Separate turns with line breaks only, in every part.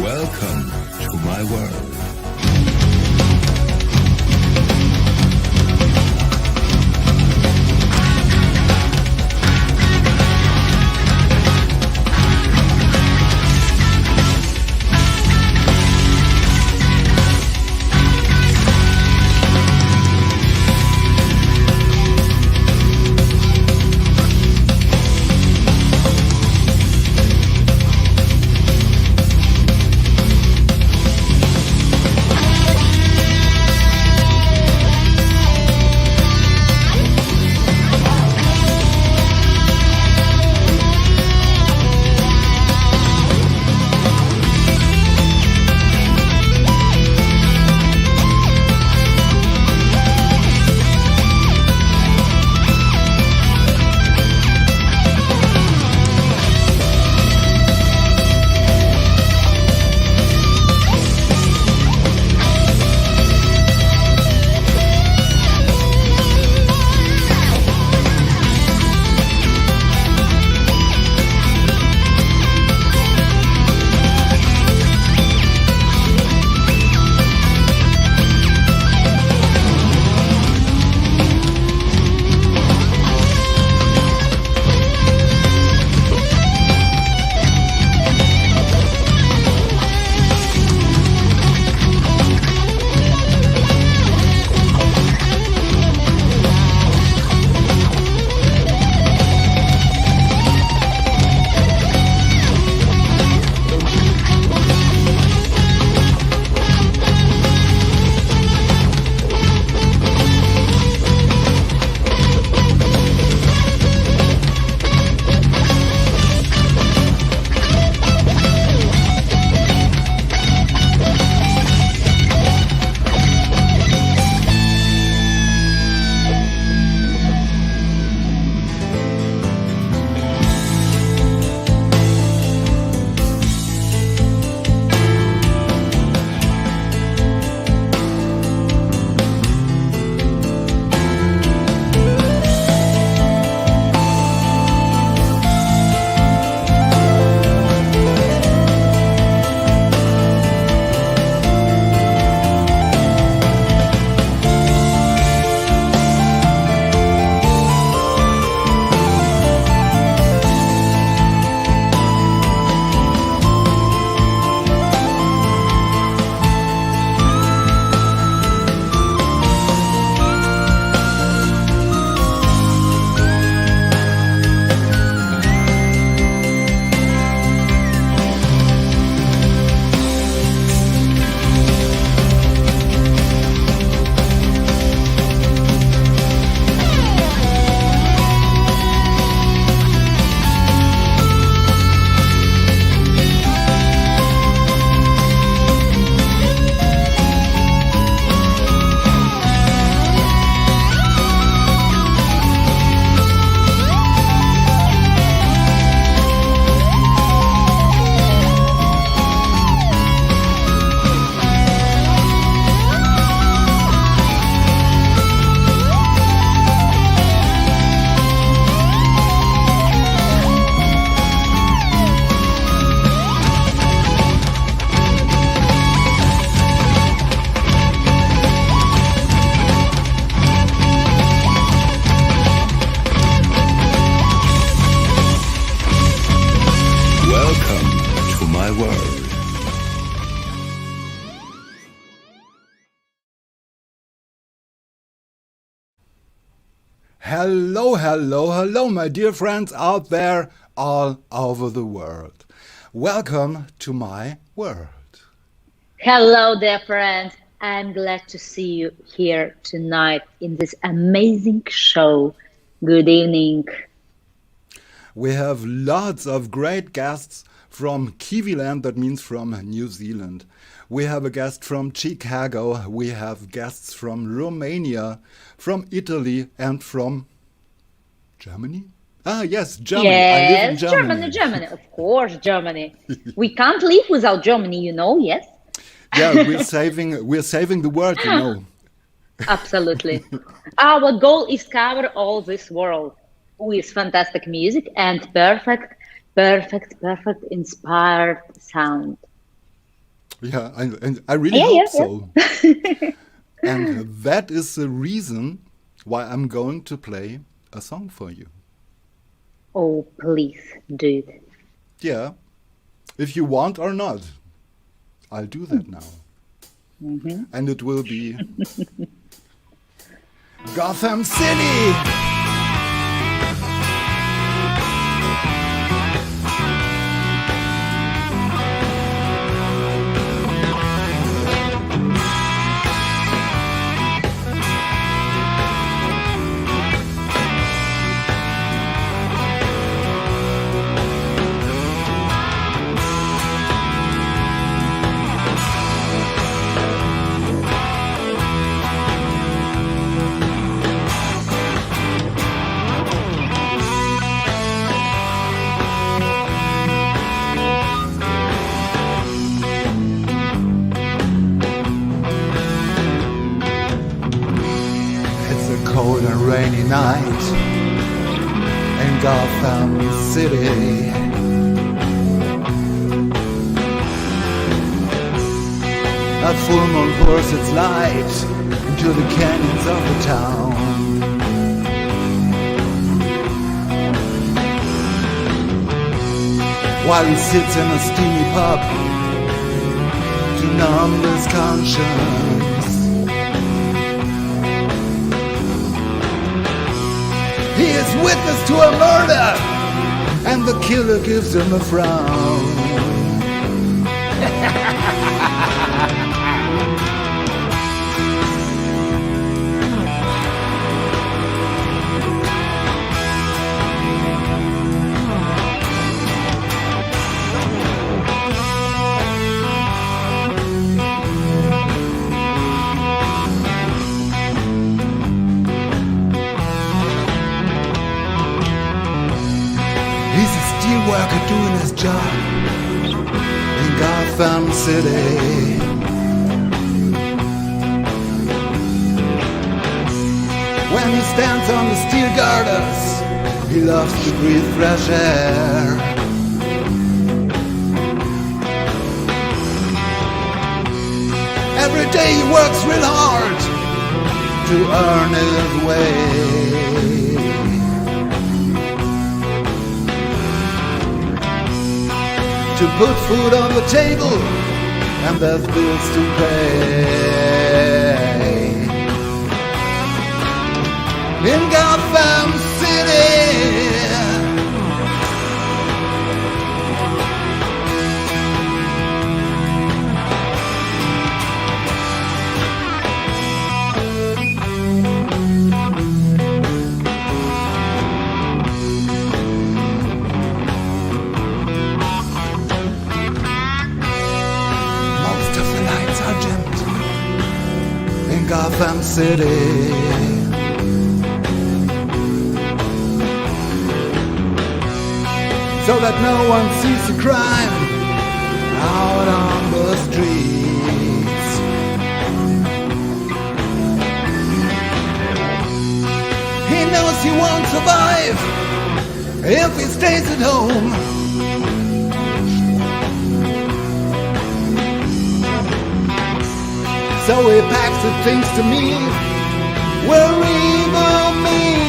Welcome to my world.
Hello, my dear friends out there all over the world. Welcome to my world.
Hello, dear friends. I'm glad to see you here tonight in this amazing show. Good evening.
We have lots of great guests from Kiwiland, that means from New Zealand. We have a guest from Chicago. We have guests from Romania, from Italy, and from Germany? Ah, yes, Germany. I live in
Yes,
Germany.
Germany. Of course, Germany. We can't live without Germany, yes?
Yeah, we're saving the world,
Absolutely. Our goal is cover all this world with fantastic music and perfect inspired sound.
Yeah, and I really
Yeah,
hope
yeah,
so. And that is the reason why I'm going to play a song for you.
Oh, please do it.
Yeah, if you want or not, I'll do that now. And it will be Gotham City! It's a cold and rainy night in Gotham City. A full moon pours its light into the canyons of the town. While he sits in a steamy pub to numb his conscience, he is witness to a murder, and the killer gives him a frown. He's a steel worker doing his job in Gotham City. When he stands on the steel girders, he loves to breathe fresh air. Every day he works real hard to earn his way. To put food on the table, and there's bills to pay. In Gotham City, most of the nights are dimmed in Gotham City. So that no one sees the crime out on the streets. He knows he won't survive if he stays at home. So he packs his things to meet where evil meets,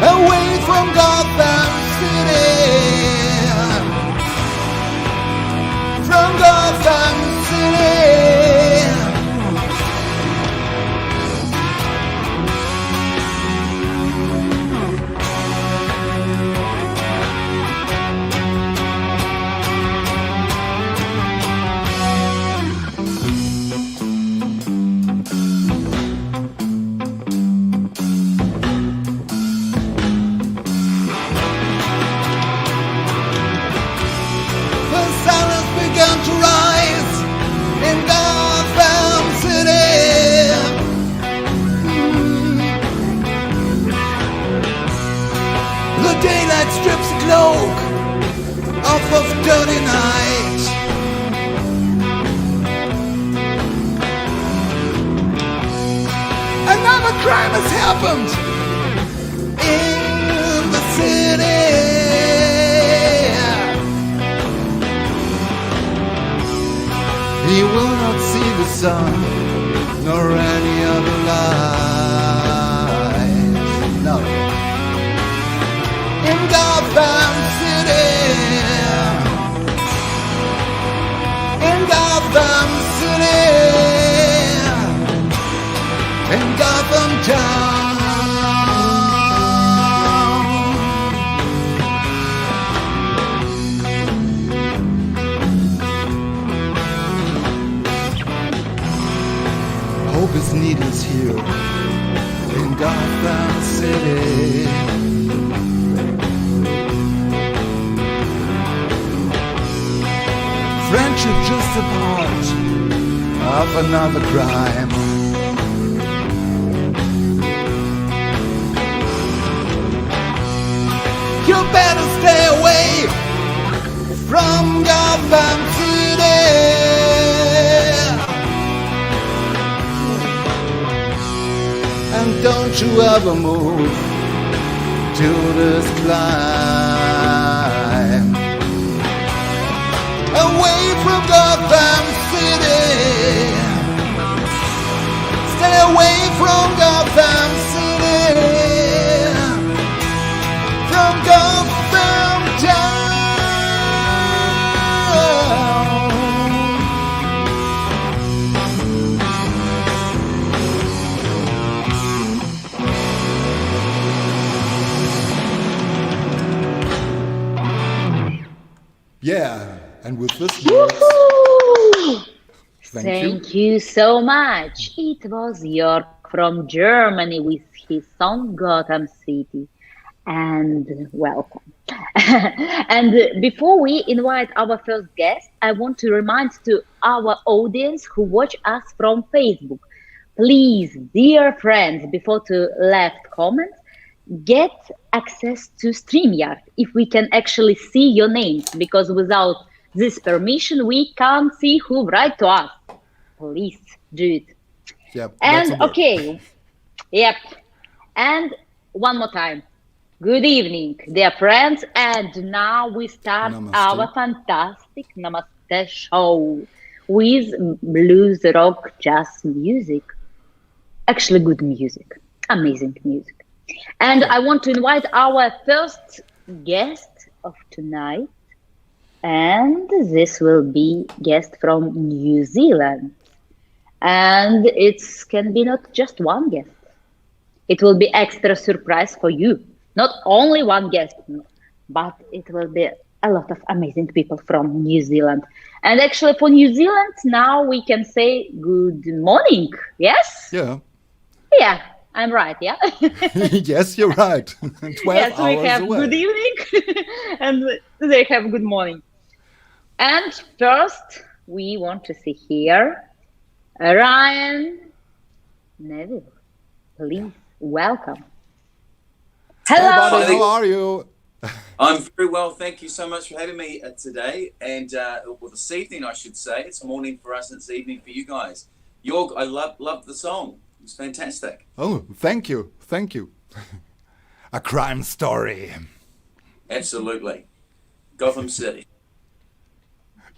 away from Gotham City, from Gotham City. The silence began to rise in Gotham City. The daylight strips the cloak off of dirty night. Another crime has happened in the city. He will not see the sun nor any other light. No. In Gotham City, in Gotham City, in Gotham Town. Hope is needless here in Gotham City. Friendship just a part of another crime. You better stay away from Gotham City. And don't you ever move to this climb. Away from Gotham City. Stay away from Gotham City. From Gotham Town. Yeah, and with this words,
Thank you so much. It was Jörg from Germany with his song Gotham City. And welcome. And before we invite our first guest, I want to remind to our audience who watch us from Facebook, please, dear friends, before to left comments, get access to StreamYard if we can actually see your names, because without this permission we can't see who write to us. Please do it.
Yep,
and okay, yep. And one more time, good evening, dear friends. And now we start our fantastic Namaste show with blues, rock, jazz music. Actually, good music, amazing music. And I want to invite our first guest of tonight. And this will be guest from New Zealand. And it can be not just one guest. It will be extra surprise for you. Not only one guest, but it will be a lot of amazing people from New Zealand. And actually for New Zealand, now we can say good morning. Yes?
Yeah.
Yeah, I'm right, yeah?
Yes, you're right. 12
yes,
hours
we have
away.
good evening and they have good morning. And first, we want to see here Ryan Neville. Please, welcome. Hello.
Hey, buddy, how are you?
I'm very well, thank you so much for having me today, and well, this evening, I should say. It's morning for us, and it's evening for you guys. Jörg, I love the song. It's fantastic.
Oh, thank you. A crime story.
Absolutely. Gotham City.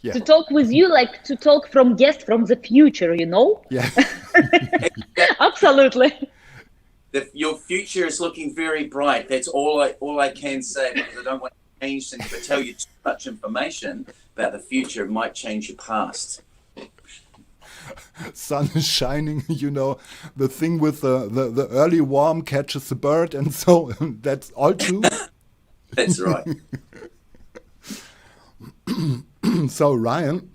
Yeah.
To talk with you, like to talk from guest from the future, you know?
Yeah.
Absolutely.
Your future is looking very bright. That's all I can say, because I don't want to change things. If I tell you too much information about the future, it might change your past.
Sun is shining, you know, the thing with the early warm catches the bird, and so that's all true.
That's right.
So Ryan,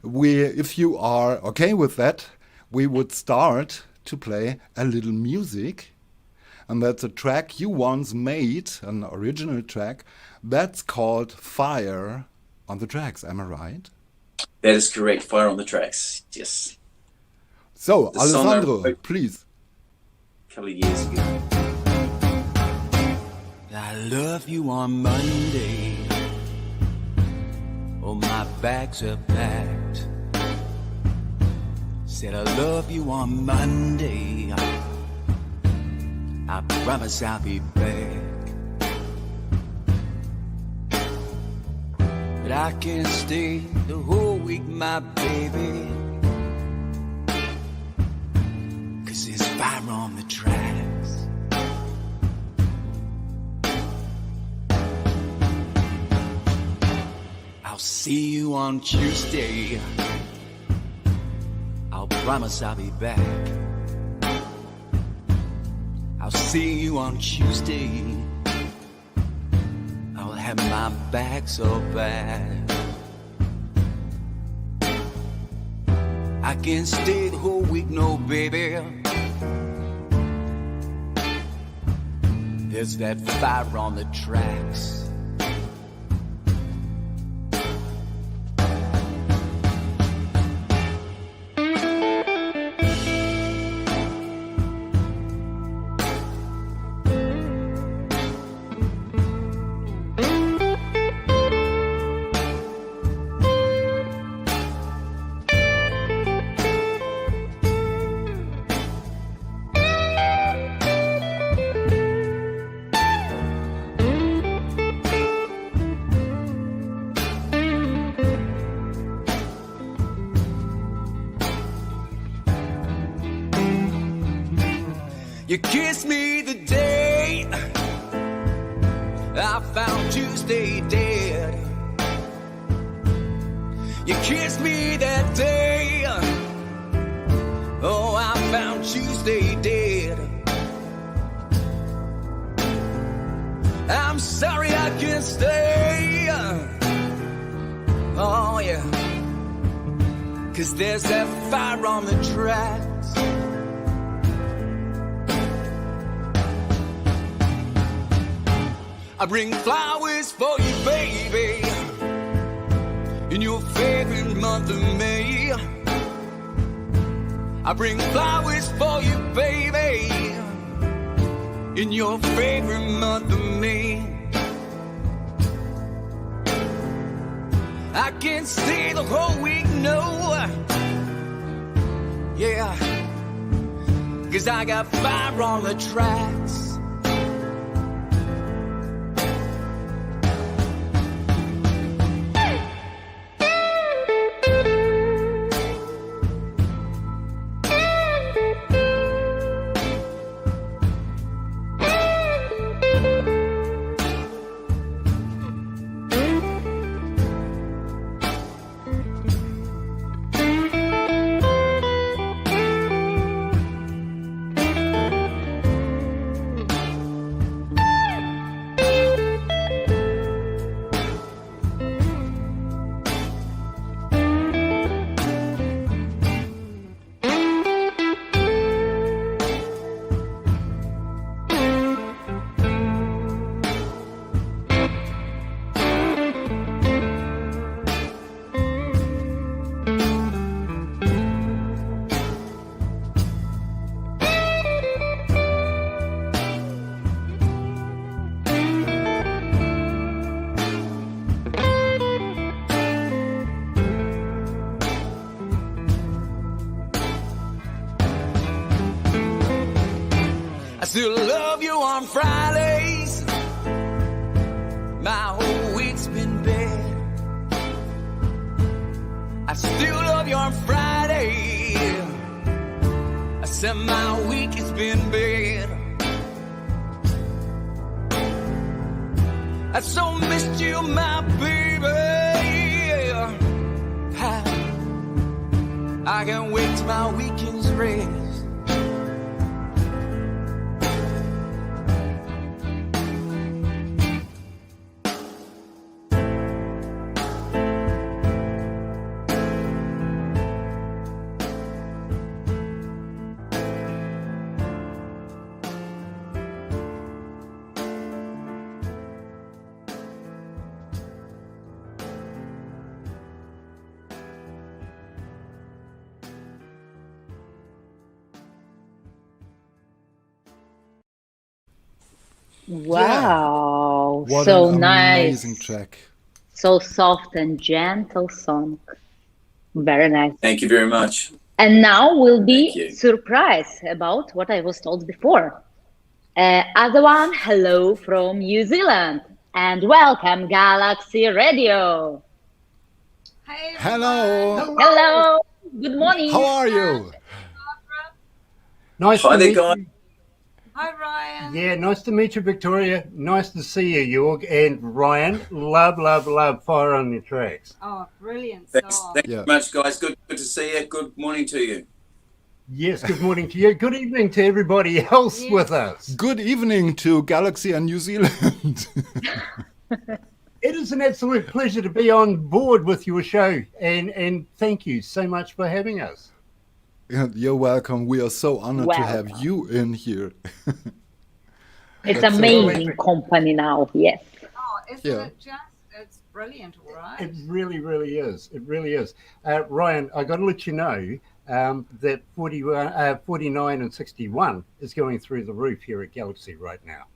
if you are okay with that, we would start to play a little music, and that's a track you once made, an original track, that's called Fire on the Tracks, am I right?
That is correct. Fire on the Tracks. Yes.
So,
The song I
Alessandro,
wrote
please.
a couple of years ago.
I love you on Monday. Oh, my bags are packed. Said I love you on Monday. I promise I'll be back. but I can't stay the whole week, my baby. 'Cause there's fire on the tracks. I'll see you on Tuesday. I'll promise I'll be back. I'll see you on Tuesday. I'll have my back so bad. I can't stay the whole week, no baby. There's that fire on the tracks. You kissed me the day I found Tuesday dead. You kissed me that day. Oh, I found Tuesday dead. I'm sorry I can't stay. Oh, yeah. 'Cause there's that fire on the tracks. I bring flowers for you, baby, in your favorite month of May. I bring flowers for you, baby, in your favorite month of May. I can't stay the whole week, no. Yeah, 'cause I got fire on the tracks. I still love you on Fridays. My whole week's been bad. I still love you on Friday. I said my week has been bad. I so missed you, my baby. I can't wait till my weekend's rest.
Wow,
What
so
an
nice.
amazing track.
So soft and gentle song. Very nice.
Thank you very much.
And now we'll
Thank
be
you.
surprised about what I was told before. Other one, hello from New Zealand and welcome Galaxy Radio.
Hey,
Hello.
everyone.
Hello. Good morning.
How are you?
Barbara.
Nice
Hi
to
there,
meet
guys.
you.
Hi, Ryan.
Yeah, nice to meet you, Victoria. Nice to see you, Jörg and Ryan. Love, love, love Fire on your Tracks.
Oh, brilliant
Thanks,
song.
thanks
Yeah.
very much, guys. Good to see you. Good morning to you.
Yes, good morning to you. Good evening to everybody else
Yes.
with us.
Good evening to Galaxy and New Zealand.
It is an absolute pleasure to be on board with your show, and thank you so much for having us.
You're welcome. We are so honored to have
Welcome.
you in here.
It's
That's so
amazing company now. Yes.
Oh, isn't
Yeah.
it just? It's brilliant, all right?
It really, really is. It really is. Ryan, I got to let you know that 49 and 61 is going through the roof here at Galaxy right now.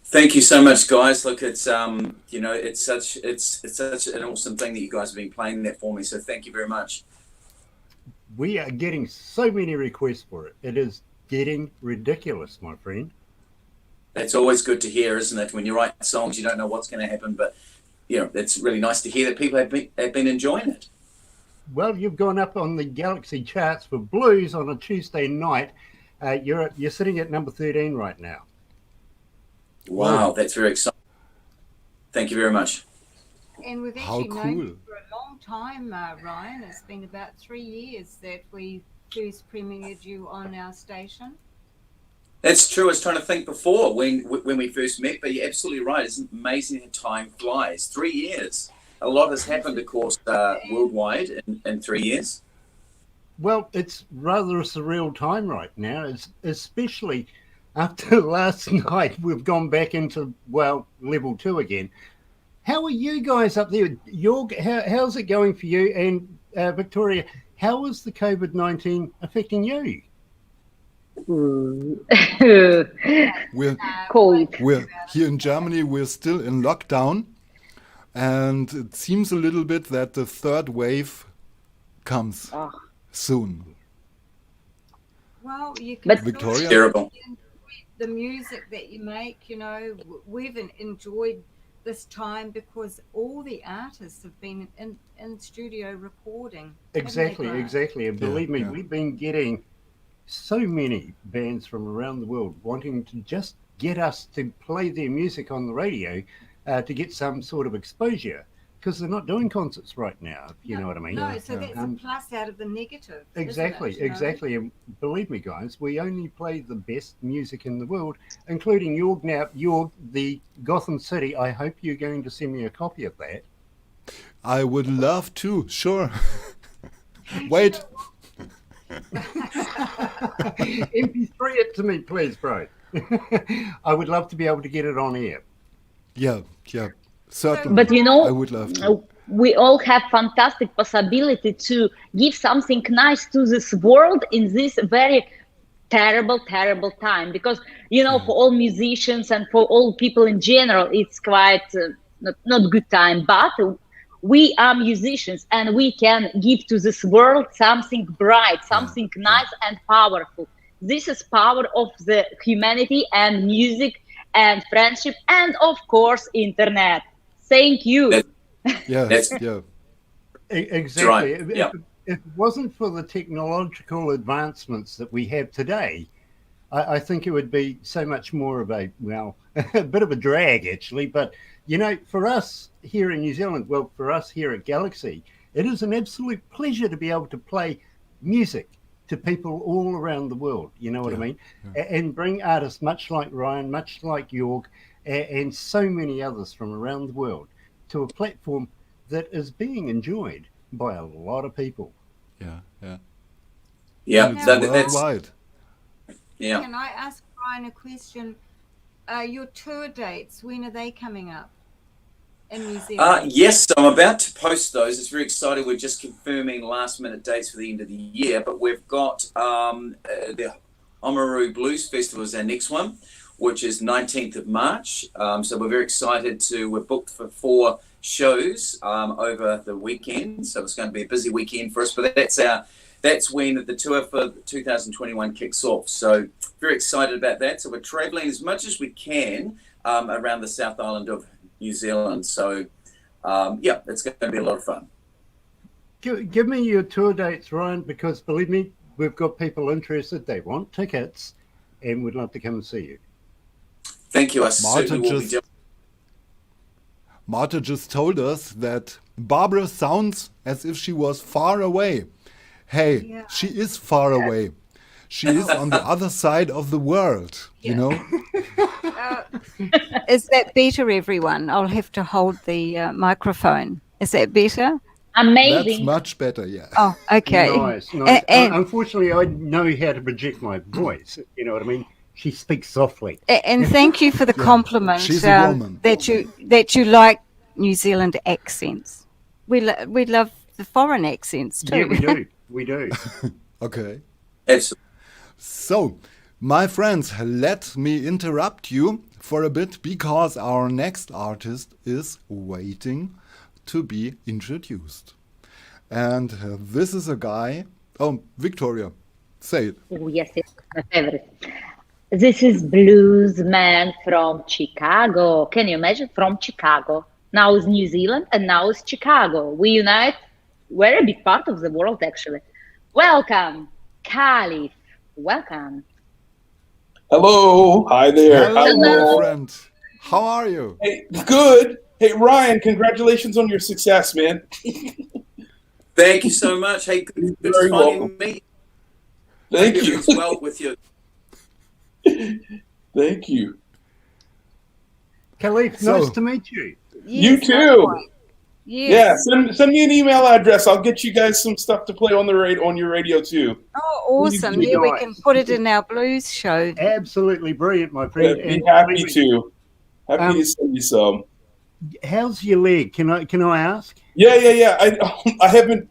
Thank you so much, guys. Look, it's it's such an awesome thing that you guys have been playing that for me. So thank you very much.
We are getting so many requests for it. It is getting ridiculous, my friend.
It's always good to hear, isn't it? When you write songs, you don't know what's going to happen, but it's really nice to hear that people have been enjoying it.
Well, you've gone up on the Galaxy charts for blues on a Tuesday night. You're sitting at number 13 right now.
Wow, that's very exciting. Thank you very much.
And we've
How
actually known
cool.
you for a long time, Ryan. It's been about 3 years that we first premiered you on our station.
That's true. I was trying to think before when we first met, but you're absolutely right. It's amazing how time flies. 3 years. A lot has happened, of course, worldwide in 3 years.
Well, it's rather a surreal time right now, especially after last night. We've gone back into, level 2 again. How are you guys up there? Jörg, how's it going for you? And Victoria, how is the COVID-19 affecting you?
We're
Cold.
here in Germany. We're still in lockdown, and it seems a little bit that the third wave comes
Oh.
soon.
Well, you can
But-
still
Victoria?
Terrible.
enjoy the music that you make. You know, we've enjoyed this time because all the artists have been in studio recording.
Exactly. And believe me,
yeah.
we've been getting so many bands from around the world wanting to just get us to play their music on the radio to get some sort of exposure, because they're not doing concerts right now, if you know what I mean.
No, so that's a plus out of the negative.
Exactly,
isn't it, you know?
exactly. And believe me, guys, we only play the best music in the world, including Jörg. Now, Jörg, the Gotham City, I hope you're going to send me a copy of that.
I would love to. Sure. Wait.
MP3 it to me, please, bro. I would love to be able to get it on air.
Yeah. Certainly.
But you
I
know,
would love to.
we all have fantastic possibility to give something nice to this world in this very terrible time, because for all musicians and for all people in general, it's quite not good time, but we are musicians and we can give to this world something bright, something nice and powerful. This is power of the humanity and music and friendship and of course internet. Thank you.
Exactly.
Right. Yeah.
If it wasn't for the technological advancements that we have today, I think it would be so much more of a bit of a drag, actually. But, for us here in New Zealand, for us here at Galaxy, it is an absolute pleasure to be able to play music to people all around the world, you know what I mean? And bring artists much like Ryan, much like Jörg, and so many others from around the world to a platform that is being enjoyed by a lot of people.
Yeah.
Yeah.
And it's
That's
worldwide.
yeah.
Can I ask Ryan a question? Your tour dates, when are they coming up in New Zealand?
Yes, so I'm about to post those. It's very exciting. We're just confirming last minute dates for the end of the year, but we've got the Oamaru Blues Festival is our next one, which is 19th of March. So we're very excited we're booked for 4 shows over the weekend. So it's going to be a busy weekend for us, but that's when the tour for 2021 kicks off. So very excited about that. So we're traveling as much as we can around the South Island of New Zealand. So it's going to be a lot of fun.
Give me your tour dates, Ryan, because believe me, we've got people interested. They want tickets, and we'd love to come and see you.
Thank you. I certainly will be doing.
Marta just told us that Barbara sounds as if she was far away. Hey, she is far away. She is on the other side of the world, you know?
Is that better, everyone? I'll have to hold the microphone. Is that better?
Amazing.
That's much better, yeah.
Oh, okay.
Nice. Unfortunately, I know how to project my voice. You know what I mean? She speaks softly.
And thank you for the compliment.
She's a woman.
That you like New Zealand accents. We love the foreign accents too.
Yeah, we do. We do.
Okay.
Excellent.
So, my friends, let me interrupt you for a bit because our next artist is waiting to be introduced. And this is a guy. Oh, Victoria, say it.
Oh, yes, it's my favorite. This is blues man from Chicago. Can you imagine? From Chicago. Now it's New Zealand and now it's Chicago. We unite. We're a big part of the world, actually. Welcome, aLive. Welcome.
Hello. Hi there.
Hello, my friend. How are you?
Hey, good. Hey, Ryan, congratulations on your success, man.
Thank you so much. Hey, good
Very
finding
welcome.
me.
Thank
Hope
you.
everything's well with you.
Thank you.
aLive,
So-
nice to meet you.
You too.
likewise.
Yeah,
Yes.
send me an email address. I'll get you guys some stuff to play on on your radio too.
Oh, awesome.
Really
Yeah, we
nice.
can put it in our blues show.
Absolutely brilliant, my friend.
I'd be
And
happy
believe me,
to. Happy to send you some.
how's your leg? Can I ask?
Yeah. I haven't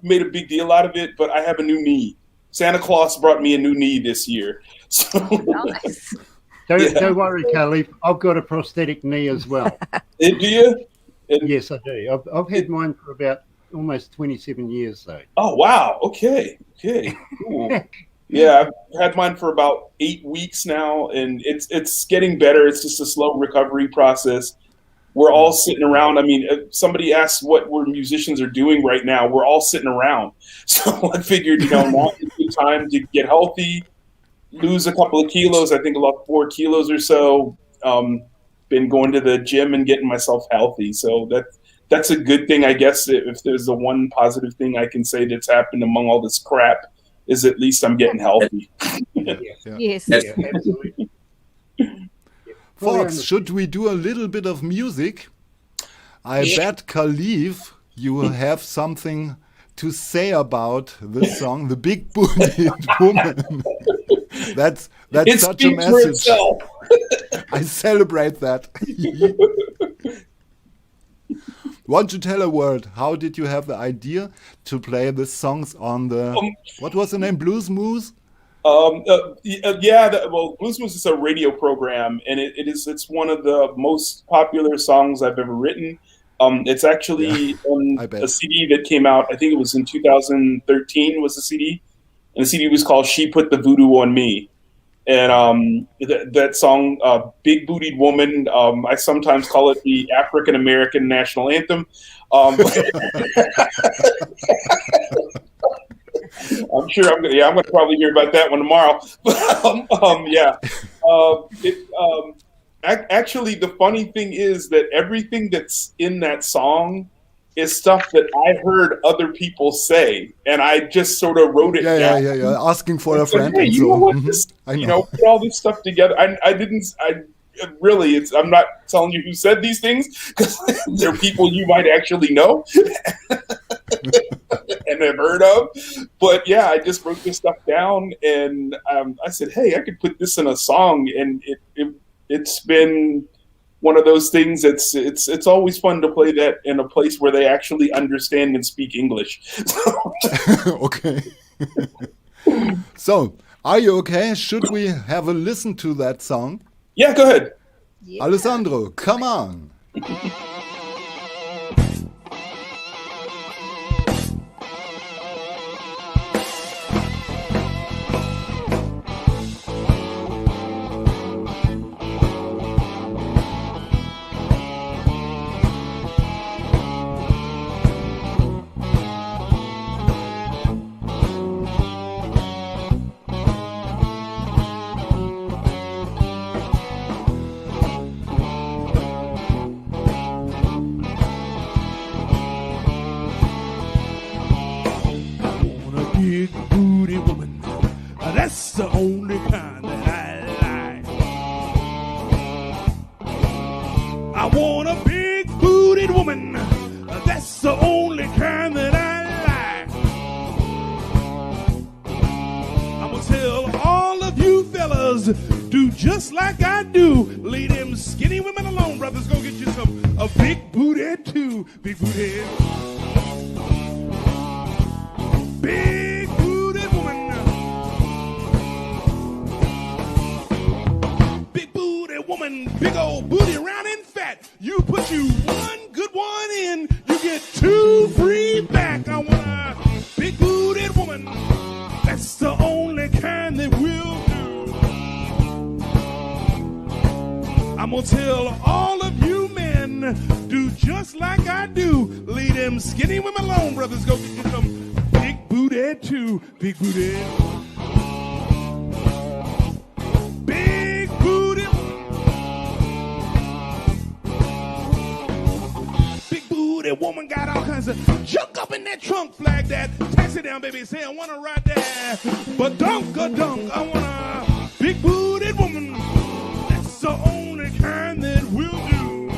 made a big deal out of it, but I have a new knee. Santa Claus brought me a new knee this year. So
Nice.
Don't worry, aLive. I've got a prosthetic knee as well.
do you?
Yes, I do. I've had mine for about almost 27 years, though.
Oh wow! Okay, cool. Yeah, I've had mine for about 8 weeks now, and it's getting better. It's just a slow recovery process. We're all sitting around. I mean, if somebody asks what we're musicians are doing right now, we're all sitting around. So I figured, now is the time to get healthy, lose a couple of kilos. I think about 4 kilos or so. Been going to the gym and getting myself healthy. So that's a good thing, I guess. If there's the one positive thing I can say that's happened among all this crap, is at least I'm getting healthy.
Yes.
Yeah, absolutely.
Folks, should we do a little bit of music? I bet, aLive, you will have something to say about this song, The Big Booted Woman. That's
It
such a
speaks for
message.
itself.
I celebrate that. Want to tell a word? How did you have the idea to play the songs on the what was the name? Blues Moose?
Blues Moose is a radio program, and it's one of the most popular songs I've ever written. It's actually on
I bet.
a CD that came out. I think it was in 2013 was the CD, and the CD was called "She Put the Voodoo on Me." And that song, "Big Bootied Woman," I sometimes call it the African American national anthem. I'm sure I'm gonna probably hear about that one tomorrow. Actually, the funny thing is that everything that's in that song is stuff that I heard other people say, and I just sort of wrote it down.
Yeah. Asking for a friend.
Hey,
and
you
so.
know what?
I know.
Put all this stuff together. I'm not telling you who said these things because they're people you might actually know and have heard of. But yeah, I just wrote this stuff down, and I said, hey, I could put this in a song, and it's been one of those things. It's always fun to play that in a place where they actually understand and speak English.
Okay. So, are you okay? Should we have a listen to that song?
Yeah, go ahead.
Yeah.
Alessandro, come on.
big booty woman. That's the only kind that I like. I want a big booted woman. That's the only kind that I like. I'm gonna tell all of you fellas, do just like I do. Leave them skinny women alone, brothers. Go get you a big booty too. Big booty. Big booty woman. Big booty woman. Big old booty, round and fat. You put you one good one in, you get 2 free back. I want a big booty woman. That's the only kind that will do. I'm gonna tell all of you men, do just like I do. Leave them skinny women alone, brothers. Go get some big booty too. Big booty. Big booty. Big booty woman got all kinds of junk up in that trunk. Flag that. Taxi down, baby. Say I wanna ride there. But dunk. I want a big booted woman. That's the only kind that will do.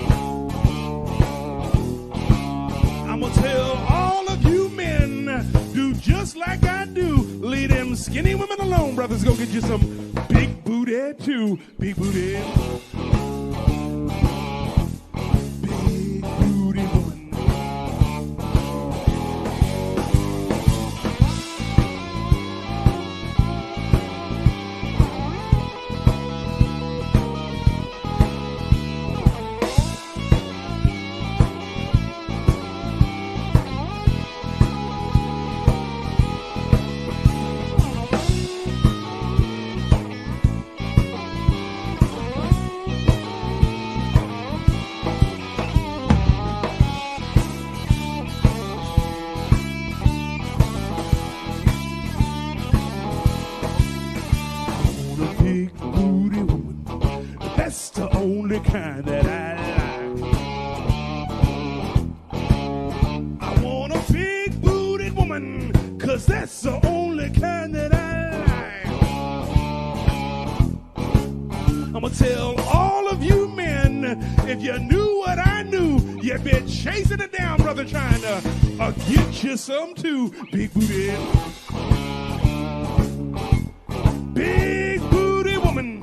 I'm gonna tell all of you men, do just like I do. Leave them skinny women alone, brothers. Go get you some big booty too. Big booty. Big booty woman. Only kind that I like. I want a big booted woman, 'cause that's the only kind that I like. I'm gonna tell all of you men, if you knew what I knew, you'd be chasing it down, brother, trying to get you some too. Big booted. Big booty woman.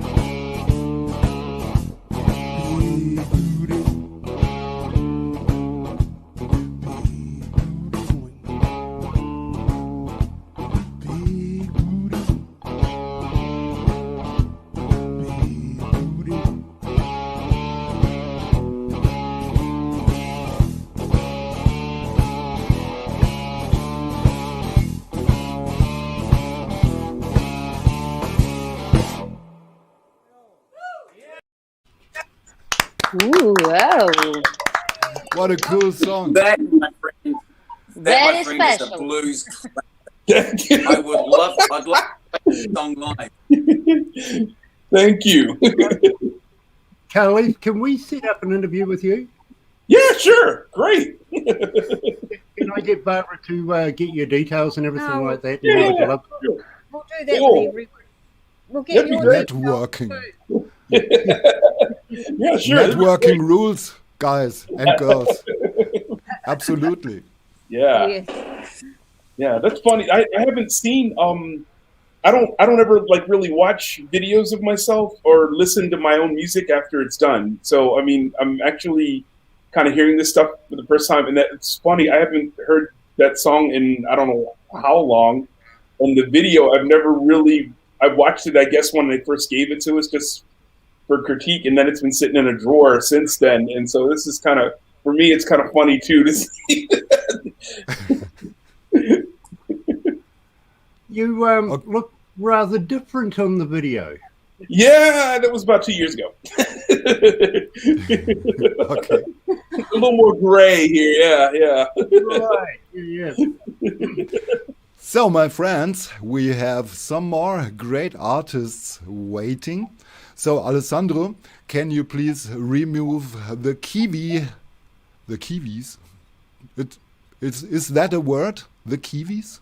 Ooh, wow.
What a cool song.
That, my friend,
Very
my friend, is a
special.
blues classic. I'd love to play this song live.
Thank you.
Carly, can we set up an interview with you?
Yeah, sure. Great.
Can I get Barbara to get your details and everything
No,
like that?
Yeah,
I'd love-
sure.
We'll do that
Cool.
with everyone. We'll get
That'd be
your
great.
details
Networking.
too.
Yeah, sure.
Networking rules, guys and girls. Absolutely.
Yeah.
Yes.
Yeah, that's funny. I haven't seen I don't ever like really watch videos of myself or listen to my own music after it's done. So I mean, I'm actually kind of hearing this stuff for the first time, and that it's funny. I haven't heard that song in I don't know how long. And the video, I watched it, I guess, when they first gave it to us just for critique, and then it's been sitting in a drawer since then. And so this is kind of, for me, it's kind of funny too to see that.
You look rather different on the video.
Yeah, that was about 2 years ago.
Okay.
A little more gray here, yeah.
Right. Yeah.
So, my friends, we have some more great artists waiting. So, Alessandro, can you please remove the kiwis? Is that a word? The kiwis?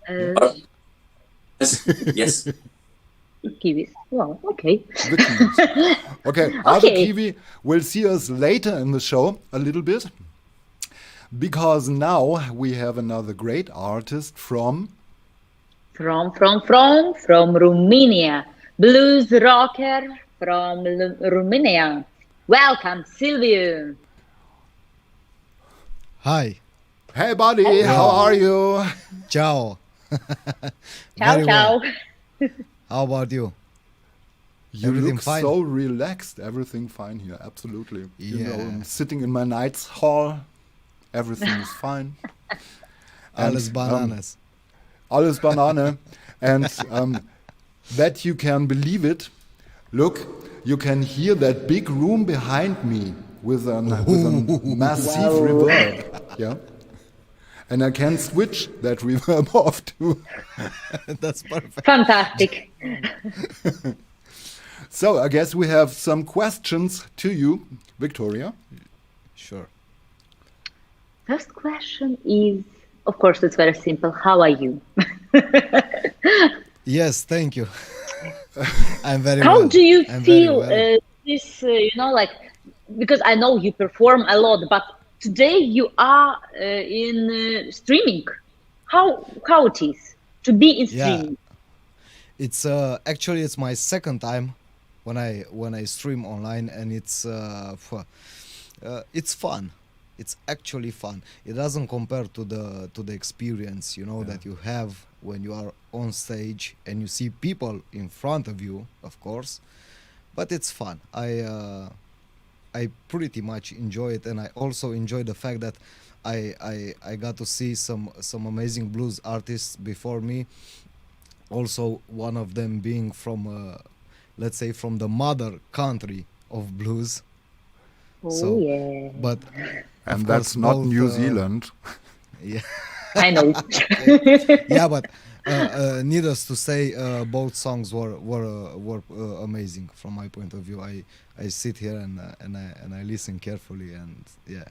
Yes.
Kiwis. Well, okay.
The Kiwis. Okay, other
Okay.
Kiwi will see us later in the show a little bit, because now we have another great artist from
From Romania. Blues rocker from Romania. Welcome, Silviu.
Hi,
Hey buddy, how are you?
ciao.
Ciao,
Very
ciao.
well. How about you?
You
Everything
look
fine?
so relaxed. Everything fine here, absolutely. You know,
Yeah.
I'm sitting in my night's hall. Everything is fine.
Alles bananas.
Alles Banane. And that you can believe it. Look, you can hear that big room behind me with a massive reverb. Yeah. And I can switch that reverb off too.
That's perfect.
Fantastic.
So I guess we have some questions to you, Victoria.
Sure.
First question is, of course, it's very simple. How are you?
Yes, thank you. I'm very
How
well.
do you
I'm very
feel
well.
this, like, because I know you perform a lot, but today you are in streaming. How it is to be in
Yeah.
streaming?
It's actually it's my second time when I stream online, and it's fun. It's actually fun. It doesn't compare to the experience, that you have when you are on stage and you see people in front of you, of course. But it's fun. I pretty much enjoy it, and I also enjoy the fact that I got to see some amazing blues artists before me. Also, one of them being from, let's say, from the mother country of blues.
Oh,
So,
yeah.
but
And
of
that's
course,
not
both,
New Zealand.
Yeah,
I know.
yeah, but needless to say, both songs were amazing from my point of view. I sit here and I listen carefully, and yeah,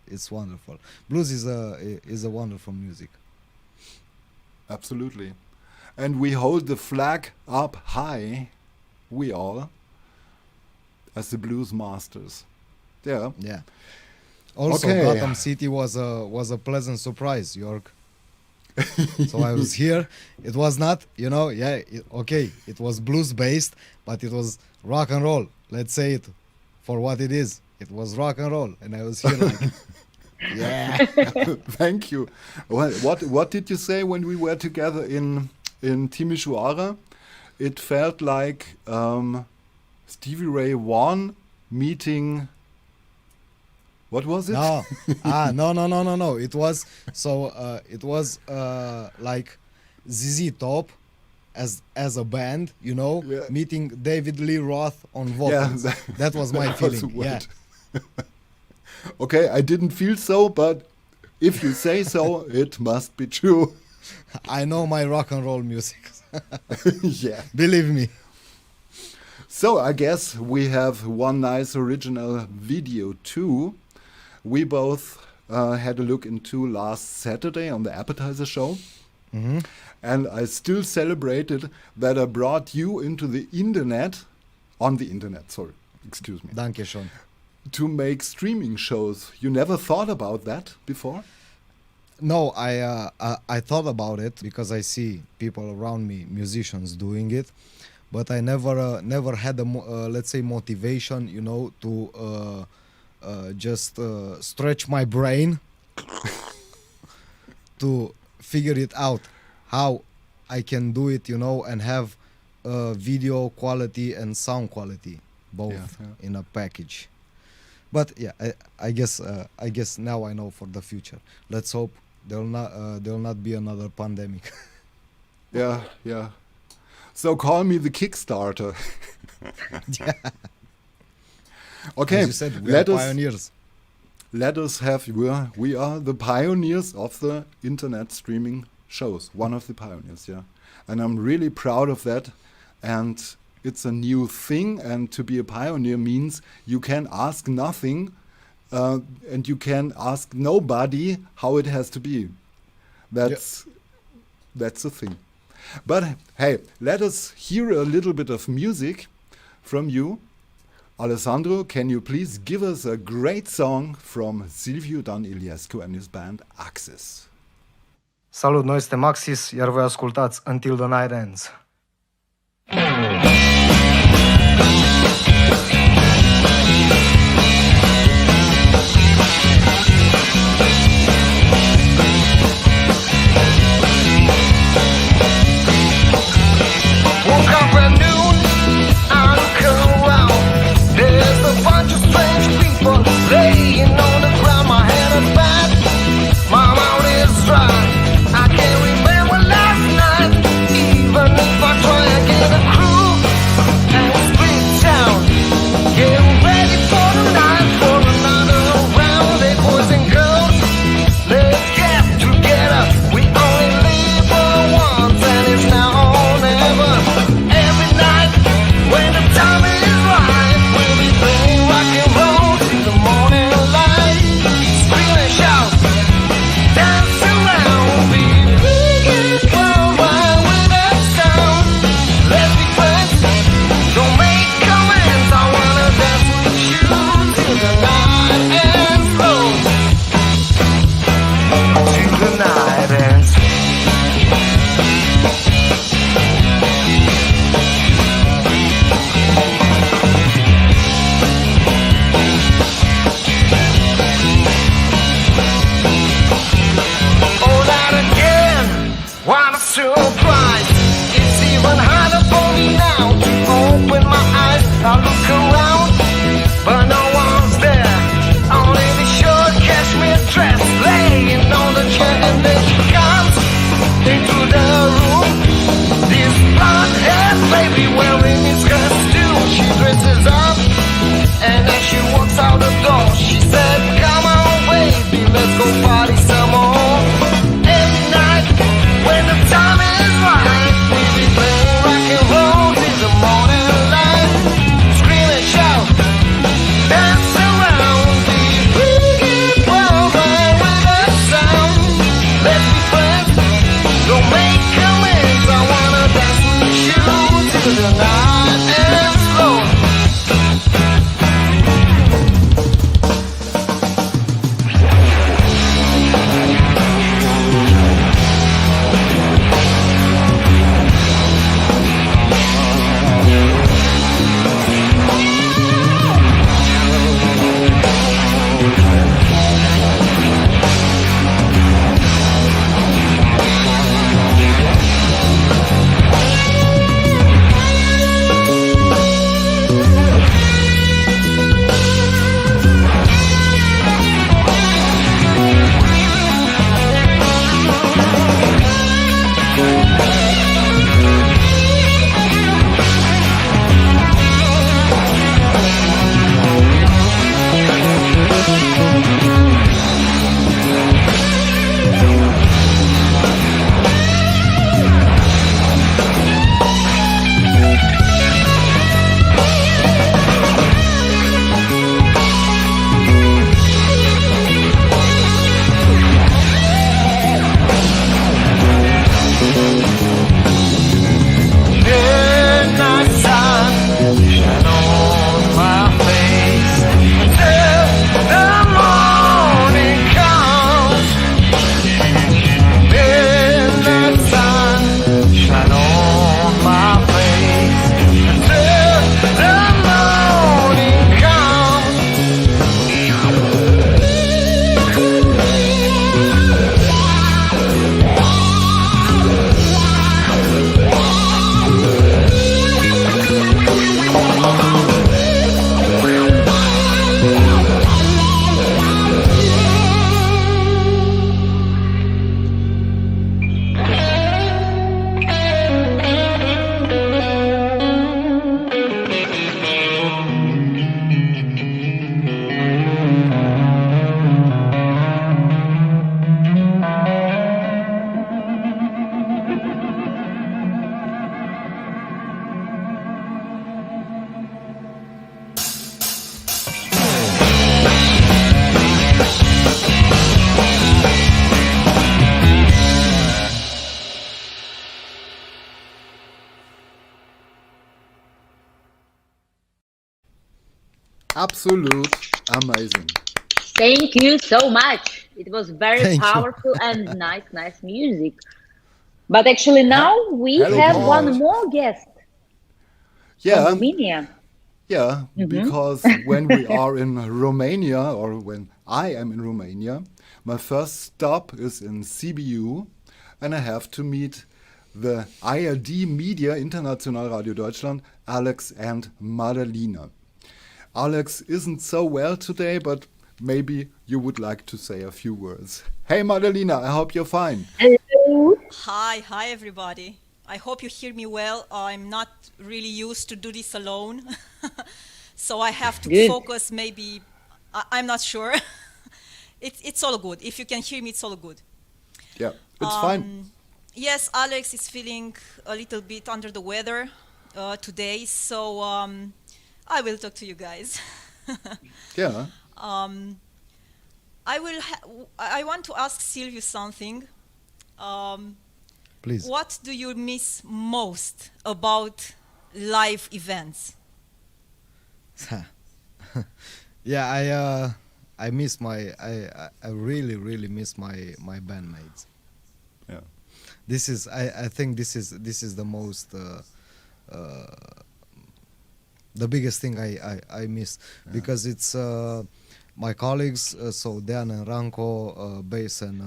it's wonderful. Blues is a wonderful music.
Absolutely. And we hold the flag up high, we all, as the blues masters. Yeah.
Yeah. Also,
Okay.
Gotham City was a pleasant surprise, Jörg. So I was here. It was not, okay, it was blues based, but it was rock and roll. Let's say it for what it is. It was rock and roll, and I was here like, yeah.
Thank you. Well, what did you say when we were together in Timisoara? It felt like Stevie Ray Vaughan meeting. What was it?
No, no. It was like ZZ Top as a band,
Yeah.
meeting David Lee Roth on vocals.
Yeah,
that was my
that was
feeling.
what-
Yeah,
Okay, I didn't feel so, but if you say so, it must be true.
I know my rock and roll music.
Yeah.
Believe me.
So I guess we have one nice original video too. We both had a look into last Saturday on the appetizer show.
Mm-hmm.
And I still celebrated that I brought you into the internet, on the internet, sorry, excuse me,
Danke schön.
to make streaming shows. You never thought about that before?
No, I thought about it because I see people around me, musicians, doing it, but I never had let's say motivation, to just stretch my brain to figure it out how I can do it, and have video quality and sound quality both
Yeah.
in a package. But yeah, I guess now I know for the future. Let's hope there'll not be another pandemic.
Yeah, yeah. So call me the Kickstarter.
Yeah.
Okay,
As you said, we
let
are
us
pioneers.
let us have we are the pioneers of the internet streaming shows, one of the pioneers, yeah. And I'm really proud of that. And it's a new thing, and to be a pioneer means you can ask nothing and you can ask nobody how it has to be. That's the thing. But hey, let us hear a little bit of music from you. Alessandro, can you please give us a great song from Silviu Dan Iliescu and his band Axis?
Salut, noi suntem Axis, iar voi ascultați Until the Night Ends.
Woke up at noon, I look around. There's a bunch of strange people laying on the ground. My head is bad, my mouth is dry. I can't remember last night, even if I try to get a crew and split town. Get ready for the night, for another round. Hey boys and girls, let's get together. We only live for once, and it's now or never. Every night, when the time is right, we'll be playing rock and roll till the morning light. Scream and shout, dance around, be big and worldwide with that sound. Let's be friends, don't make comments. I wanna dance with you till the night ends slow. Till the night ends. Oh, that again, what a surprise. It's even harder for me now to open my eyes. I look around, but no one's there. Only the short cashmere dress laying on the chair, and then she comes into the room. This blonde-haired baby wearing his costume. She dresses up, and as she walks out the door, she said, "Come on, baby, let's go party some more." Every night, when the time is right, we'll be playing rock and roll till the morning light. Scream and shout.
absolute amazing.
Thank you so much. It was very
Thank you.
powerful and nice music. But actually now we
Hello,
have
Paul.
one more guest from
Yeah,
Romania.
yeah, because when we are in Romania, or when I am in Romania, my first stop is in CBU, and I have to meet the IRD Media International Radio Deutschland, Alex and Madalina. Alex isn't so well today, but maybe you would like to say a few words. Hey Madalina, I hope you're fine.
Hello.
Hi everybody. I hope you hear me well. I'm not really used to do this alone, so I have to
Good.
focus. Maybe I'm not sure. It's all good. If you can hear me, it's all good.
Yeah, it's fine.
Yes, Alex is feeling a little bit under the weather today, so I will talk to you guys.
Yeah.
I want to ask Sylvia something.
Please.
What do you miss most about live events?
Yeah, I miss I really miss my bandmates.
Yeah.
I think this is the most the biggest thing I miss, because it's my colleagues, so Dejan and Ranko, bass and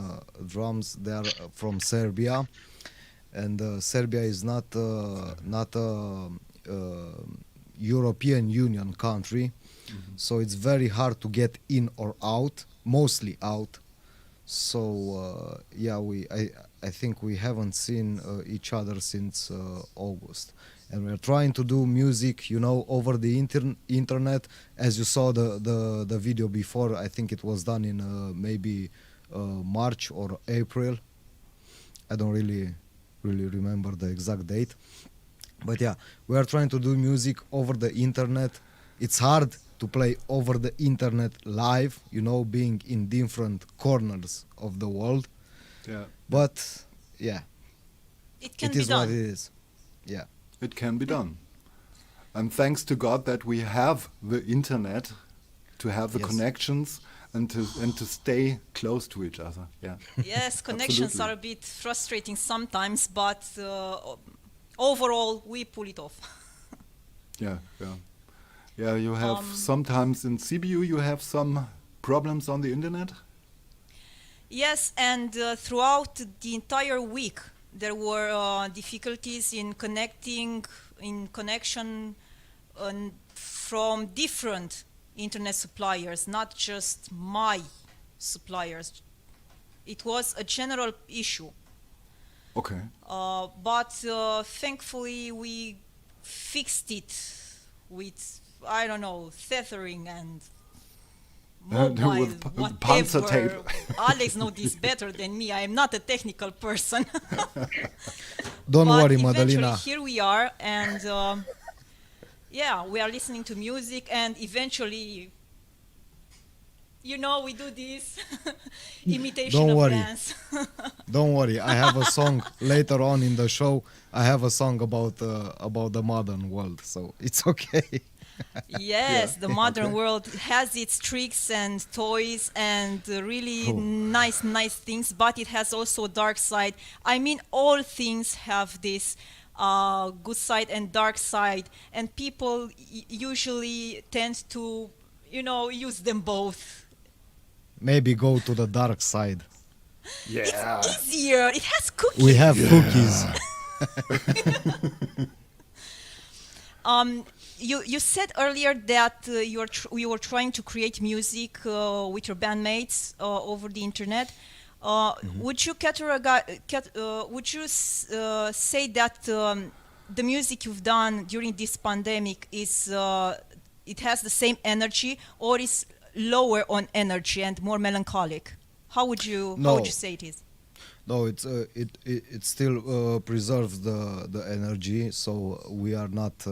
drums, they are from Serbia, and Serbia is not a European Union country, so it's very hard to get in or out, mostly out. So I think we haven't seen each other since August, and we're trying to do music, over the internet. As you saw the video before, I think it was done in maybe March or April. I don't really remember the exact date, but yeah, we are trying to do music over the internet. It's hard to play over the internet live, being in different corners of the world.
Yeah.
But yeah,
It
is what it is. Yeah.
It can be done. And thanks to God that we have the internet to have the
Yes.
connections and to stay close to each other. Yeah.
Yes, connections
Absolutely.
are a bit frustrating sometimes, but overall we pull it off.
Yeah, yeah. Yeah, you have sometimes in CBU you have some problems on the internet?
Yes, and throughout the entire week there were difficulties in connection from different internet suppliers, not just my suppliers. It was a general issue.
Okay.
But thankfully we fixed it with, I don't know, tethering and mobile,
With panzer
whatever.
tape.
Alex knows this better than me. I am not a technical person.
Don't
But
worry,
eventually
Madalina.
here we are, and yeah, we are listening to music, and eventually, we do this imitation
Don't
of
worry.
dance.
Don't worry, I have a song later on in the show. I have a song about the modern world, so it's okay.
Yes, the modern
Okay.
world has its tricks and toys and really nice things, but it has also a dark side. I mean, all things have this good side and dark side, and people usually tend to, use them both.
Maybe go to the dark side.
Yeah.
Easier. It has cookies.
We have cookies.
You said earlier that you were trying to create music with your bandmates over the internet. Would you say that the music you've done during this pandemic it has the same energy, or is lower on energy and more melancholic? How would you say it is?
No, it still preserves the energy, so we are not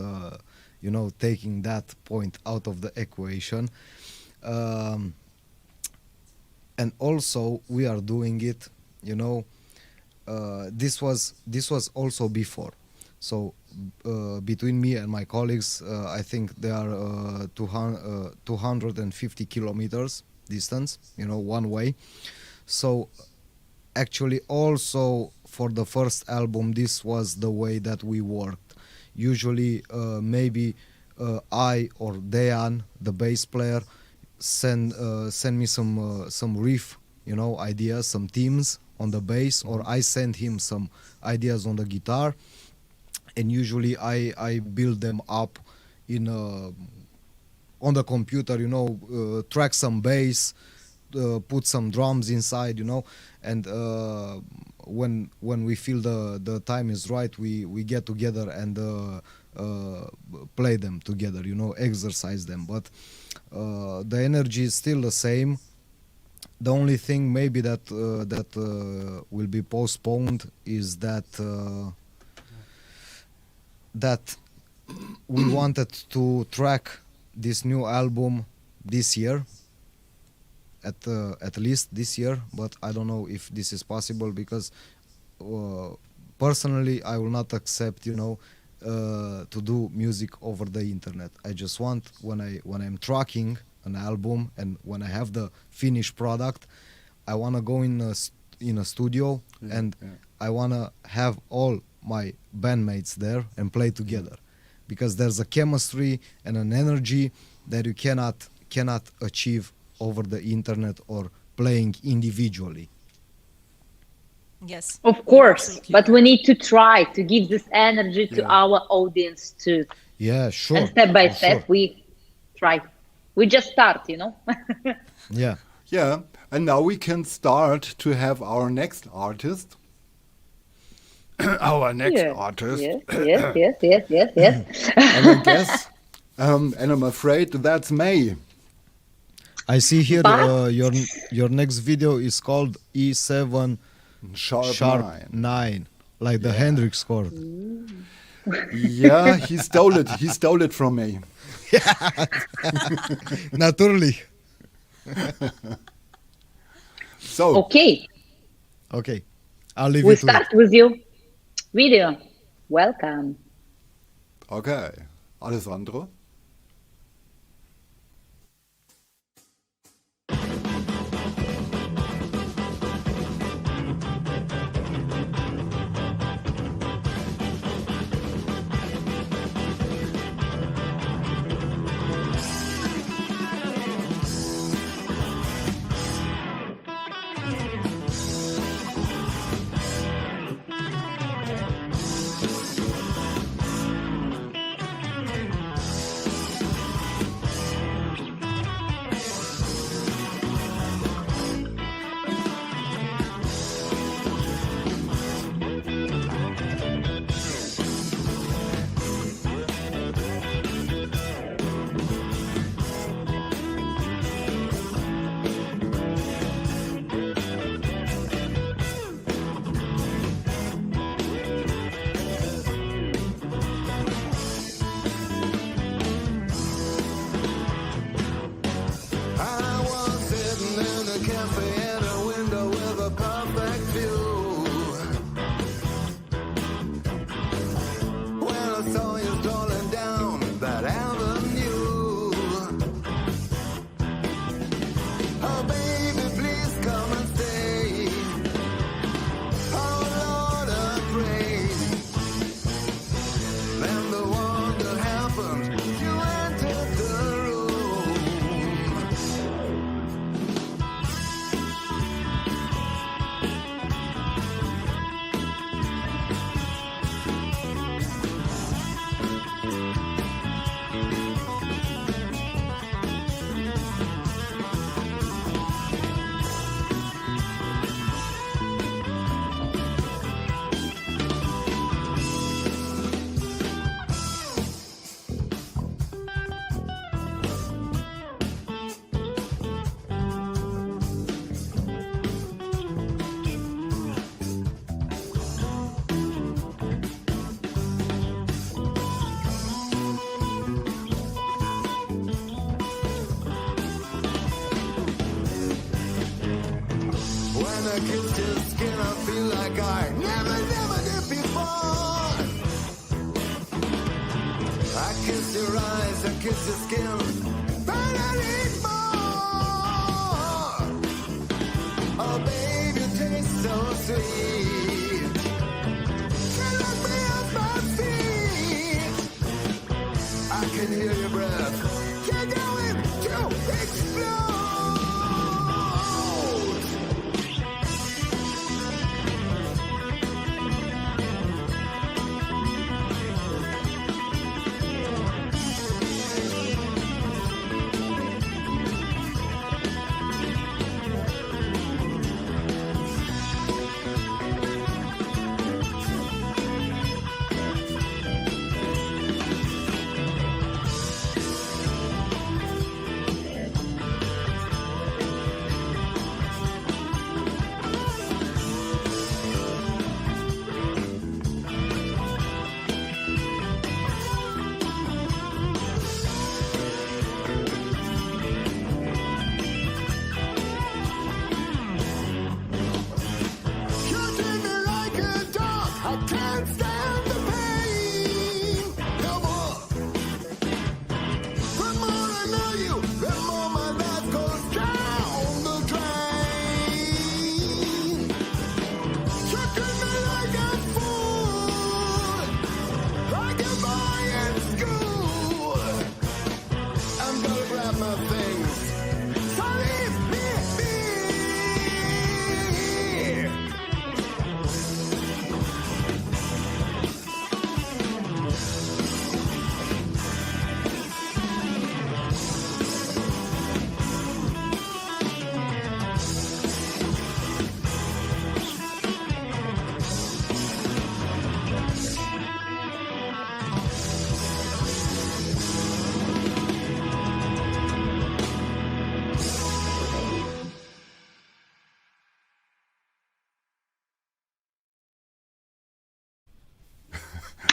taking that point out of the equation, and also we are doing it. This was also before, So between me and my colleagues, I think they are 250 kilometers distance, one way. So actually also for the first album, this was the way that we worked. Usually maybe I or Dejan, the bass player, send me some riff, ideas, some themes on the bass, or I send him some ideas on the guitar, and usually I build them up in on the computer, track some bass, put some drums inside, and when we feel the time is right, we get together and play them together, exercise them. But the energy is still the same. The only thing maybe that will be postponed is that we wanted to track this new album this year, at least this year, but I don't know if this is possible, because personally I will not accept, to do music over the internet. I just want, when I'm tracking an album and when I have the finished product, I want to go in a studio, and I want to have all my bandmates there and play together, because there's a chemistry and an energy that you cannot achieve over the internet or playing individually.
Yes.
Of course, but we need to try to give this energy to our audience too.
Yeah, sure.
And step by step, we try. We just start,
Yeah.
Yeah, and now we can start to have our next artist. Our next artist.
Yes.
And I guess, and I'm afraid that's May.
I see here your next video is called E7 Sharp 9, like the Hendrix chord.
Yeah, he stole it. He stole it from me.
Naturally.
So.
Okay. I'll leave
We
it to
start with your video. Welcome.
Okay. Alessandro?
I kissed his skin, I feel like I never did before. kiss your eyes, I kiss your skin. But I need more. Oh, baby, you taste so sweet. You let me off my feet. I can hear your breath. You're going to explode.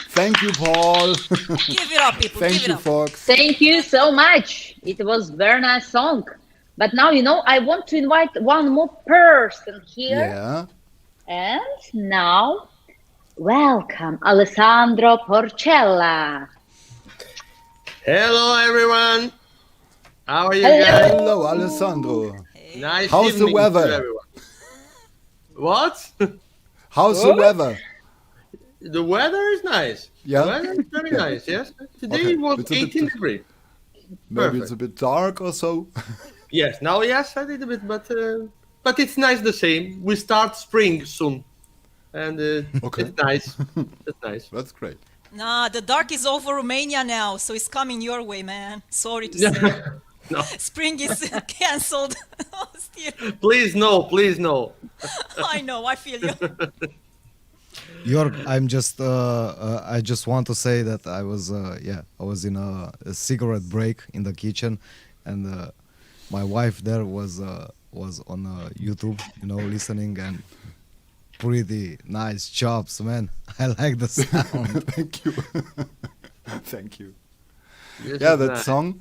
Thank you, Paul.
Give it up, people.
Thank
Give it
you,
up.
Fox.
Thank you so much. It was very nice song. But now, I want to invite one more person here.
Yeah.
And now, welcome, Alessandro Porcella.
Hello, everyone. How are you
Hello.
guys?
Hello, Alessandro.
Nice
How's the
evening
weather?
to everyone. What?
How's the weather?
The weather is nice.
Yeah?
The weather is very
Yeah.
nice, yes. Today
Okay.
it was
It's a bit
18 degrees.
Maybe it's a bit dark or so.
Yes, now yes, I did a bit, but it's nice the same. We start spring soon, and
Okay.
it's nice. It's nice.
That's great.
Nah, the dark is over Romania now, so it's coming your way, man. Sorry to say.
No,
Spring is cancelled. Still,
please no, please no.
I know, I feel you.
Jörg, I just want to say that I was in a cigarette break in the kitchen, and my wife there was on YouTube, listening, and pretty nice chops, man. I like the sound.
Thank you. Thank you.
Yes,
Yeah,
it's
that
nice.
song,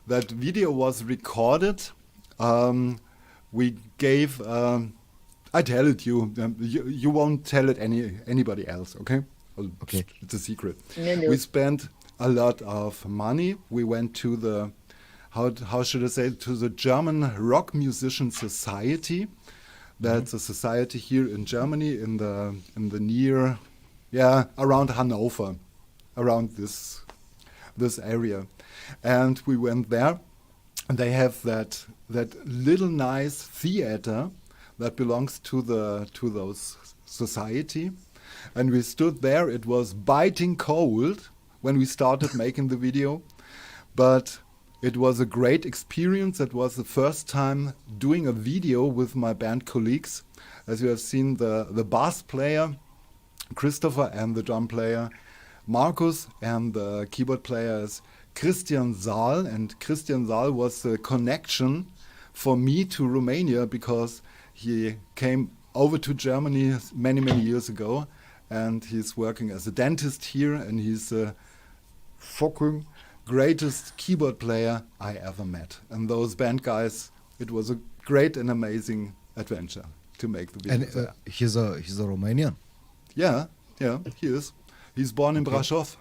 that video was recorded. We gave. I tell it you. You won't tell it anybody else. Okay. Well,
Okay.
It's a secret.
No.
We spent a lot of money. We went to the how should I say, to the German Rock Musician Society. That's a society here in Germany, in the near, around Hanover, around this area, and we went there. And they have that little nice theater that belongs to those society, and we stood there. It was biting cold when we started making the video, but it was a great experience. It was the first time doing a video with my band colleagues. As you have seen, the bass player, Christopher, and the drum player, Markus, and the keyboard player is Christian Saal. And Christian Saal was the connection for me to Romania, because he came over to Germany many, many years ago, and he's working as a dentist here, and he's a fucking greatest keyboard player I ever met. And those band guys, it was a great and amazing adventure to make the video.
And he's a Romanian.
Yeah, he is. He's born in Brasov.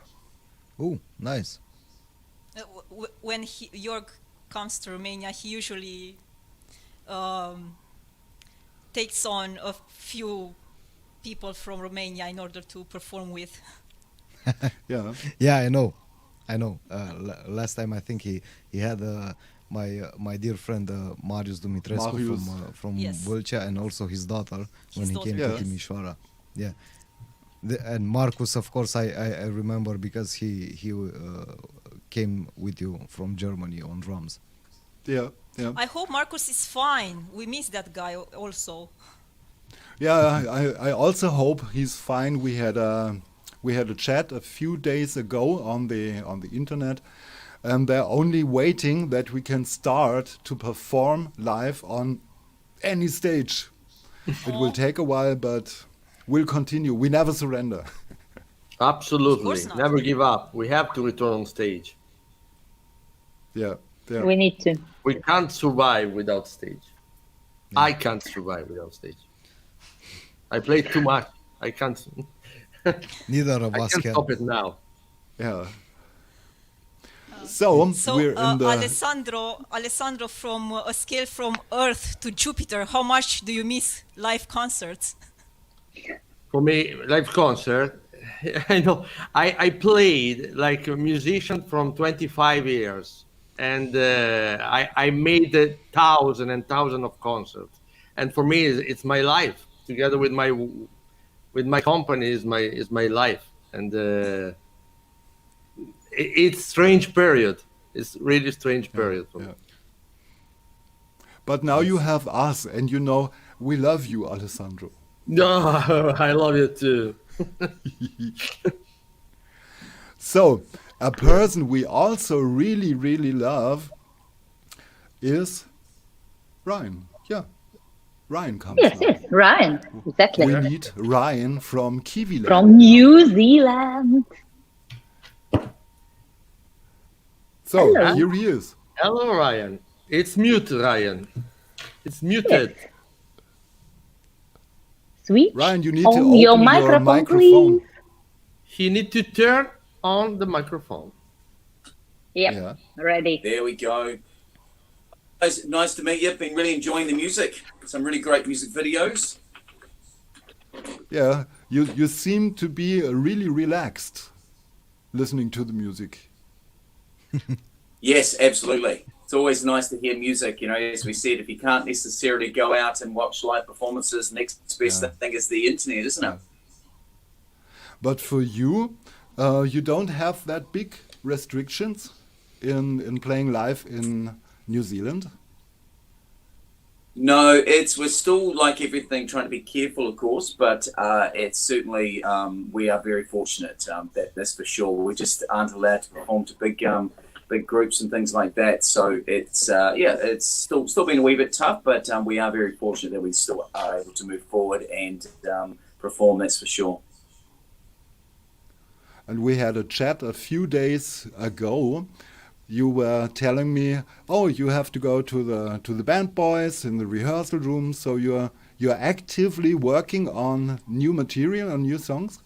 Oh, nice.
When Jörg comes to Romania, he usually takes on a few people from Romania in order to perform with.
Yeah.
Yeah, I know. Last time I think he had my dear friend Marius Dumitrescu
Marius.
from
Yes.
Vâlcea, and also his daughter when
His
he came
daughter.
to Timișoara. Yeah. And Marcus, of course, I remember because he came with you from Germany on drums.
Yeah. Yeah.
I hope Marcus is fine. We miss that guy also.
Yeah, I also hope he's fine. We had a chat a few days ago on the internet, and they're only waiting that we can start to perform live on any stage. It will take a while, but we'll continue. We never surrender.
Absolutely.
course not.
Never give up. We have to return on stage.
Yeah. Yeah.
We need to.
We can't survive without stage. I can't survive without stage. I play too much. I can't.
Neither of
I
us
can't
can.
stop it now.
Yeah. So
So,
we're in the
Alessandro, from a scale from Earth to Jupiter, how much do you miss live concerts?
For me, live concert, I know I played like a musician from 25 years, and I made 1,000 and 1,000 of concerts, and for me, it's my life. Together with my company is my life, and it's strange period. It's really strange period for me.
yeah. But now you have us, and you know we love you, Alessandro.
No, I love you too.
So, a person we also really, really love is Ryan. Yeah, Ryan comes
Yes,
now.
yes, Ryan. Exactly.
We need Ryan from Kiwiland.
From New Zealand.
So,
Hello.
here he is.
Hello, Ryan. It's mute, Ryan. It's muted.
Switch
Ryan, you need to
on
open
your
your
microphone,
microphone.
please.
He need to turn on the microphone.
Yep,
Yeah.
ready.
There we go. Guys, nice to meet you. Been really enjoying the music. Some really great music videos.
Yeah, you seem to be really relaxed listening to the music.
Yes, absolutely. It's always nice to hear music. You know, as we said, if you can't necessarily go out and watch live performances, next best thing is the internet, isn't it?
But for you, you don't have that big restrictions in playing live in New Zealand.
No, we're still like everything trying to be careful, of course, but it's certainly we are very fortunate. That's for sure. We just aren't allowed to perform to big groups and things like that. So it's it's still been a wee bit tough, but we are very fortunate that we still are able to move forward and perform. That's for sure.
And we had a chat a few days ago. You were telling me, oh, you have to go to the band boys in the rehearsal room. So you're actively working on new material and new songs.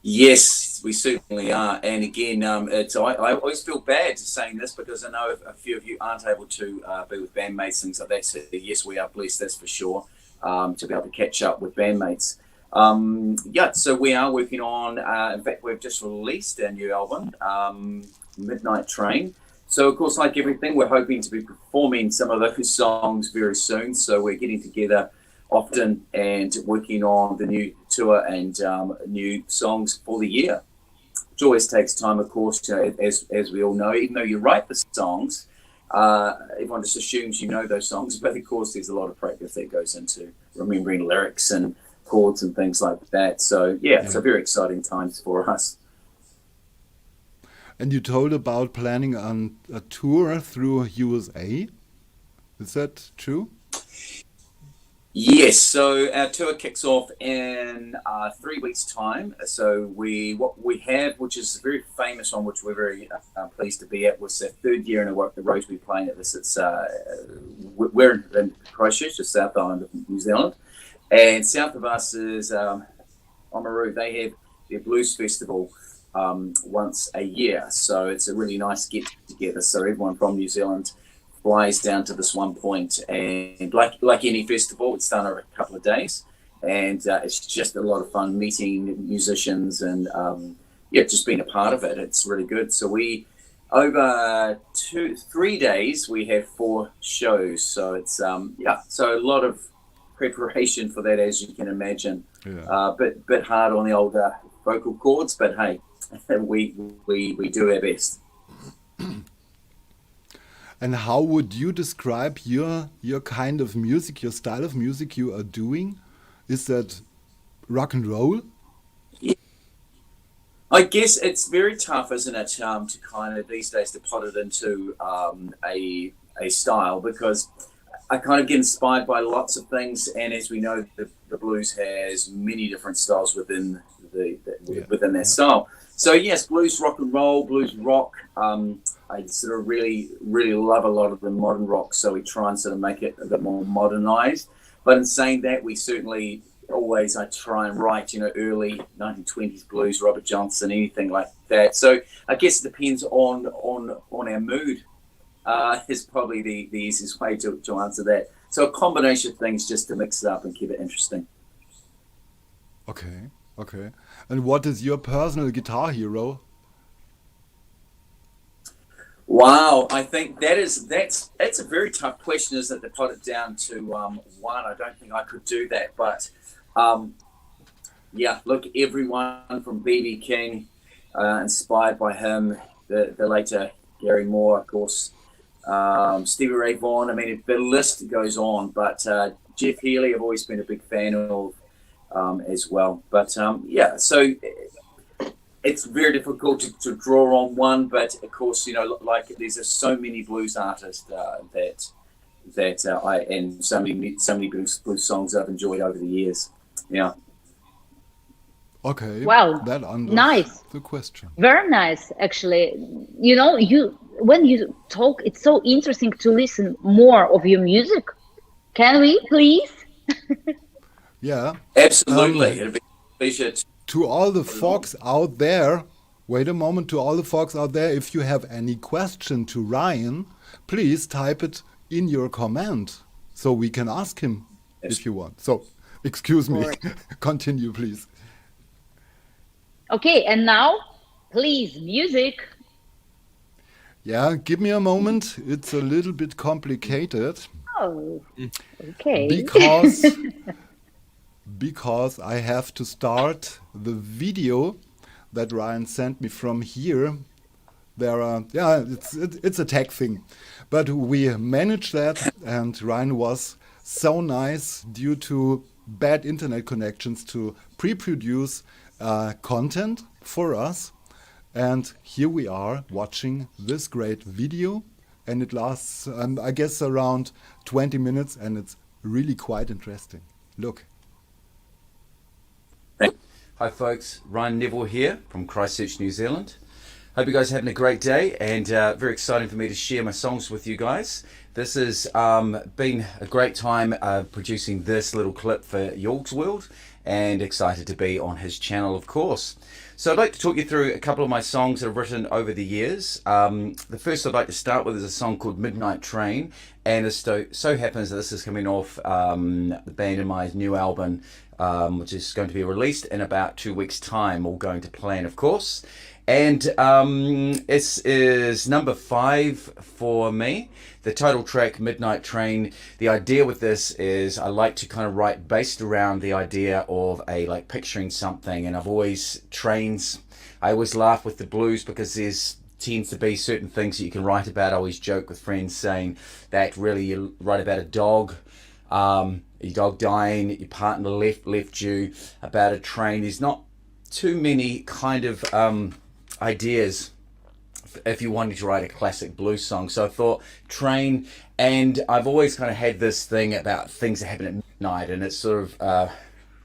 Yes, we certainly are. And again, I always feel bad saying this because I know a few of you aren't able to be with bandmates, things like that. So yes, we are blessed, that's for sure, to be able to catch up with bandmates. So we are working on, in fact, we've just released our new album, Midnight Train. So of course, like everything, we're hoping to be performing some of those songs very soon. So we're getting together often and working on the new tour and new songs for the year, which always takes time, of course, as we all know. Even though you write the songs, everyone just assumes you know those songs, but of course there's a lot of practice that goes into remembering lyrics and chords and things like that. So it's a very exciting times for us.
And you told about planning on a tour through USA. Is that true?
Yes, so our tour kicks off in 3 weeks' time. So what we have, which is a very famous one, which we're very pleased to be at, was the third year in a row we're playing at this. It's we're in Christchurch, the South Island of New Zealand, and south of us is Oamaru. They have their blues festival once a year. So it's a really nice get together. So everyone from New Zealand flies down to this one point, and like any festival, it's done over a couple of days, and it's just a lot of fun meeting musicians and just being a part of it. It's really good. So we over 3 days we have 4 shows. So it's so a lot of preparation for that, as you can imagine. Bit hard on the older vocal cords, but hey, we do our best.
And how would you describe your kind of music, your style of music you are doing? Is that rock and roll?
Yeah. I guess it's very tough, isn't it, to kind of these days to put it into a style, because I kind of get inspired by lots of things, and as we know, the blues has many different styles within within that style. So yes, blues, rock and roll, blues rock. I sort of really love a lot of the modern rock, so we try and sort of make it a bit more modernized. But in saying that, we certainly I try and write, early 1920s blues, Robert Johnson, anything like that. So I guess it depends on our mood. Is probably the easiest way to answer that. So a combination of things just to mix it up and keep it interesting.
Okay. And what is your personal guitar hero?
Wow, I think that's a very tough question, isn't it, to put it down to one. I don't think I could do that, but look, everyone from B.B. King, inspired by him, the later Gary Moore, of course, Stevie Ray Vaughan. I mean, the list goes on, but Jeff Healey I've always been a big fan of as well. But so it's very difficult to draw on one, but of course, like there's so many blues artists that I and so many blues songs I've enjoyed over the years. Yeah.
Okay.
Wow.
That
nice.
The question.
Very nice, actually. When you talk, it's so interesting to listen more of your music. Can we, please?
Yeah. Absolutely. It'd be a pleasure.
To all the folks out there, wait a moment, to all the folks out there, if you have any question to Ryan, please type it in your comment so we can ask him if you want. So, excuse me, continue, please.
Okay, and now, please, music.
Yeah, give me a moment. It's a little bit complicated.
Oh, okay.
Because I have to start the video that Ryan sent me from here. It's a tech thing, but we managed that, and Ryan was so nice due to bad internet connections to pre-produce content for us. And here we are watching this great video, and it lasts, I guess, around 20 minutes, and it's really quite interesting. Look.
Hi folks, Ryan Neville here from Christchurch, New Zealand. Hope you guys are having a great day, and very exciting for me to share my songs with you guys. This has been a great time producing this little clip for Jørg's World, and excited to be on his channel, of course. So I'd like to talk you through a couple of my songs that I've written over the years. The first I'd like to start with is a song called Midnight Train, and it so happens that this is coming off the band in my new album, which is going to be released in about 2 weeks' time, all going to plan, of course. And it is number 5 for me. The title track, Midnight Train, the idea with this is I like to kind of write based around the idea of like picturing something, and I've always, trains, I always laugh with the blues because there's tends to be certain things that you can write about. I always joke with friends saying that really you write about a dog, your dog dying, your partner left you, about a train. There's not too many kind of ideas if you wanted to write a classic blues song. So I thought train, and I've always kind of had this thing about things that happen at midnight, and it's sort of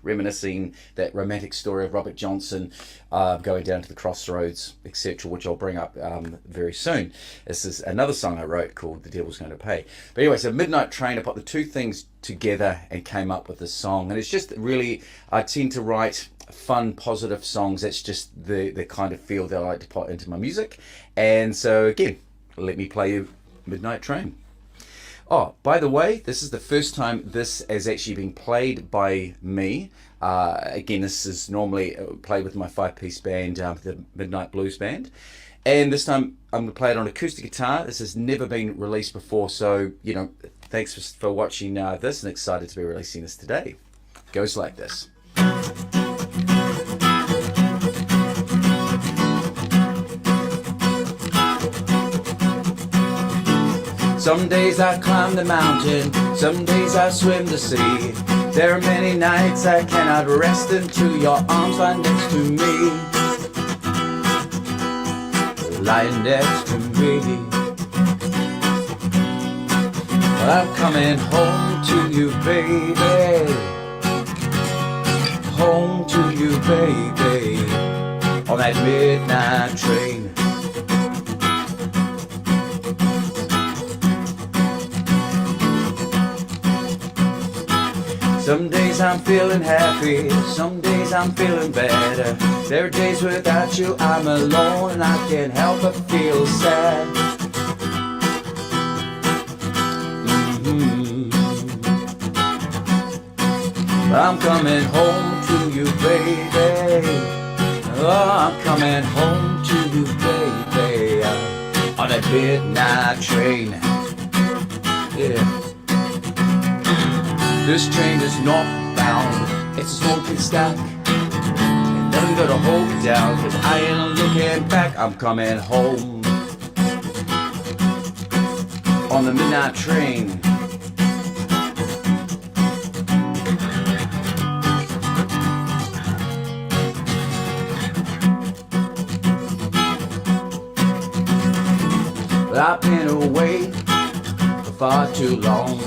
reminiscing that romantic story of Robert Johnson going down to the crossroads, etc., which I'll bring up very soon. This is another song I wrote called The Devil's Going to Pay. But anyway, so Midnight Train, I put the two things together and came up with this song. And it's just really, I tend to write fun, positive songs. That's just the kind of feel that I like to put into my music. And so again, let me play you Midnight Train. Oh, by the way, this is the first time this has actually been played by me. Again, this is normally played with my 5-piece band, the Midnight Blues Band. And this time I'm going to play it on acoustic guitar. This has never been released before, so, you know, thanks for watching this, and excited to be releasing this today. Goes like this. Some days I climb the mountain, some days I swim the sea. There are many nights I cannot rest until your arms lie next to me. Lying next to me. I'm coming home to you, baby. Home to you, baby. On that midnight train. Some days I'm feeling happy, some days I'm feeling better. There are days without you I'm alone and I can't help but feel sad. But I'm coming home to you, baby. Oh, I'm coming home to you, baby. On that midnight train. Yeah. This train is northbound, it's a smoking stack. And nothing gonna hold me down, cause I ain't looking back. I'm coming home on the midnight train. But I've been away for far too long.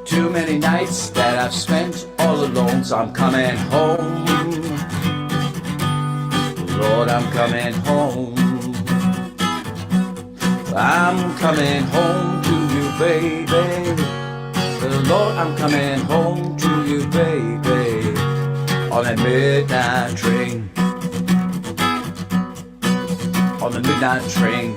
Too many nights that I've spent all alone, so I'm coming home. Lord, I'm coming home. I'm coming home to you, baby. Lord, I'm coming home to you, baby. On that midnight train. On the midnight train.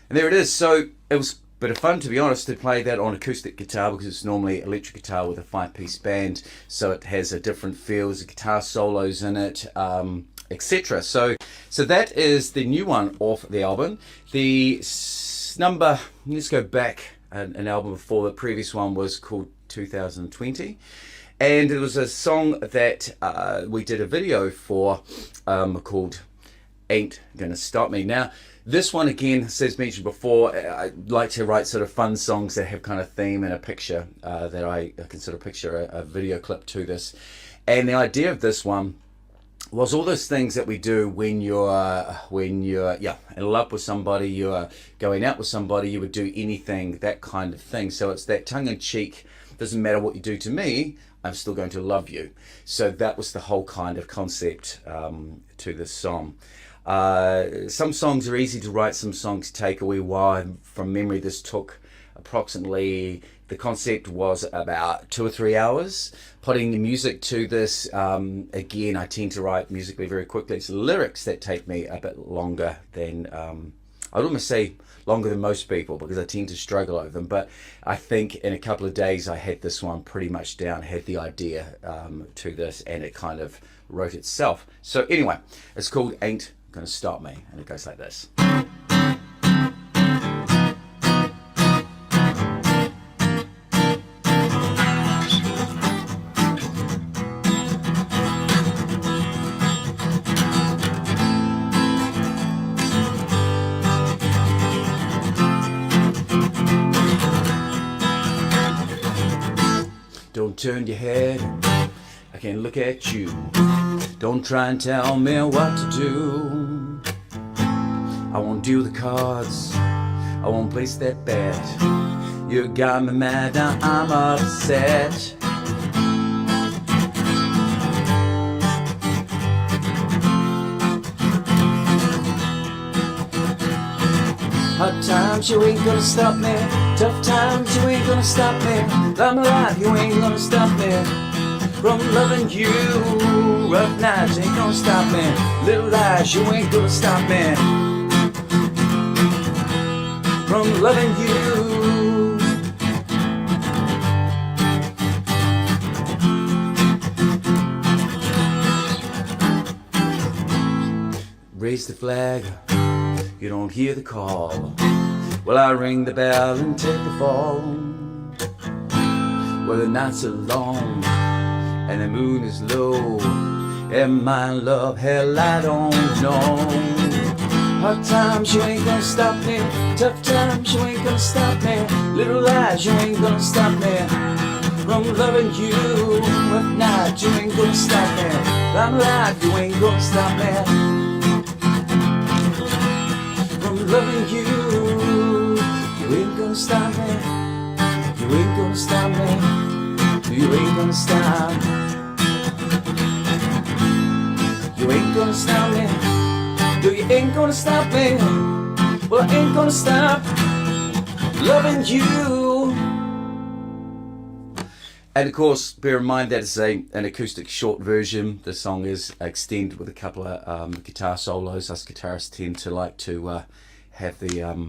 And there it is. So it was a bit of fun, to be honest, to play that on acoustic guitar, because it's normally electric guitar with a 5-piece band, so it has a different feel. There's guitar solos in it, etc. So that is the new one off the album. The number, let's go back an album before. The previous one was called 2020, and it was a song that we did a video for called Ain't Gonna Stop Me. Now, this one, again, as mentioned before, I like to write sort of fun songs that have kind of theme and a picture that I can sort of picture a video clip to this. And the idea of this one was all those things that we do when you're in love with somebody, you're going out with somebody, you would do anything, that kind of thing. So it's that tongue-in-cheek, doesn't matter what you do to me, I'm still going to love you. So that was the whole kind of concept to this song. Some songs are easy to write, some songs take a wee while. From memory, this took approximately, the concept was about 2 or 3 hours. Putting the music to this, again, I tend to write musically very quickly. It's lyrics that take me a bit longer than, I'd almost say longer than most people, because I tend to struggle over them. But I think in a couple of days I had this one pretty much down, had the idea to this, and it kind of wrote itself. So anyway, it's called Ain't Gonna Stop Me, and it goes like this. Don't turn your head, I can't look at you. Don't try and tell me what to do. I won't deal the cards, I won't place that bet. You got me mad, now I'm upset. Hard times, you ain't gonna stop me. Tough times, you ain't gonna stop me. I'm alive, you ain't gonna stop me from loving you. Rough nights ain't gonna stop me. Little lies, you ain't gonna stop me from loving you. Raise the flag, you don't hear the call. Well, I ring the bell and take the fall. Well, the nights are long and the moon is low, and my love, hell, I don't know. Hard times, you ain't gonna stop me. Tough times, you ain't gonna stop me. Little lies, you ain't gonna stop me from loving you. Rough night, you ain't gonna stop me. I'm alive, you ain't gonna stop me loving you. You ain't gonna stop me. You ain't gonna stop me. You ain't gonna stop. You ain't gonna stop me. No, you ain't gonna stop me. Well, I ain't gonna stop loving you. And of course, bear in mind that it's an acoustic short version. The song is extended with a couple of guitar solos. Us guitarists tend to like to have a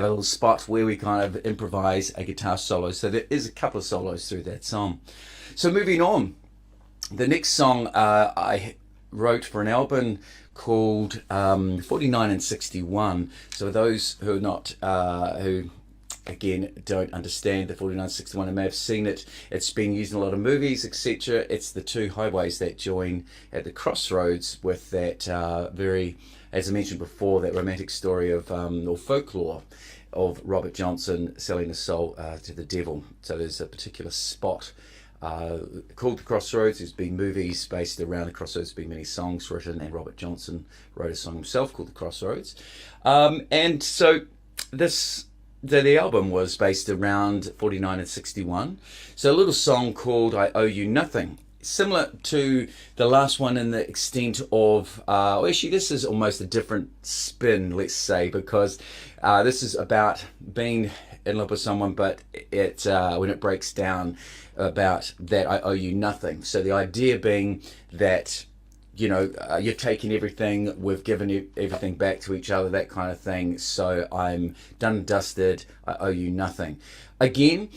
little spot where we kind of improvise a guitar solo. So there is a couple of solos through that song. So moving on, the next song I wrote for an album called 49 and 61. So those who are not who again don't understand the 4961 and may have seen it, it's been used in a lot of movies, etc. It's the two highways that join at the crossroads with that very, as I mentioned before, that romantic story of or folklore of Robert Johnson selling his soul to the devil. So there's a particular spot called the Crossroads. There's been movies based around the Crossroads. There's been many songs written, and Robert Johnson wrote a song himself called the Crossroads. And so the album was based around 49 and 61. So a little song called I Owe You Nothing, similar to the last one in the extent of, well, actually this is almost a different spin, let's say, because this is about being in love with someone, but it when it breaks down about that I owe you nothing. So the idea being that, you know, you're taking everything, we've given you everything back to each other, that kind of thing. So I'm done and dusted, I owe you nothing. Again,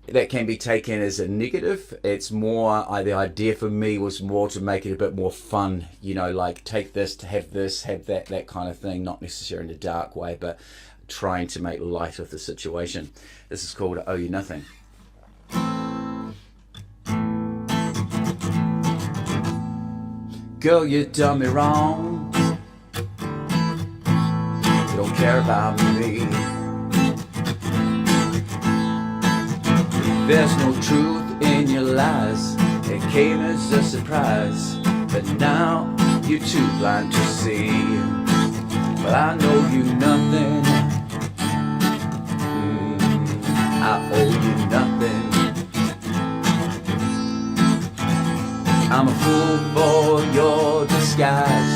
that can be taken as a negative. It's more, the idea for me was more to make it a bit more fun, you know, like take this, to have this, have that, that kind of thing, not necessarily in a dark way, but trying to make light of the situation. This is called I Owe You Nothing. Girl, you done me wrong. You don't care about me. There's no truth in your lies. It came as a surprise, but now you're too blind to see. Well, I know you nothing. I owe you nothing. I'm a fool for your disguise,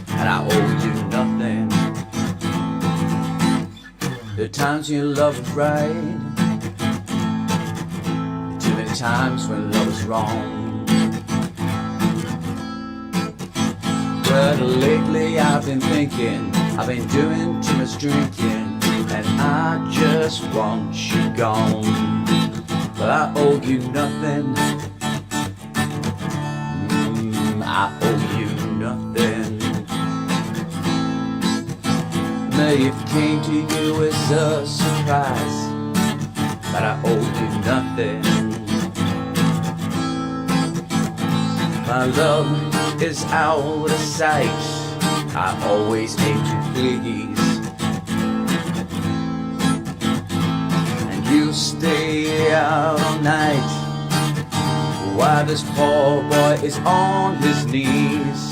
and I owe you nothing. There are times when your love is right, too many times when love is wrong. But lately I've been thinking, I've been doing too much drinking, and I just want you gone. But I owe you nothing. I owe you nothing. May it came to you as a surprise, but I owe you nothing. My love is out of sight, I always aim to please, and you stay out all night while this poor boy is on his knees.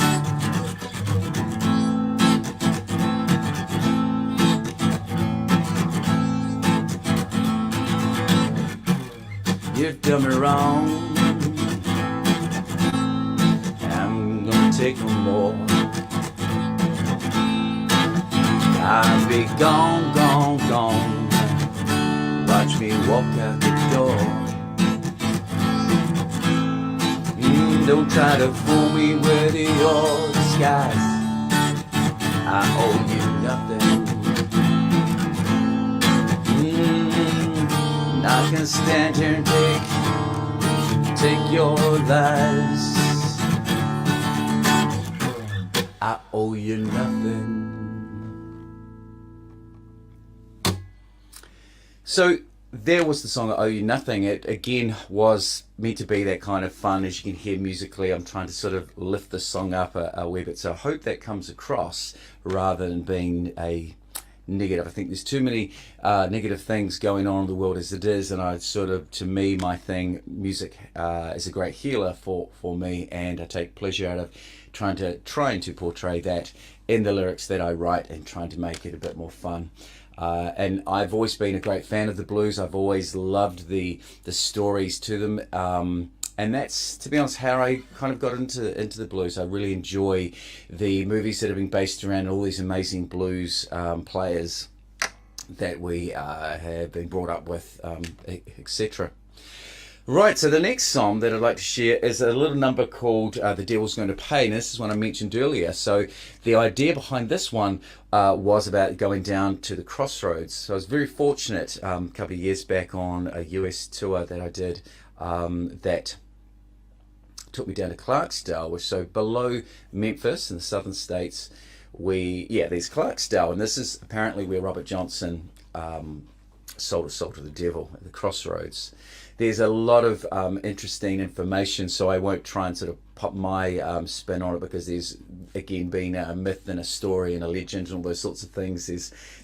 You've done me wrong, I'm gonna take no more. I'll be gone, gone, gone watch me walk out the door. Don't try to fool me with your disguise. I owe you nothing. Not gonna stand here and take your lies. I owe you nothing. So there was the song I Owe You Nothing. It again was meant to be that kind of fun. As you can hear musically, I'm trying to sort of lift the song up a wee bit. So I hope that comes across rather than being a negative. I think there's too many negative things going on in the world as it is, and I sort of, to me, my thing, music is a great healer for me, and I take pleasure out of trying to portray that in the lyrics that I write and trying to make it a bit more fun. And I've always been a great fan of the blues. I've always loved the stories to them. And that's, to be honest, how I kind of got into the blues. I really enjoy the movies that have been based around all these amazing blues players that we have been brought up with, etc. Right, so the next song that I'd like to share is a little number called The Devil's Going to Pay, and this is one I mentioned earlier. So the idea behind this one was about going down to the crossroads. So I was very fortunate a couple of years back on a US tour that I did that took me down to Clarksdale, which so below Memphis in the southern states, there's Clarksdale, and this is apparently where Robert Johnson sold his soul to the devil at the crossroads. There's a lot of interesting information, so I won't try and sort of pop my spin on it, because there's again been a myth and a story and a legend and all those sorts of things.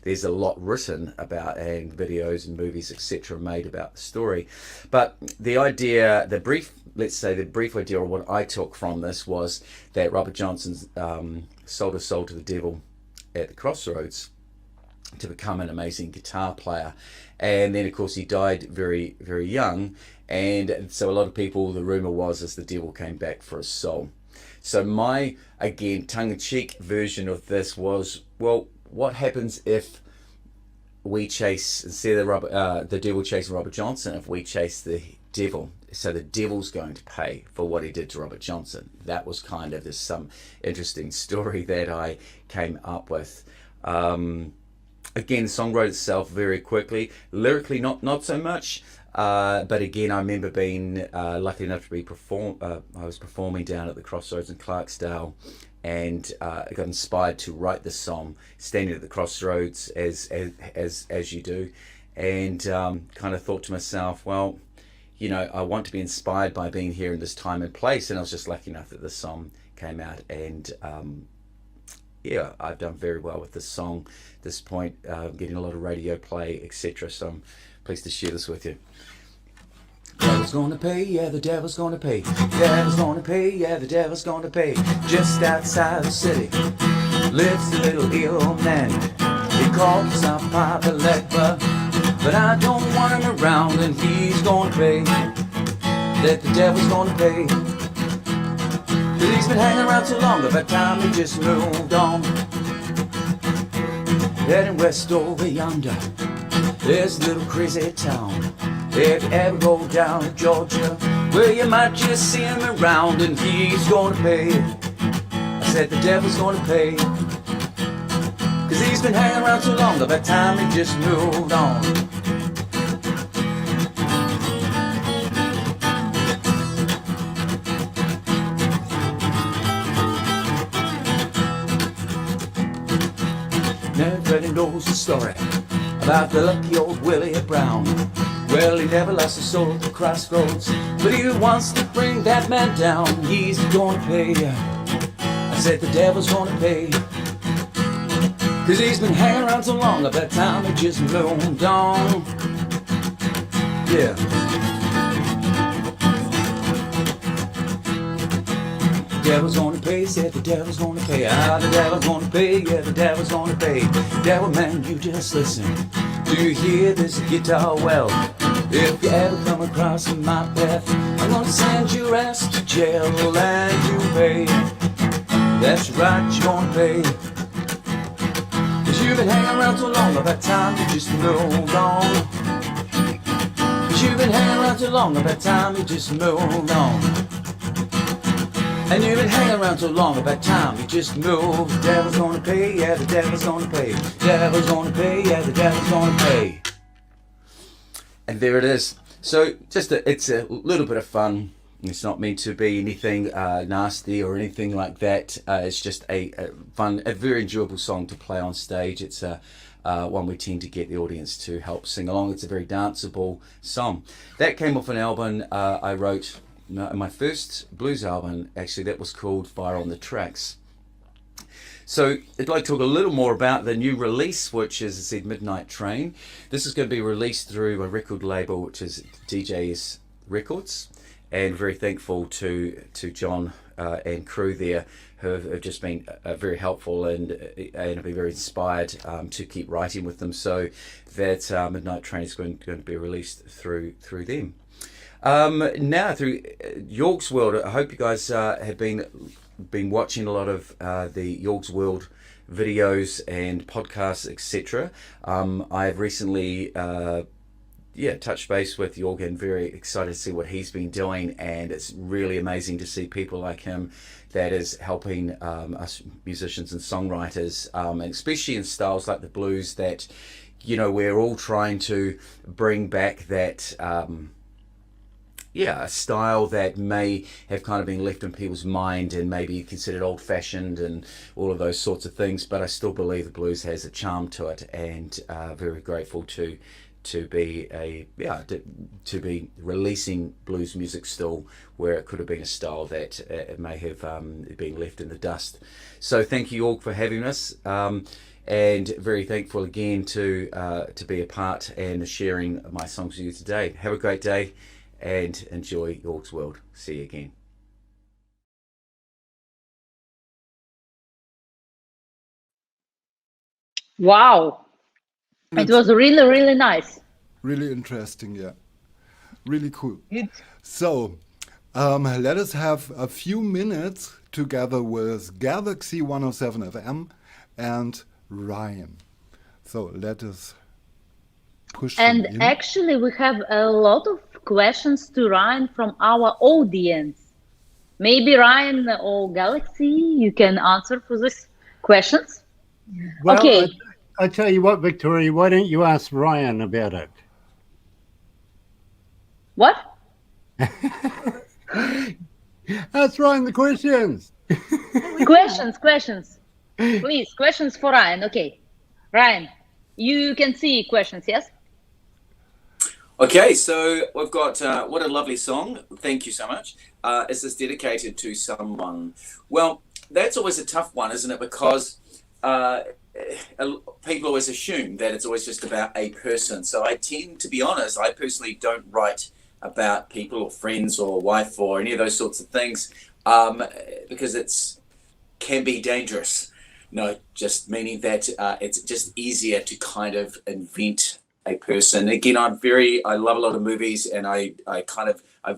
There's a lot written about, and videos and movies, etc., made about the story. But the idea, the brief idea, or what I took from this, was that Robert Johnson sold his soul to the devil at the crossroads to become an amazing guitar player. And then of course he died very, very young, and so a lot of people, the rumor was, as the devil came back for his soul. So my, again, tongue-in-cheek version of this was, well, what happens if we chase, instead of the devil chasing Robert Johnson, if we chase the devil? So the devil's going to pay for what he did to Robert Johnson. That was kind of some interesting story that I came up with. Again, the song wrote itself very quickly. Lyrically, not so much. But again, I remember being lucky enough to be I was performing down at the Crossroads in Clarksdale, and I got inspired to write this song, standing at the crossroads as you do, and kind of thought to myself, well, you know, I want to be inspired by being here in this time and place, and I was just lucky enough that this song came out, and yeah, I've done very well with this song at this point, getting a lot of radio play, etc. So I'm pleased to share this with you. The devil's gonna pay, yeah, the devil's gonna pay. The devil's gonna pay, yeah, the devil's gonna pay. Just outside the city lives a little ill man. He calls himself Papa Legba, but I don't want him around, and he's gonna pay. That the devil's gonna pay. But he's been hanging around too long, about time he just moved on. Heading west over yonder, there's a little crazy town. If you ever go down to Georgia, well, you might just see him around, and he's gonna pay. I said the devil's gonna pay, 'cause he's been hanging around too long, about time he just moved on. Everybody knows the story about the lucky old Willie Brown. Well, he never lost his soul at the crossroads, but he wants to bring that man down. He's gonna pay. I said the devil's gonna pay, 'cause he's been hanging around so long, about time he just moved on. Yeah. The devil's gonna pay, said the devil's gonna pay. Ah, the devil's gonna pay, yeah, the devil's gonna pay. Devil man, you just listen. Do you hear this guitar well? If you ever come across my path, I'm gonna send your ass to jail, and you pay. That's right, you're gonna pay. 'Cause you've been hanging around so long, about time you just moved on. you've been hanging around too long, about time you just moved on. And you've been hanging around too long, about time you just moved. The devil's gonna pay, yeah, the devil's gonna pay. The devil's gonna pay, yeah, the devil's gonna pay. And there it is. So just it's a little bit of fun. It's not meant to be anything nasty or anything like that. It's just a fun, a very enjoyable song to play on stage. It's one we tend to get the audience to help sing along. It's a very danceable song. That came off an album I wrote, my first blues album, actually, that was called Fire on the Tracks. So I'd like to talk a little more about the new release, which is, as I said, Midnight Train. This is going to be released through a record label, which is DJ's Records. And very thankful to John and crew there, who have just been very helpful and have been very inspired to keep writing with them. So that Midnight Train is going to be released through them. Now through Jørg's World, I hope you guys have been watching a lot of the Jørg's World videos and podcasts, etc. I've recently touched base with Jørg and very excited to see what he's been doing, and it's really amazing to see people like him that is helping us musicians and songwriters, and especially in styles like the blues that, you know, we're all trying to bring back that a style that may have kind of been left in people's mind and maybe considered old-fashioned and all of those sorts of things, but I still believe the blues has a charm to it, and very grateful to be releasing blues music still, where it could have been a style that it may have been left in the dust. So thank you all for having us, and very thankful again to be a part and sharing my songs with you today. Have a great day and enjoy Jørg's World. See you again.
Wow. It was really, really nice.
Really interesting, yeah. Really cool. So, let us have a few minutes together with Galaxy 107 FM and Ryan. So, let us push
And
them in.
actually, we have a lot of questions to Ryan from our audience. Maybe Ryan or Galaxy, you can answer for these questions?
Well,
Okay.
I tell you what, Victoria, why don't you ask Ryan about it?
What?
Ask Ryan the questions.
Questions. Please, questions for Ryan. Okay. Ryan, you can see questions, yes?
Okay, so we've got what a lovely song. Thank you so much. Is this dedicated to someone? Well, that's always a tough one, isn't it? Because people always assume that it's always just about a person. So I tend to be honest, I personally don't write about people or friends or wife or any of those sorts of things, because it's can be dangerous. No, just meaning that it's just easier to kind of invent a person. Again, I love a lot of movies, and I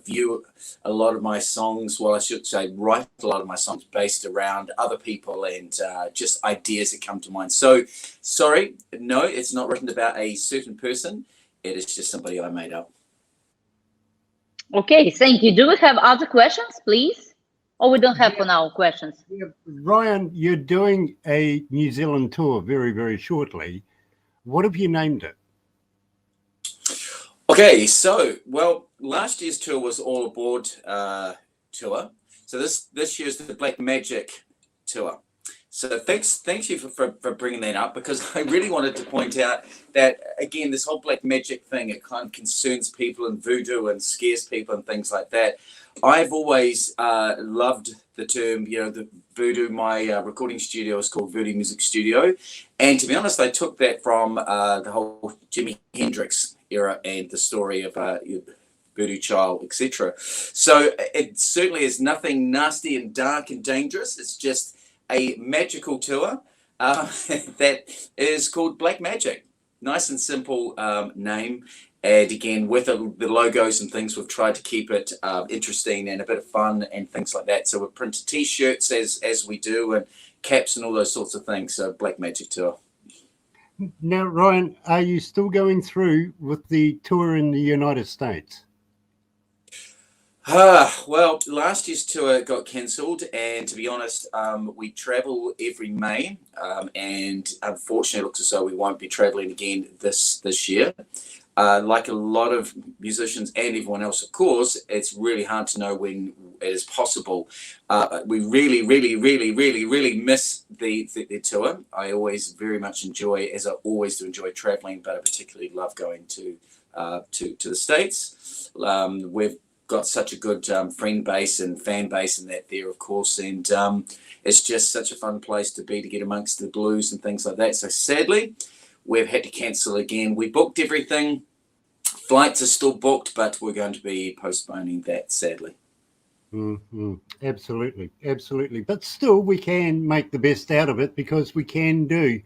view a lot of my songs, well, I should say write a lot of my songs based around other people and just ideas that come to mind. So, sorry, no, it's not written about a certain person. It is just somebody I made up.
Okay, thank you. Do we have other questions, please? Or we don't have for now questions?
Ryan, you're doing a New Zealand tour very, very shortly. What have you named it?
Okay, so, well, last year's tour was All Aboard tour. So this year's the Black Magic tour. So thank you for bringing that up, because I really wanted to point out that, again, this whole black magic thing, it kind of concerns people and voodoo and scares people and things like that. I've always loved the term, the voodoo. My recording studio is called Voodoo Music Studio. And to be honest, I took that from the whole Jimi Hendrix era and the story of Voodoo Child, etc. So it certainly is nothing nasty and dark and dangerous. It's just a magical tour that is called Black Magic. Nice and simple name. And again, with the logos and things, we've tried to keep it interesting and a bit of fun and things like that. So we've printed T-shirts as we do, and caps and all those sorts of things. So Black Magic Tour.
Now, Ryan, are you still going through with the tour in the United States?
Well, last year's tour got cancelled, and to be honest, we travel every May, and unfortunately, it looks as though we won't be traveling again this year. Like a lot of musicians and everyone else, of course, it's really hard to know when it is possible. We really, really, really, really, really miss the tour. I always very much enjoy, as I always do, enjoy traveling, but I particularly love going to the States. We've got such a good friend base and fan base and that there, of course, and it's just such a fun place to be, to get amongst the blues and things like that. So sadly, we've had to cancel again. We booked everything. Flights are still booked, but we're going to be postponing that, sadly.
Mm-hmm. Absolutely, absolutely. But still, we can make the best out of it because we can do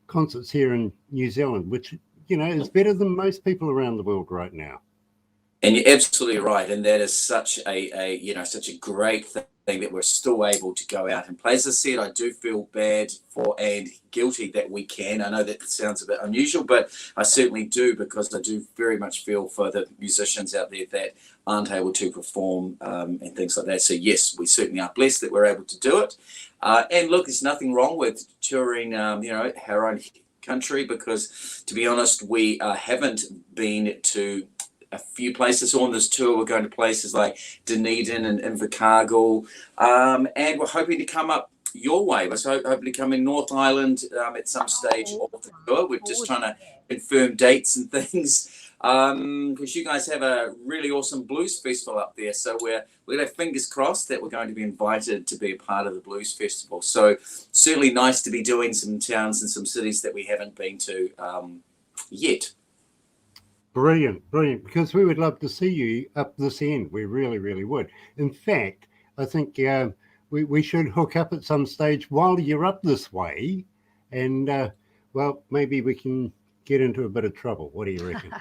concerts here in New Zealand, which, you know, is better than most people around the world right now.
And you're absolutely right, and that is such a such a great thing that we're still able to go out and play. As I said, I do feel bad for and guilty that we can. I know that sounds a bit unusual, but I certainly do, because I do very much feel for the musicians out there that aren't able to perform and things like that. So yes, we certainly are blessed that we're able to do it. And look, there's nothing wrong with touring, our own country, because to be honest, we haven't been to a few places on this tour. We're going to places like Dunedin and Invercargill, and we're hoping to come up your way. We're hoping to come in North Island at some stage of the tour. We're just trying to confirm dates and things, because you guys have a really awesome blues festival up there. So we have fingers crossed that we're going to be invited to be a part of the blues festival. So certainly nice to be doing some towns and some cities that we haven't been to yet.
Brilliant, brilliant, because we would love to see you up this end. We really, really would. In fact, I think we should hook up at some stage while you're up this way, and, well, maybe we can get into a bit of trouble. What do you reckon?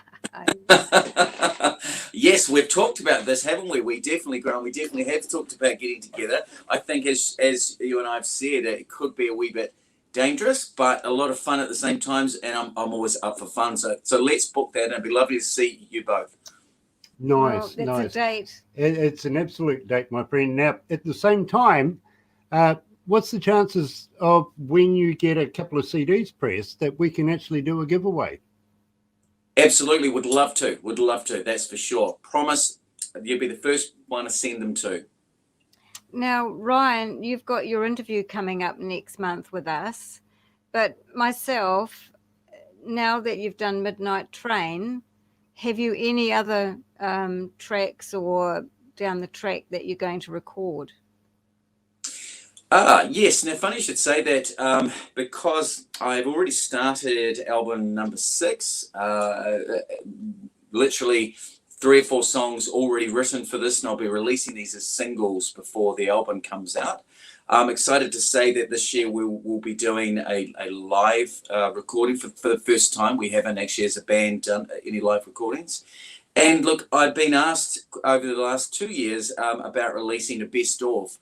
Yes, we've talked about this, haven't we? We definitely, Grant, we definitely have talked about getting together. I think, as you and I have said, it could be a wee bit dangerous, but a lot of fun at the same times, and I'm always up for fun. So let's book that, and it'd be lovely to see you both.
Nice,
well,
nice.
It's a date.
It's an absolute date, my friend. Now, at the same time, what's the chances of when you get a couple of CDs pressed that we can actually do a giveaway?
Absolutely, would love to. Would love to. That's for sure. Promise you'll be the first one to send them to.
Now, Ryan, you've got your interview coming up next month with us, but myself, now that you've done Midnight Train, have you any other tracks or down the track that you're going to record?
Yes. Now, funny you should say that, because I've already started album number 6, literally 3 or 4 songs already written for this, and I'll be releasing these as singles before the album comes out. I'm excited to say that this year we'll be doing a live recording for the first time. We haven't actually, as a band, done any live recordings. And look, I've been asked over the last 2 years about releasing a best of,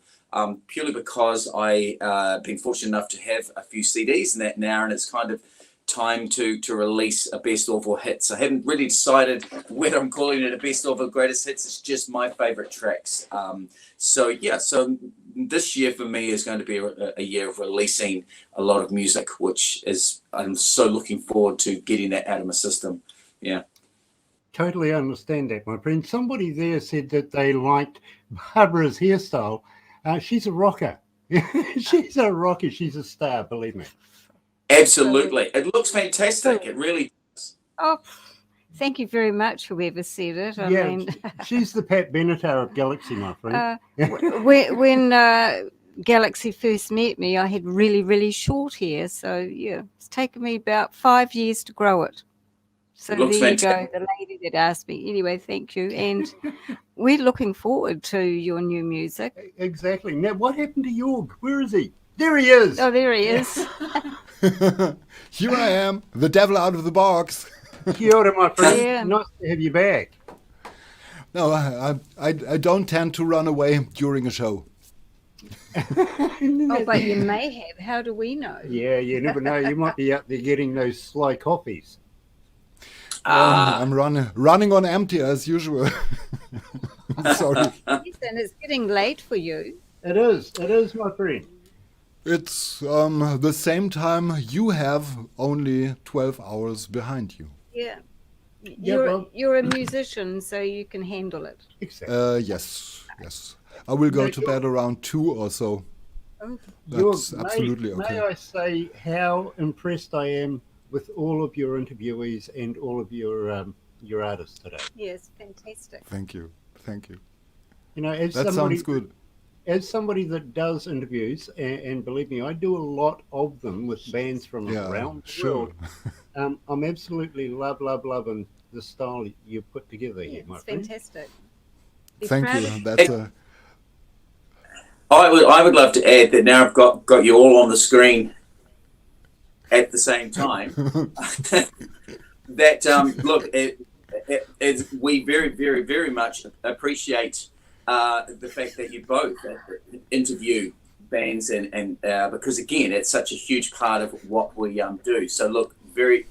purely because I've been fortunate enough to have a few CDs and that now, and it's kind of time to release a best of or hits. I haven't really decided whether I'm calling it a best of or greatest hits. It's just my favorite tracks. So this year for me is going to be a year of releasing a lot of music, which is, I'm so looking forward to getting that out of my system. Yeah.
Totally understand that, my friend. Somebody there said that they liked Barbara's hairstyle. She's a rocker. She's a rocker. She's a star, believe me.
Absolutely. It looks fantastic. It really does.
Oh, thank you very much, whoever said it. I mean,
she's the Pat Benatar of Galaxy, my friend.
When Galaxy first met me, I had really, really short hair. So, yeah, it's taken me about 5 years to grow it. So there you go, the lady that asked me. Anyway, thank you. And we're looking forward to your new music.
Exactly. Now, what happened to Jørg? Where is he? There he is.
Oh, there he is.
Here I am, the devil out of the box.
Kia ora, my friend. Yeah. Nice to have you back.
No, I don't tend to run away during a show.
Oh, but you may have. How do we know?
Yeah, you never know. You might be out there getting those sly coffees.
I'm running on empty as usual. Sorry.
Yes, and it's getting late for you.
It is, my friend.
It's the same time you have only 12 hours behind you.
Yeah.
Yeah, well-
You're a musician, so you can handle it.
Exactly.
Yes. I will go to bed around 2 or so.
Oh.
That's
Jørg,
absolutely okay.
May I say how impressed I am with all of your interviewees and all of your artists today.
Yes, fantastic.
Thank you.
You know, as
That
somebody,
sounds good.
As somebody that does interviews, and believe me, I do a lot of them with bands from around the world. I'm absolutely loving the style you've put together here, my
It's
friend.
fantastic. Be
Thank
proud
you.
of
That's a
I would love to add that now I've got you all on the screen at the same time. That look, we very much appreciate the fact that you both interview bands and because again, it's such a huge part of what we do. So look,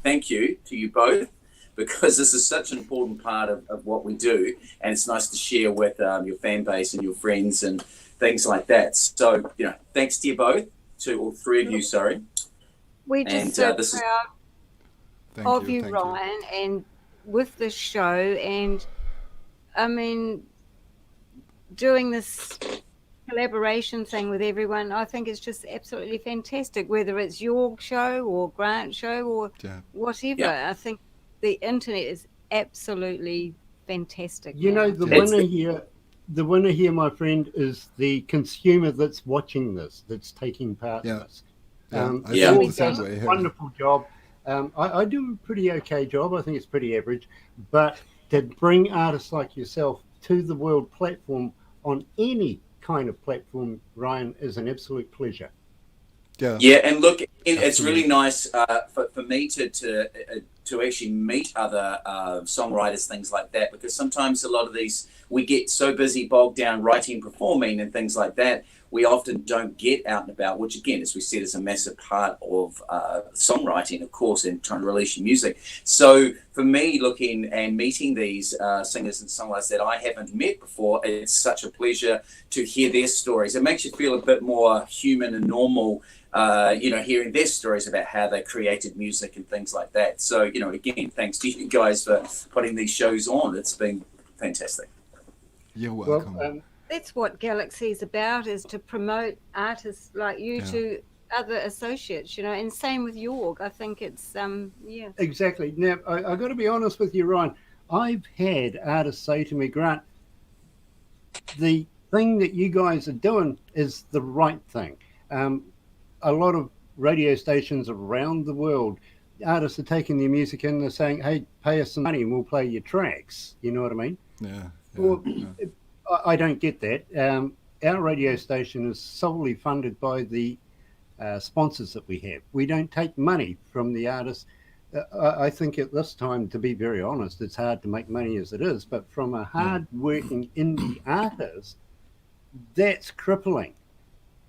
thank you to you both, because this is such an important part of what we do, and it's nice to share with your fan base and your friends and things like that. So, you know, thanks to you both, to all three of you, sorry.
We're just so proud of you, Ryan, and with this show, and I mean, doing this collaboration thing with everyone, I think it's just absolutely fantastic, whether it's your show or Grant's show or whatever.
Yeah.
I think the internet is absolutely fantastic.
You know, the winner here, my friend, is the consumer that's watching this, that's taking part in this.
I
does a wonderful job. I do a pretty okay job. I think it's pretty average. But to bring artists like yourself to the world platform on any kind of platform, Ryan, is an absolute pleasure.
Yeah, and look, it's really nice for me to actually meet other songwriters, things like that, because sometimes a lot of these, we get so busy, bogged down writing, performing and things like that, we often don't get out and about, which again, as we said, is a massive part of songwriting, of course, and trying to release your music. So for me, looking and meeting these singers and songwriters that I haven't met before, it's such a pleasure to hear their stories. It makes you feel a bit more human and normal, you know, hearing their stories about how they created music and things like that. So, you know, again, thanks to you guys for putting these shows on. It's been fantastic.
You're welcome.
Well,
That's what Galaxy is about, is to promote artists like you to other associates, you know, and same with Jørg. I think it's,
Exactly. Now, I got to be honest with you, Ryan. I've had artists say to me, Grant, the thing that you guys are doing is the right thing. A lot of radio stations around the world, artists are taking their music in, they're saying, hey, pay us some money and we'll play your tracks. You know what I mean? Well, I don't get that. Our radio station is solely funded by the sponsors that we have. We don't take money from the artists. I think at this time, to be very honest, it's hard to make money as it is, but from a hard-working indie artist, that's crippling.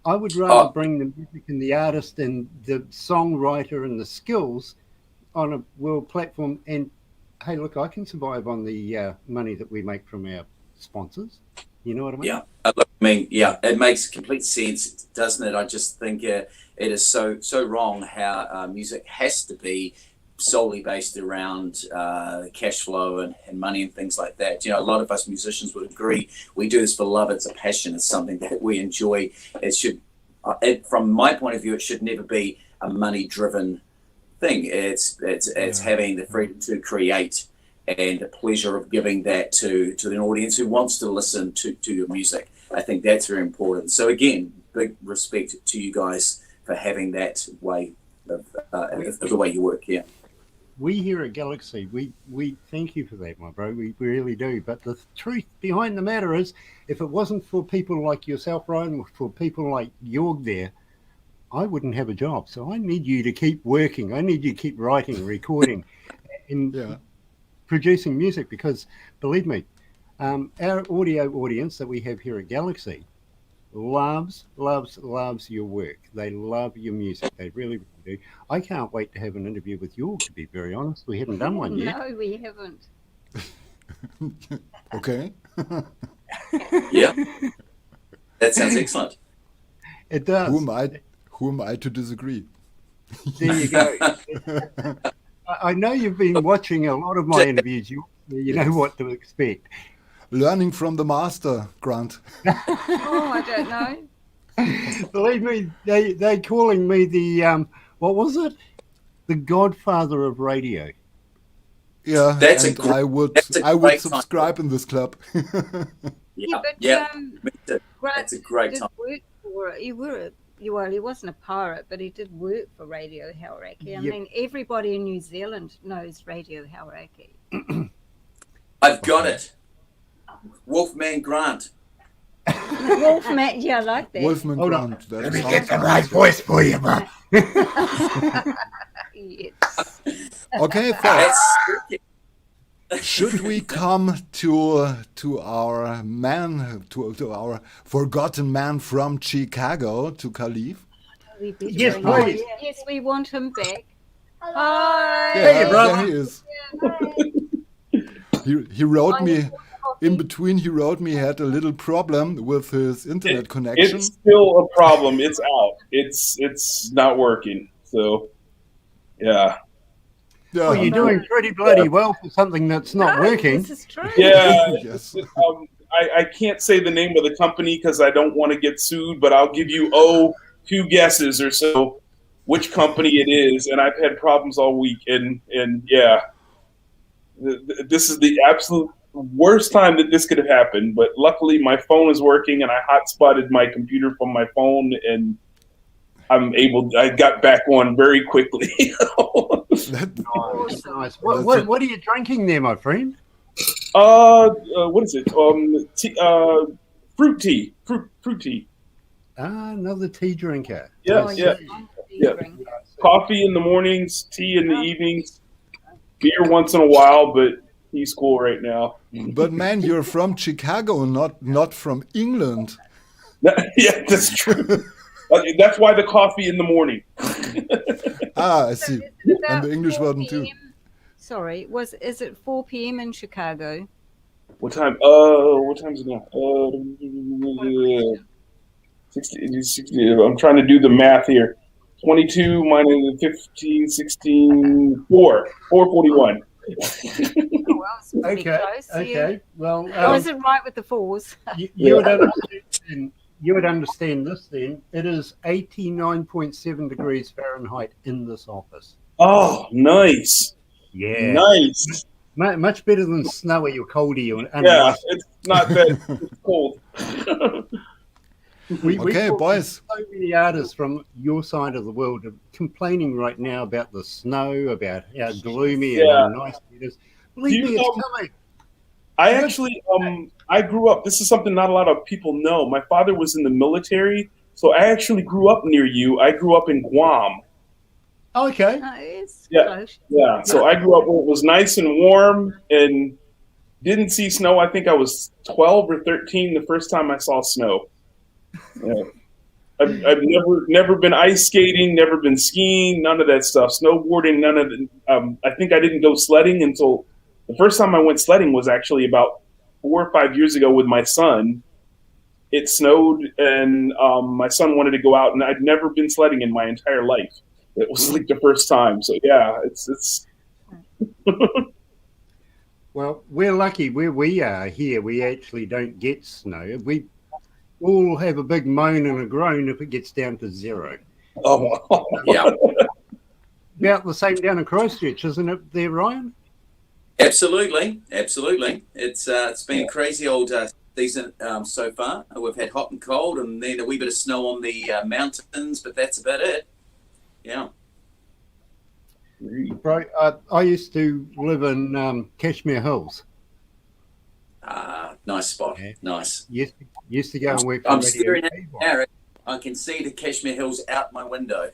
I would rather bring the music and the artist and the songwriter and the skills on a world platform, and hey, look, I can survive on the money that we make from our sponsors. You know what I mean?
Yeah, I mean, yeah, it makes complete sense, doesn't it? I just think it is so wrong how music has to be solely based around cash flow and money and things like that. You know, a lot of us musicians would agree. We do this for love. It's a passion. It's something that we enjoy. It should, from my point of view, it should never be a money-driven thing. It's having the freedom to create and the pleasure of giving that to an audience who wants to listen to your music. I think that's very important. So again, big respect to you guys for having that way of the way you work here.
We here at Galaxy, we thank you for that, my bro. We really do. But the truth behind the matter is, if it wasn't for people like yourself, Ryan, for people like Jørg there, I wouldn't have a job. So I need you to keep working. I need you to keep writing, recording, and producing music, because believe me, our audio audience that we have here at Galaxy, loves your work. They love your music. They really, really do. I can't wait to have an interview with Jørg, to be very honest. We haven't done one yet.
No, we haven't.
Okay.
Yeah. That sounds excellent.
It does.
Who am I to disagree?
There you go. I know you've been watching a lot of my interviews. You know what to expect.
Learning from the master, Grant.
Oh, I don't know.
Believe me, they calling me the what was it? The godfather of radio.
Yeah,
That's
and
a
I would subscribe in this club.
Yeah, but Grant
that's a great
did
time.
work for it. Well, he wasn't a pirate, but he did work for Radio Hauraki. I mean, everybody in New Zealand knows Radio Hauraki.
I've got it. Wolfman Grant.
Wolfman, yeah, I like that.
Wolfman Grant.
Let me get the right voice for you, man.
Yes.
Okay, folks. Should we come to our man, to our forgotten man from Chicago, to aLive?
Yes, please.
Yes, we want him back. Hi.
Yeah,
Hey, brother.
there he is. He wrote me, in between he wrote me he had a little problem with his internet connection.
It's still a problem. It's out. It's not working. So, yeah.
Well, you're doing pretty bloody well for something that's not working.
This is true.
Yeah.
Yes.
I can't say the name of the company because I don't want to get sued, but I'll give you 2 guesses or so which company it is. And I've had problems all week. And yeah, this is the absolute worst time that this could have happened. But luckily, my phone is working, and I hotspotted my computer from my phone, and I got back on very quickly.
Nice. What are you drinking there, my friend?
What is it? Fruit tea. Fruit tea.
Another tea drinker.
Yeah, yeah. Coffee in the mornings, tea in the evenings, beer once in a while, but he's cool right now.
But man, you're from Chicago, not from England.
Yeah, that's true. That's why the coffee in the morning.
I see. And the English version too.
Sorry, is it 4 p.m. in Chicago?
What time? What time is it now? 60, I'm trying to do the math here. 22 minus 15, 16, 4:41.
Oh, well, it's pretty close.
Okay. Well,
is it right with the fours?
You would understand this then. It is 89.7 degrees Fahrenheit in this office.
Oh, nice.
Yeah.
Nice.
Much better than snowy or coldy.
Yeah, it's not bad. It's cold.
Okay,
boys.
So many artists from your side of the world are complaining right now about the snow, about how gloomy and how nice it is. Believe me, it's coming.
I actually, I grew up, this is something not a lot of people know. My father was in the military, so I actually grew up near you. I grew up in Guam.
Okay.
It's
close. Yeah, so I grew up where it was nice and warm and didn't see snow. I think I was 12 or 13 the first time I saw snow. Yeah. I've never been ice skating, never been skiing, none of that stuff. Snowboarding, none of it. I think I didn't go sledding until the first time I went sledding was actually about 4 or 5 years ago with my son. It snowed, and my son wanted to go out, and I'd never been sledding in my entire life. It was like the first time. So yeah, it's.
Well, we're lucky where we are here. We actually don't get snow. We all have a big moan and a groan if it gets down to 0.
Oh, yeah.
About the same down in Christchurch, isn't it there, Ryan?
Absolutely. It's been a crazy old season so far. We've had hot and cold, and then a wee bit of snow on the mountains, but that's about it. Yeah.
Right. I used to live in Cashmere Hills.
Nice spot.
Yeah.
Nice.
Used to go and work.
I'm staring at Eric. I can see the Cashmere Hills out my window.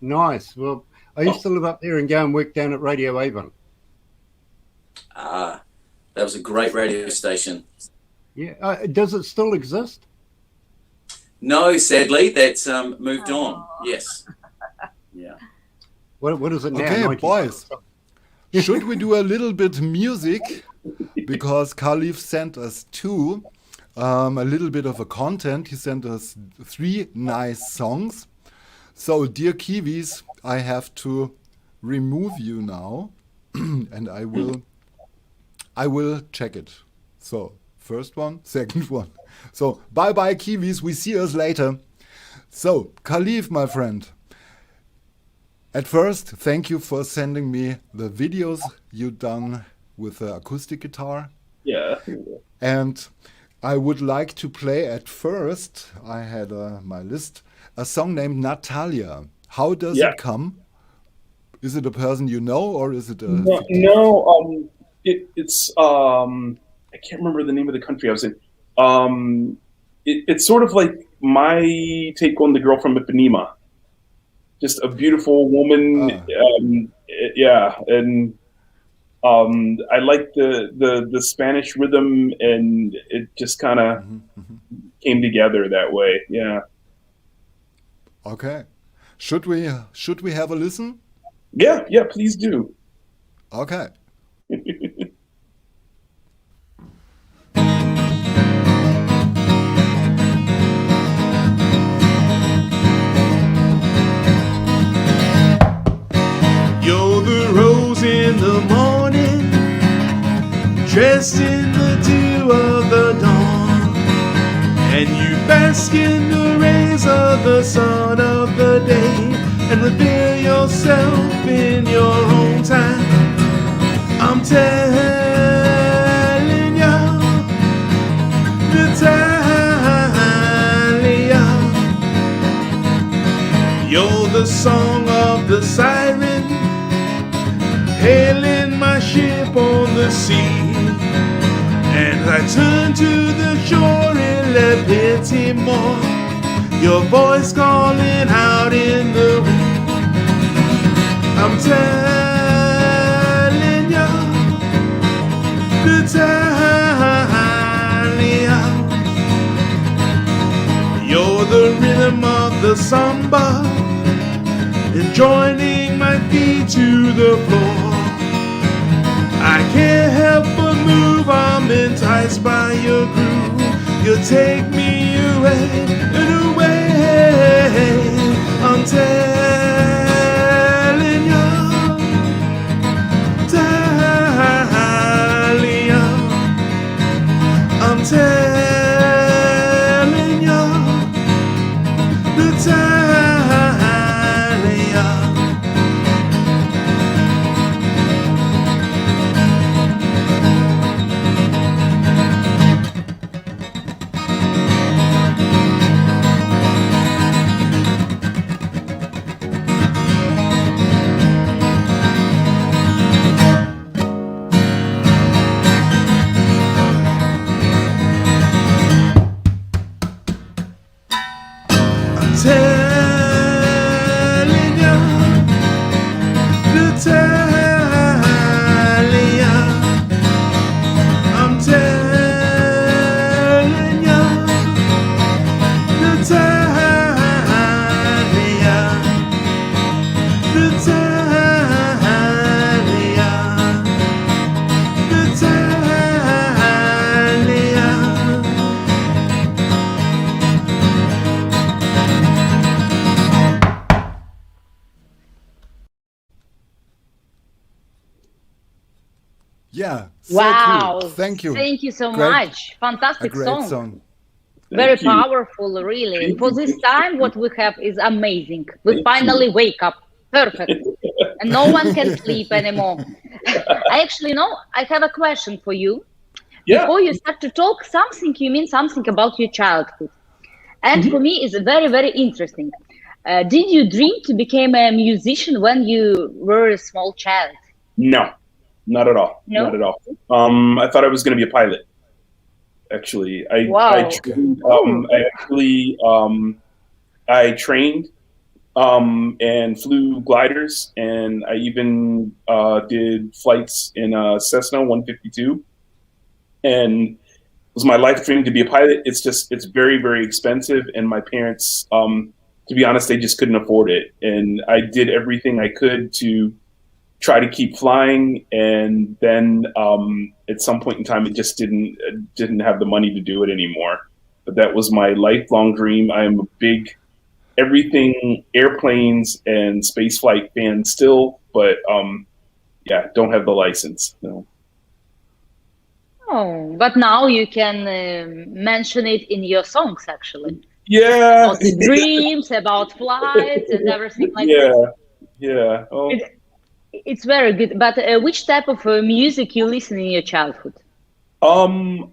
Nice. Well, I used to live up there and go and work down at Radio Avon.
That was a great radio station.
Yeah. Does it still exist?
No, sadly, that's moved on. Yes. Yeah.
What is it now?
Okay,
90?
boys. Should we do a little bit music? Because aLive sent us two, a little bit of a content. He sent us 3 nice songs. So, dear Kiwis, I have to remove you now, and I will check it. So, first one, second one. So, bye bye, Kiwis. We see us later. So, aLive, my friend. At first, thank you for sending me the videos you done with the acoustic guitar.
Yeah.
And I would like to play at first, I had my list, a song named Natalia. How does it come? Is it a person you know, or is it a...
No, it's I can't remember the name of the country I was in. It's sort of like my take on the girl from Ipanema. Just a beautiful woman. Yeah, and I like the Spanish rhythm, and it just kind of came together that way. Yeah.
Okay. Should we have a listen?
Yeah, please do.
Okay.
You're the rose in the morning, dressed in the dew of the dawn, and you bask in the rays of the sun of the day, and reveal yourself in your own time. I'm telling you, Natalia, you're the song of the siren, hailing my ship on the sea. And I turn to the shore and let pity more, your voice calling out in the wind. I'm telling you, Natalia, you're the rhythm of the samba, and joining my feet to the floor. I can't help but move, I'm enticed by your groove. You take me away and away. I'm telling you, Talia, I'm telling you, Natalia. Telling you, Natalia, I'm telling you, Natalia, Natalia, Natalia.
Yeah. So
Wow.
cool. Thank you.
Thank you so
Great.
much. Fantastic
A great song.
Very
Thank you.
powerful, really. For this time, what we have is amazing. We
Thank
finally wake up. Perfect. And no one can sleep anymore. I actually know I have a question for you.
Yeah.
Before you start to talk something, you mean something about your childhood. And for me, it's very, very interesting. Did you dream to become a musician when you were a small child?
No, not at all.
No?
Not at all. I thought I was going to be a pilot. Actually,
Wow.
I trained and flew gliders, and I even did flights in a Cessna 152. And was my life dream to be a pilot. It's very, very expensive, and my parents, to be honest, they just couldn't afford it. And I did everything I could to try to keep flying, and then at some point in time, it just didn't have the money to do it anymore. But that was my lifelong dream. I am a big everything airplanes and space flight fan still, but yeah, don't have the license. No.
Oh, but now you can mention it in your songs, actually.
Yeah.
About the dreams, about flights, and everything like
yeah.
that.
Yeah. Oh.
It's very good. But which type of music you listen in your childhood?
A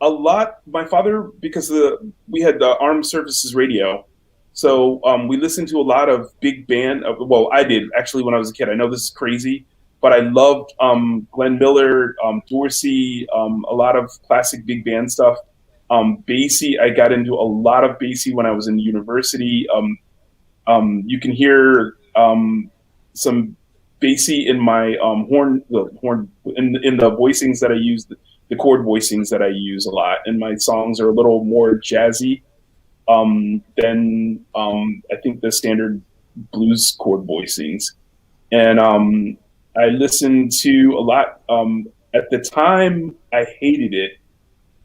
lot. My father, because we had the armed services radio, so we listened to a lot of big band. Well, I did actually when I was a kid. I know this is crazy, but I loved Glenn Miller, Dorsey, a lot of classic big band stuff. Bassy, I got into a lot of Bassy when I was in university. You can hear some Bassy in my horn in the voicings that I use, the chord voicings that I use a lot, and my songs are a little more jazzy than I think the standard blues chord voicings. And I listened to a lot. At the time, I hated it.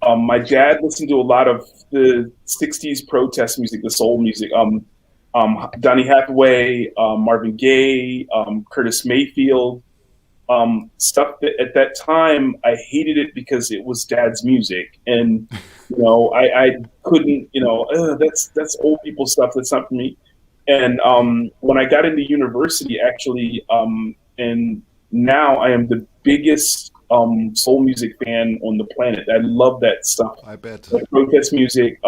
My dad listened to a lot of the 60s protest music, the soul music. Donny Hathaway, Marvin Gaye, Curtis Mayfield, stuff that at that time I hated it because it was Dad's music, and I couldn't, that's old people stuff. That's not for me. And when I got into university, actually, and now I am the biggest soul music fan on the planet. I love that stuff.
I bet.
That protest music.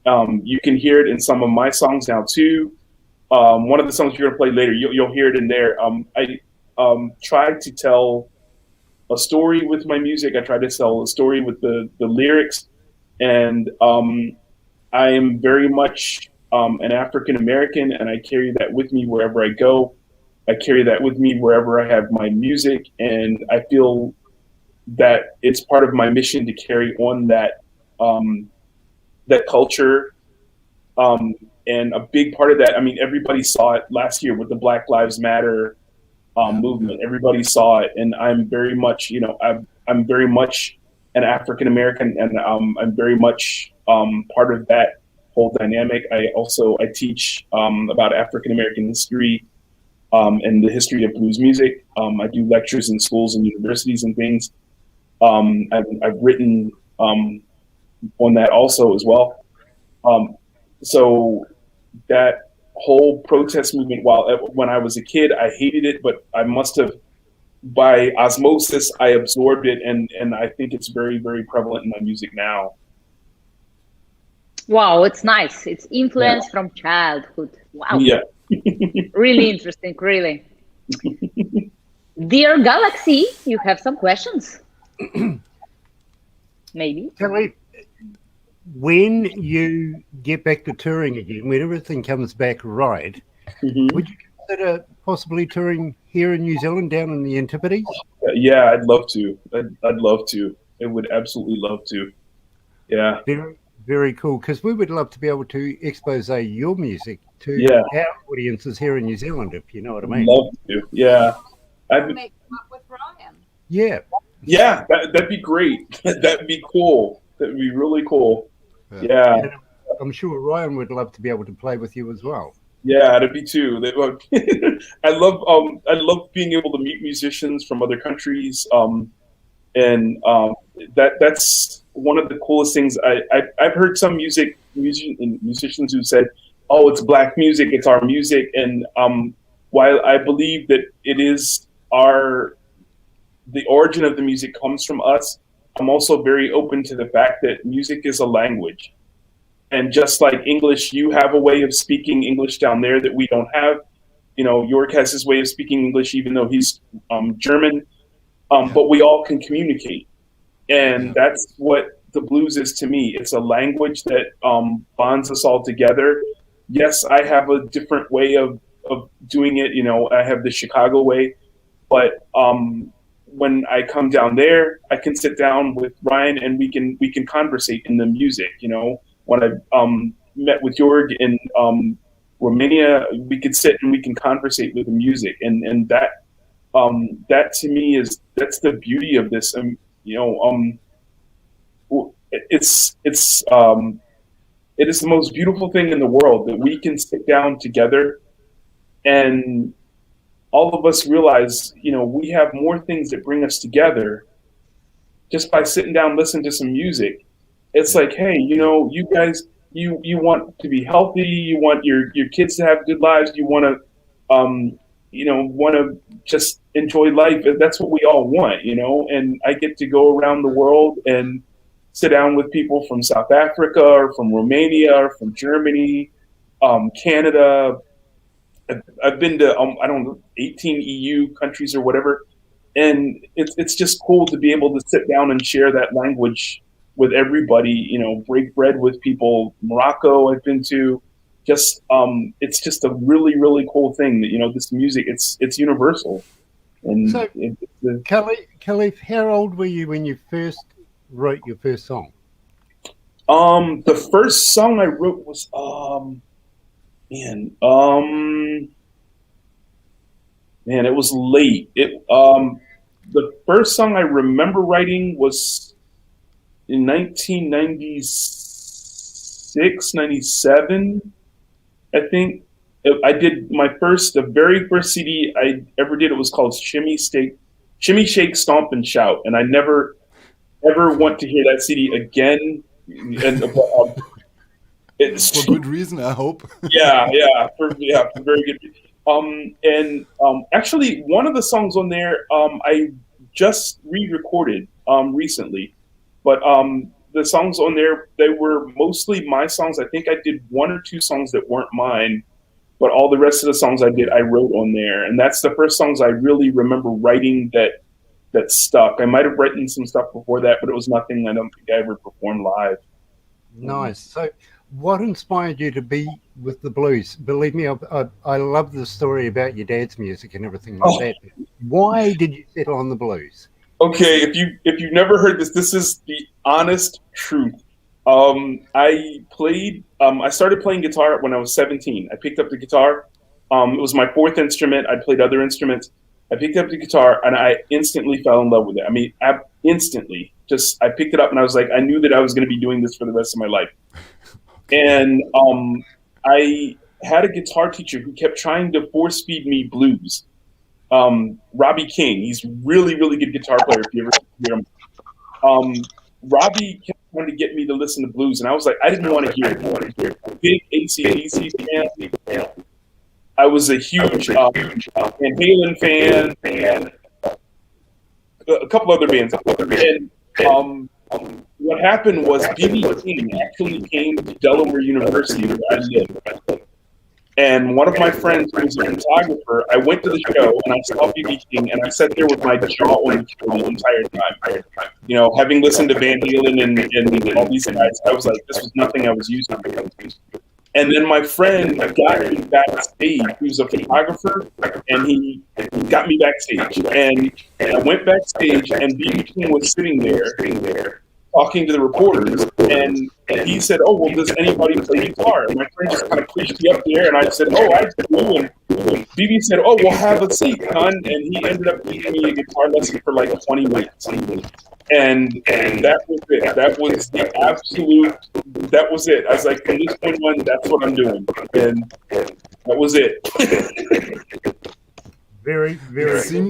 You can hear it in some of my songs now too. One of the songs you're gonna play later, you'll hear it in there. I try to tell a story with my music. I try to tell a story with the lyrics, and I am very much an African American, and I carry that with me wherever I go. I carry that with me wherever I have my music, and I feel that it's part of my mission to carry on that that culture. And a big part of that, I mean, everybody saw it last year with the Black Lives Matter movement. Everybody saw it, and I'm very much, I'm very much an African American, and I'm very much part of that whole dynamic. I teach about African American history and the history of blues music. I do lectures in schools and universities and things. I've written on that also as well. So that whole protest movement, when I was a kid, I hated it, but I must have, by osmosis, I absorbed it, and I think it's very, very prevalent in my music now.
Wow, it's nice. It's influence from childhood. Wow.
Yeah.
Really interesting, really. Dear Galaxy, you have some questions. Maybe.
Kelly, when you get back to touring again, when everything comes back right, would you consider possibly touring here in New Zealand, down in the Antipodes?
Yeah, I'd love to. I'd love to. I would absolutely love to. Yeah.
Very, very cool. Because we would love to be able to expose your music to our audiences here in New Zealand, if you know what I mean.
Love to. Yeah.
Make up with Ryan.
Yeah.
Yeah, that'd be great. That'd be cool. That'd be really cool. Yeah.
And I'm sure Ryan would love to be able to play with you as well.
Yeah, that'd be too. I love being able to meet musicians from other countries. That's one of the coolest things. I've heard some musicians who said, "Oh, it's Black music, it's our music." And while I believe that it is the origin of the music comes from us, I'm also very open to the fact that music is a language. And just like English, you have a way of speaking English down there that we don't have. Jörg has his way of speaking English, even though he's German. But we all can communicate. And that's what the blues is to me. It's a language that bonds us all together. Yes, I have a different way of doing it. I have the Chicago way. But when I come down there, I can sit down with Ryan and we can conversate in the music. You know, when I met with Jørg in Romania, we could sit and we can conversate with the music, and that to me that's the beauty of this. You know, it is the most beautiful thing in the world that we can sit down together and all of us realize, you know, we have more things that bring us together just by sitting down, listening to some music. It's like, hey, you know, you guys, you want to be healthy, you want your kids to have good lives, you want to, you know, want to just enjoy life. That's what we all want, you know. And I get to go around the world and sit down with people from South Africa or from Romania or from Germany, Canada. I've been to I don't know, 18 EU countries or whatever, and it's just cool to be able to sit down and share that language with everybody. You know, break bread with people. Morocco, I've been to. Just it's just a really, really cool thing that, you know, this music, it's universal. And
so, Khalif, how old were you when you first wrote your first song?
The first song I wrote was man, it was late. The first song I remember writing was in 1996, 97, I think. I did the very first CD I ever did. It was called Shimmy, Shake, Stomp, and Shout. And I never, ever want to hear that CD again. And it's
for good reason, I hope.
yeah, for very good reason. Actually, one of the songs on there, I just re-recorded recently, but the songs on there, they were mostly my songs. I think I did one or two songs that weren't mine, but all the rest of the songs I did, I wrote on there, and that's the first songs I really remember writing that stuck. I might have written some stuff before that, but it was nothing I don't think I ever performed live.
Nice. So, what inspired you to be with the blues? Believe me, I love the story about your dad's music and everything like that. Why did you settle on the blues?
Okay, if you've never heard this is the honest truth. I started playing guitar when I was 17. I picked up the guitar. It was my fourth instrument. I played other instruments. I picked up the guitar and I instantly fell in love with it. I mean, instantly. I picked it up and I was like, I knew that I was going to be doing this for the rest of my life. And I had a guitar teacher who kept trying to force feed me blues. Robbie King, he's really, really good guitar player if you ever hear him. Robbie kept trying to get me to listen to blues, and I was like, I didn't want to hear it. Big AC/DC fan. I was a huge Van Halen fan. A couple other bands. And what happened was B.B. King actually came to Delaware University where I live. And one of my friends who was a photographer, I went to the show and I saw B.B. King and I sat there with my jaw on the floor the entire time. You know, having listened to Van Halen and all these guys, I was like, this was nothing I was used to. And then my friend got me backstage. He was a photographer, and he got me backstage. And I went backstage, and B.B. King was sitting there talking to the reporters. And he said, oh, well, does anybody play guitar? And my friend just kind of pushed me up there, and I said, oh, I do. And B.B. said, oh, well, have a seat, son. And he ended up giving me a guitar lesson for like 20 weeks. And that was it. That was the absolute, that was it. I was like, from this point on, that's what I'm doing. And that was it.
Very, very.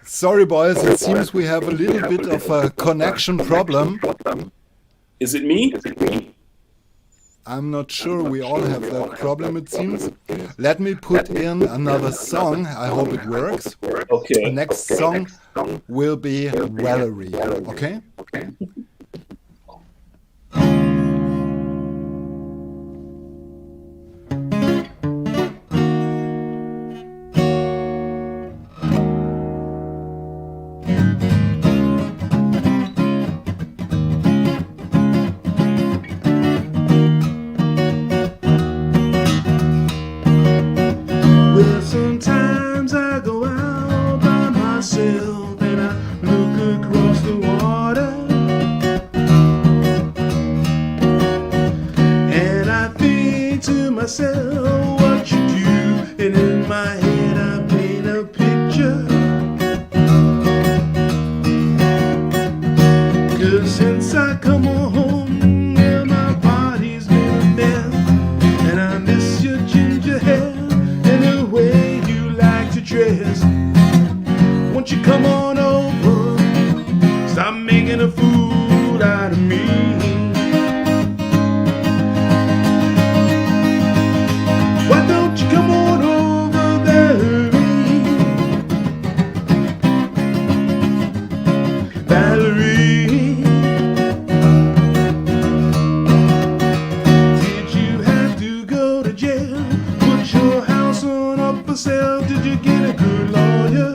Sorry, boys, it seems we have a little bit of a connection problem.
Is it me?
I'm not sure. We all have that problem, it seems. Let me put in another song. I hope it works.
Okay.
The next song will be Valerie. Okay?
Sometimes I go out by myself myself what you do, and in my head I paint a picture. 'Cause since I come home, yeah, my body's been a mess, and I miss your ginger hair and the way you like to dress. Won't you come on over, stop making a fool out of me. Why don't you come on over, Valerie? Valerie, did you have to go to jail? Put your house on up for sale? Did you get a good lawyer?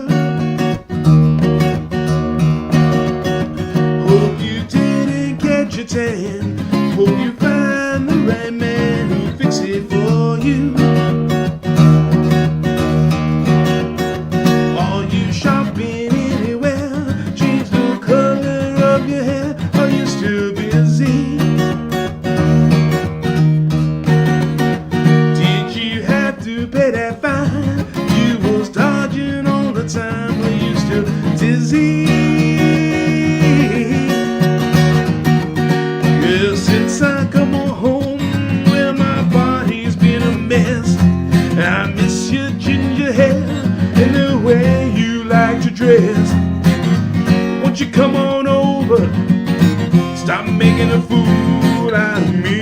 Hope you didn't catch a tan. Hope you find the right man who'll fix it for you. Are you shopping anywhere? Change the color of your hair. Are you still busy? Did you have to pay that fine? You was dodging all the time. Are you still dizzy? Yeah, since I come home, well, my body's been a mess. I miss your ginger hair and the way you like to dress. Won't you come on over, stop making a fool out of me.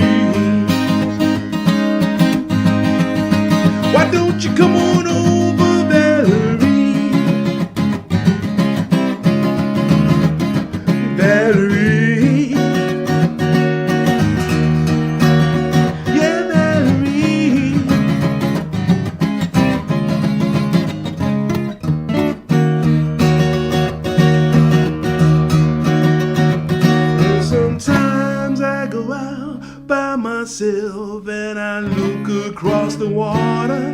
Why don't you come on over, Valerie? Valerie, yeah, Valerie. Well, sometimes I go out by myself and I look across the water,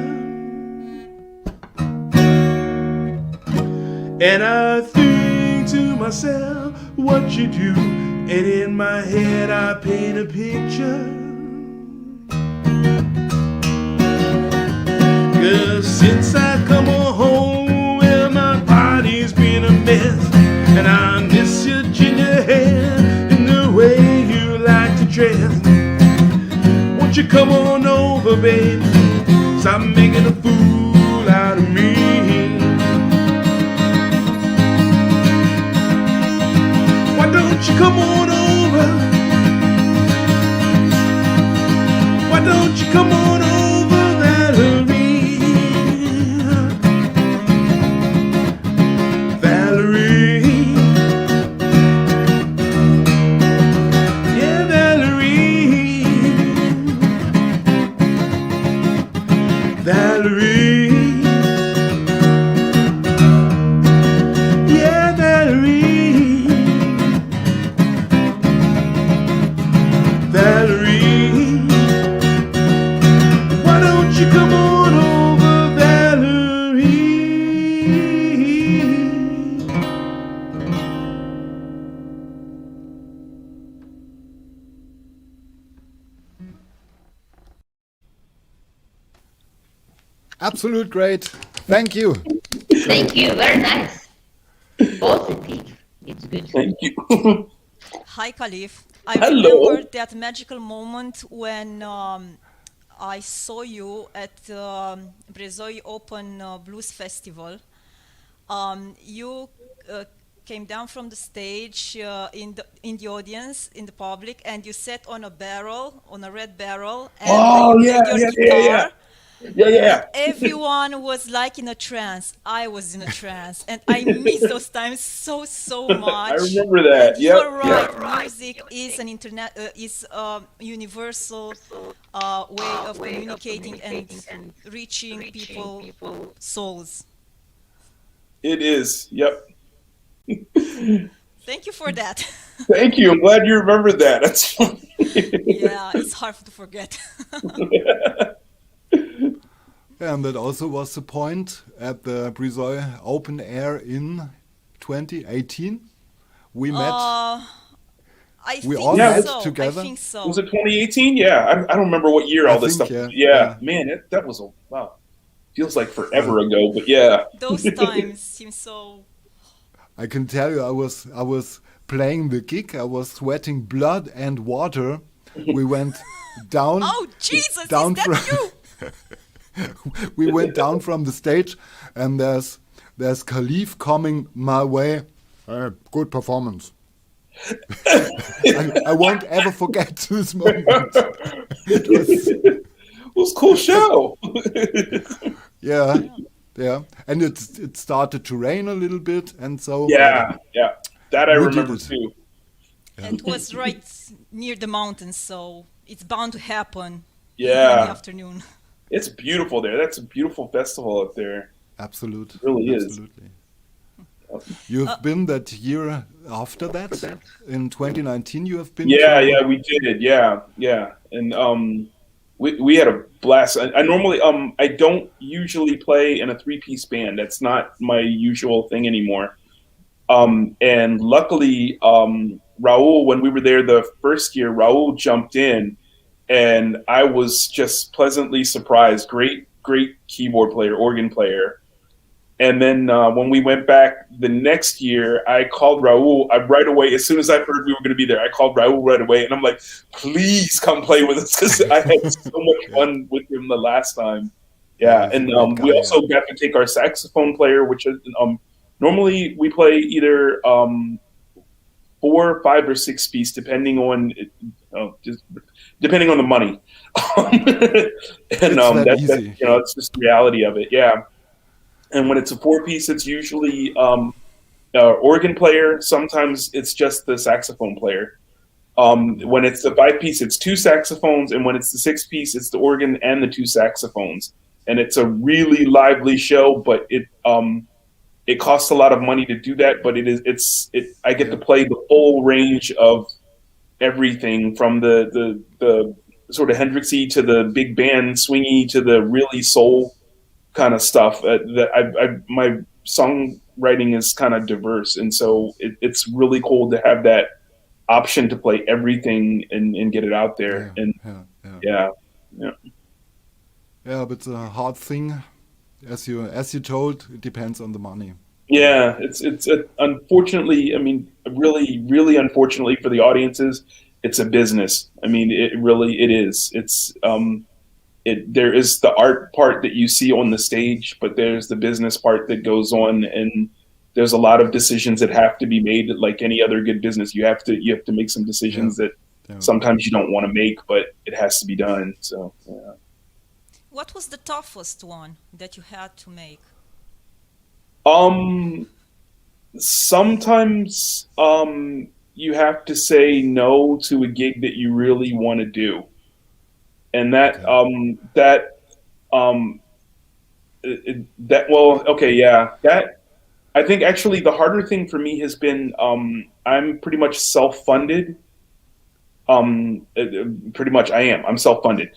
and I think to myself what you do, and in my head I paint a picture. 'Cause since I come home, well, my body's been a mess, and I miss your ginger hair and the way you like to dress. Won't you come on over, baby, stop making a fool out of me. Why don't you come on over? Why don't you come on over, Valerie? Valerie, yeah, Valerie. Valerie, yeah, Valerie. Valerie, why don't you come on over, Valerie?
Absolute great. Thank you.
Thank you. Very nice. Positive. It's good.
Thank you.
Hi, Khalif. I
Hello.
remember that magical moment when I saw you at Brezoi Open Blues Festival. You came down from the stage in the audience, in the public, and you sat on a barrel, on a red barrel, and
Oh,
you
yeah,
played your
yeah, yeah,
guitar.
yeah, yeah.
Everyone was like in a trance. I was in a trance, and I miss those times so much.
I remember that.
And
Yep.
you're right. Music is an is a universal way of communicating and reaching people souls.
It is. Yep.
Thank you for that.
Thank you. I'm glad you remembered that. That's funny.
Yeah, it's hard to forget.
And that also was the point at the Brezoi Open Air in 2018. We met.
I
We
think
all
Yeah,
met
so. I
together.
think so.
Was it 2018? Yeah, I don't remember what year
I
all this
think,
stuff.
yeah,
Yeah,
yeah.
man, that was a wow. Feels like forever ago, but yeah.
Those times seem so.
I can tell you, I was playing the gig. I was sweating blood and water. We went down.
Oh Jesus!
down
Is that
from
you?
we went down from the stage, and there's aLive coming my way. Good performance. I won't ever forget this moment.
It was a cool show.
Yeah, yeah, and it started to rain a little bit, and so
Yeah, yeah. That I
We did
remember
it.
too.
And it was right near the mountains, so it's bound to happen in the
Yeah.
afternoon.
It's beautiful there. That's a beautiful festival up there.
Absolutely,
It really is.
absolutely. You've been that year after that, in 2019. You have been.
Yeah,
to,
yeah, we did. Yeah, yeah. And we had a blast. I normally I don't usually play in a three-piece band. That's not my usual thing anymore. And luckily, Raul, when we were there the first year, Raul jumped in, and I was just pleasantly surprised. Great, great keyboard player, organ player. And then when we went back the next year, I called Raul right away. As soon as I heard we were going to be there, I called Raul right away, and I'm like, "Please come play with us," because I had so much fun with him the last time. Yeah,
he's a
and
great
we
guy,
also got to take our saxophone player, which is normally we play either 4, 5, or 6 piece, depending on just depending on the money. And
It's that
that's
easy.
it's just the reality of it. Yeah. And when it's a 4-piece, it's usually organ player. Sometimes it's just the saxophone player. When it's the 5-piece, it's 2 saxophones, and when it's the 6-piece, it's the organ and the 2 saxophones. And it's a really lively show, but it costs a lot of money to do that. But I get to play the full range of everything, from the sort of Hendrixy to the big band swingy to the really soul kind of stuff. My songwriting is kind of diverse, and so it's really cool to have that option to play everything and get it out there. Yeah.
Yeah, but it's a hard thing, as you told. It depends on the money.
Yeah, it's unfortunately, I mean, really, really unfortunately for the audiences, it's a business. I mean, it is. It's there is the art part that you see on the stage, but there's the business part that goes on, and there's a lot of decisions that have to be made. Like any other good business, you have to make some decisions that sometimes you don't want to make, but it has to be done. So, yeah.
What was the toughest one that you had to make?
Sometimes you have to say no to a gig that you really want to do. And that I think actually the harder thing for me has been I'm pretty much self-funded. Pretty much I'm self-funded.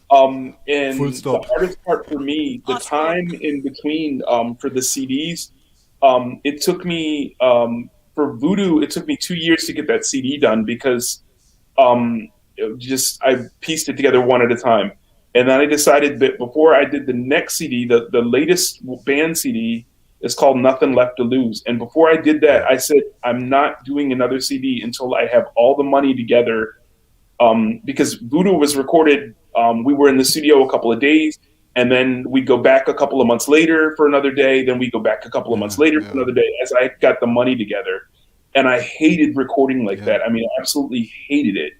And
Full stop.
The hardest part for me, the time in between for the CDs, it took me for Voodoo, it took me 2 years to get that CD done, because I pieced it together one at a time. And then I decided that before I did the next CD, the latest band CD is called Nothing Left to Lose. And before I did that, I said, I'm not doing another CD until I have all the money together. Because Voodoo was recorded, we were in the studio a couple of days, and then we'd go back a couple of months later for another day. Then we'd go back a couple of months later for another day, as I got the money together. And I hated recording like that. I mean, I absolutely hated it.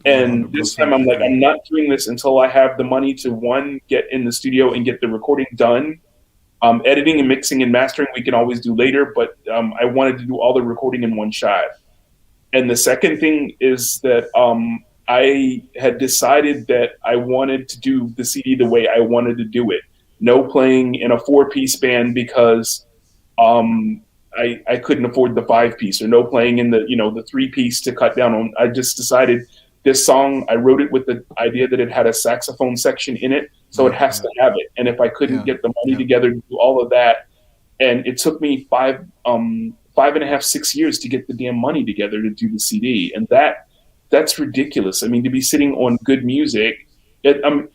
And this time I'm like, I'm not doing this until I have the money to, one, get in the studio and get the recording done. Editing and mixing and mastering we can always do later, but I wanted to do all the recording in one shot. And the second thing is that I had decided that I wanted to do the CD the way I wanted to do it. No playing in a 4-piece band because I couldn't afford the 5-piece, or no playing in the 3-piece to cut down on. I just decided this song, I wrote it with the idea that it had a saxophone section in it, so it has to have it. And if I couldn't get the money together to do all of that, and it took me 5.5, 6 years to get the damn money together to do the CD. And that's ridiculous. I mean, to be sitting on good music, I don't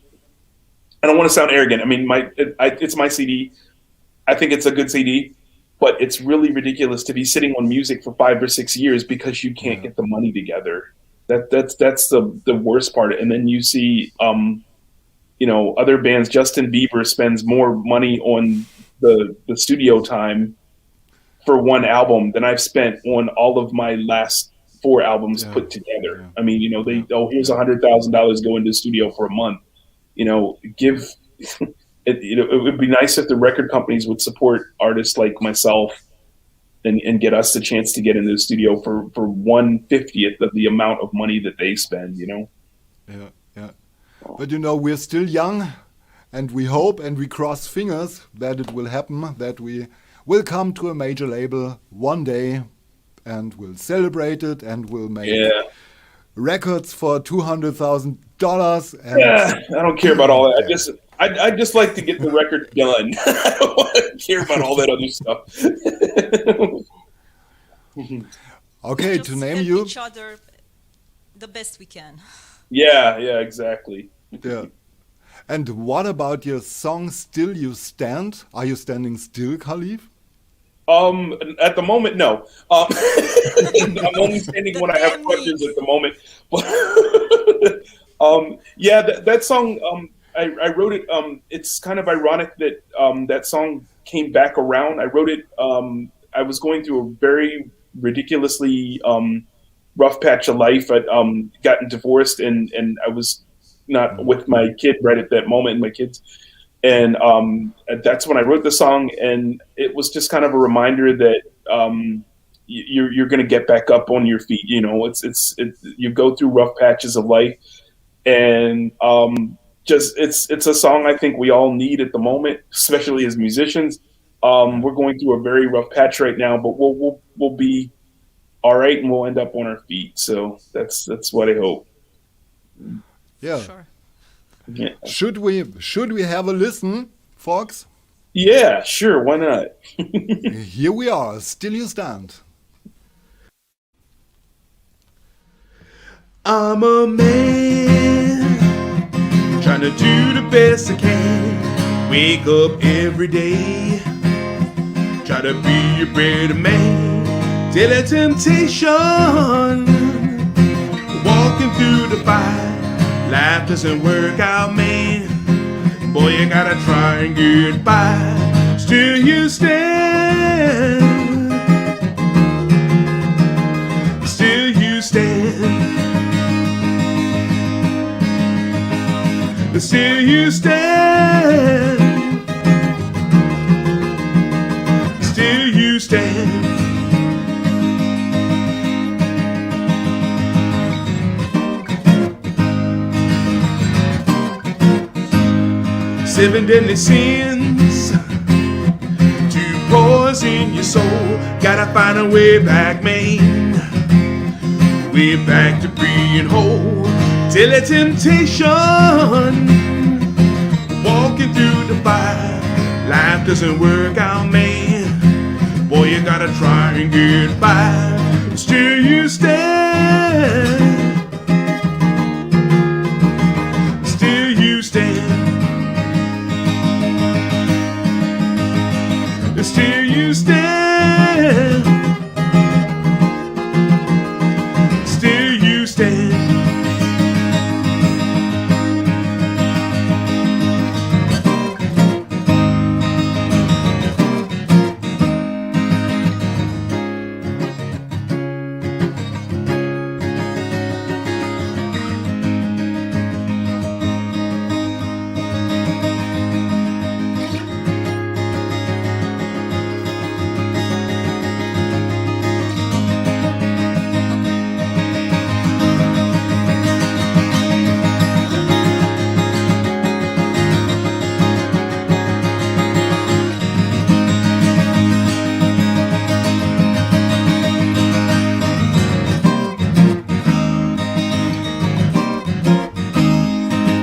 want to sound arrogant. I mean, it's my CD. I think it's a good CD, but it's really ridiculous to be sitting on music for 5 or 6 years because you can't get the money together. That's the worst part. And then you see, other bands. Justin Bieber spends more money on the studio time for one album than I've spent on all of my last 4 albums put together. I mean, here's $100,000 go into the studio for a month. It would be nice if the record companies would support artists like myself and get us the chance to get into the studio for 1/50th of the amount of money that they spend,
Yeah. But we're still young, and we hope and we cross fingers that it will happen, that we will come to a major label one day and we'll celebrate it and we'll make records for $200,000.
Yeah, I don't care about all that. I just like to get the record done. I don't care about all that other stuff.
Okay,
just
to name
help
you
each other the best we can.
Yeah, exactly.
Yeah. And what about your song Still You Stand? Are you standing still, aLive?
At the moment, no. I'm only standing when I have questions at the moment. But that song, I wrote it. It's kind of ironic that that song came back around. I wrote it. I was going through a very ridiculously rough patch of life. I'd gotten divorced, and I was not with my kid right at that moment, my kids. And that's when I wrote the song, and it was just kind of a reminder that you're going to get back up on your feet. You go through rough patches of life, and it's a song I think we all need at the moment, especially as musicians. We're going through a very rough patch right now, but we'll be all right, and we'll end up on our feet. So that's what I hope.
Yeah.
Sure.
Yeah. Should we have a listen, folks?
Yeah, sure. Why not?
Here we are. Still You Stand.
I'm a man trying to do the best I can. Wake up every day, try to be a better man. Till a temptation, walking through the fire. Life doesn't work out, man. Boy, you gotta try and get by. Still you stand. Still you stand. Still you stand. Still you stand. Seven deadly sins to poison your soul. Gotta find a way back, man. Way back to being whole. Till a temptation, walking through the fire. Life doesn't work out, man. Boy, you gotta try and get by. Still you stand. Still you stand. Still you stand. Still you stand.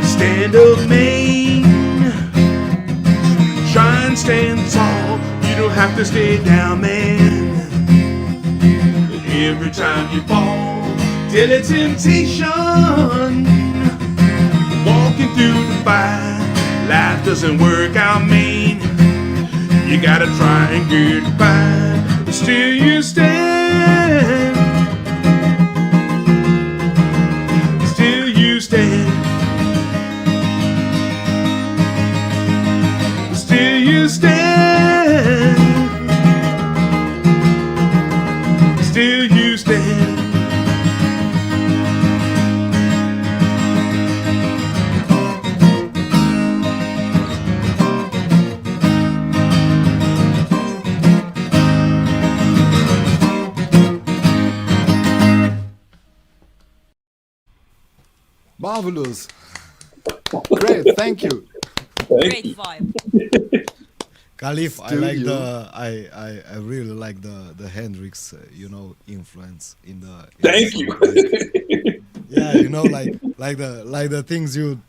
Stand up, man. Try and stand tall. You don't have to stay down, man. every time you fall. Daily temptation, walking through the fire. Life doesn't work out, man. You gotta try and get by. But still you stand. Still you stand. Still you stand. Still you stand.
Marvelous. Great, thank you.
Great vibe.
Khalif, I
Still
like
you.
I really like the Hendrix, influence in the.
Thank
song.
you.
Yeah, like the things you.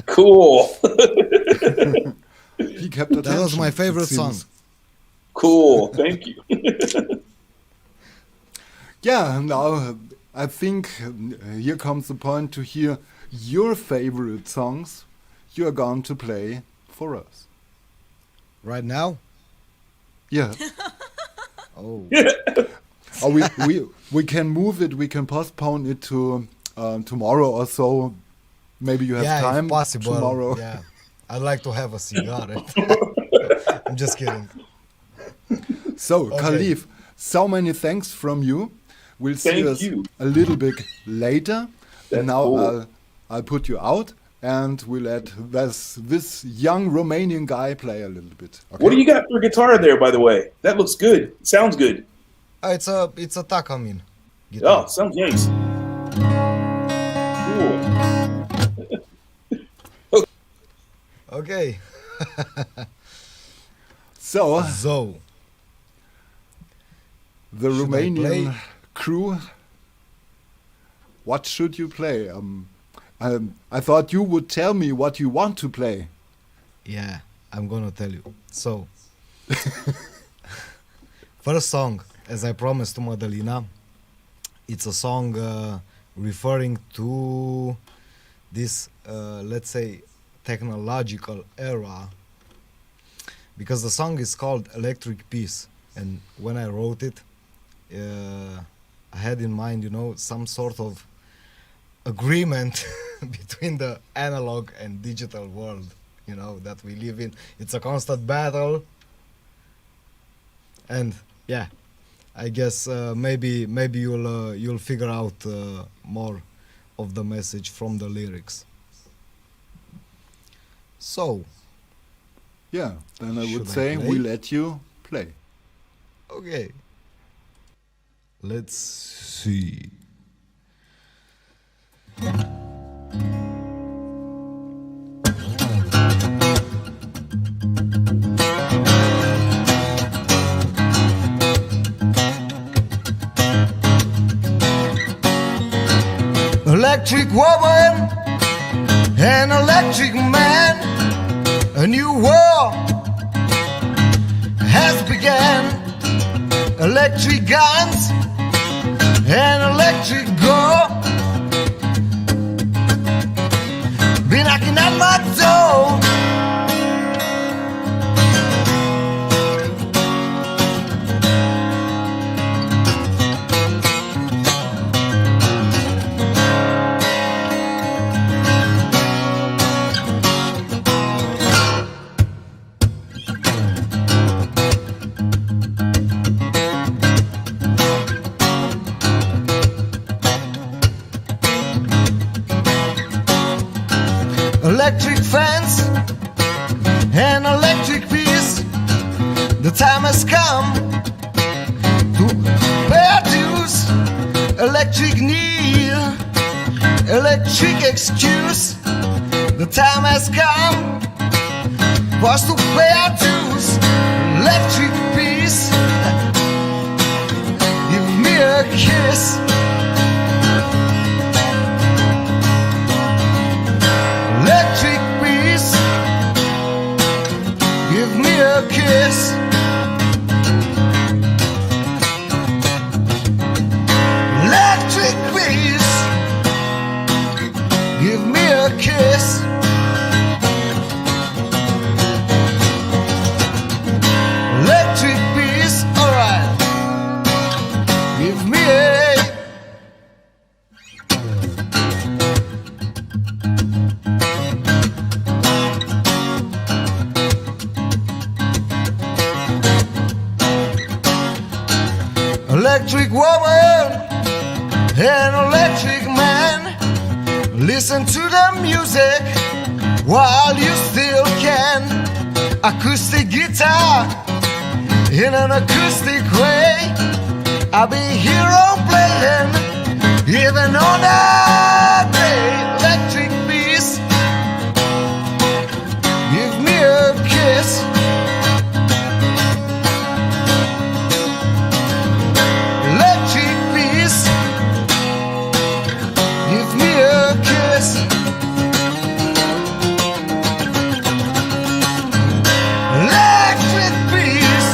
Cool.
He kept attention.
That was my favorite
it
song.
seems.
Cool. Thank you.
Yeah, now I think here comes the point to hear your favorite songs you are going to play for us.
Right now?
Yeah.
Oh.
Or we can move it, we can postpone it to tomorrow or so. Maybe you have
Yeah,
time
if possible.
tomorrow.
Yeah. I'd like to have a cigar. I'm just kidding.
So,
Okay.
Khalif, so many thanks from you. We'll see
Thank
us
you.
a little bit later.
That's
Now
cool.
I'll put you out and we'll let this young Romanian guy play a little bit. Okay?
What do you got for guitar there, by the way? That looks good. Sounds good.
It's a Takamine.
Oh, sounds nice. Cool.
Okay.
So,
So,
the
Should I
Romanian
play?
crew, what should you play? I thought you would tell me what you want to play.
yeah, I'm gonna tell you. So, first song, as I promised to Madalina, it's a song referring to this, let's say, technological era, because the song is called Electric Peace, and when I wrote it, I had in mind, some sort of agreement between the analog and digital world, that we live in. It's a constant battle, and yeah, I guess maybe you'll figure out more of the message from the lyrics. So,
Yeah, then I would
Should I
say
play?
we let you play.
okay, let's see. Electric woman, an electric man, a new war has begun. Electric guns and electric go be knocking at my door. Electric fence and electric peace. The time has come to pay dues. Electric need, electric excuse. The time has come for us to pay our dues. Electric peace, give me a kiss. Electric peace, give me a kiss.
electric woman and electric man. Listen to the music while you still can. Acoustic guitar in an acoustic way. I'll be here playing even on a day. Electric peace, give me a kiss. Electric peace, give me a kiss. Electric peace,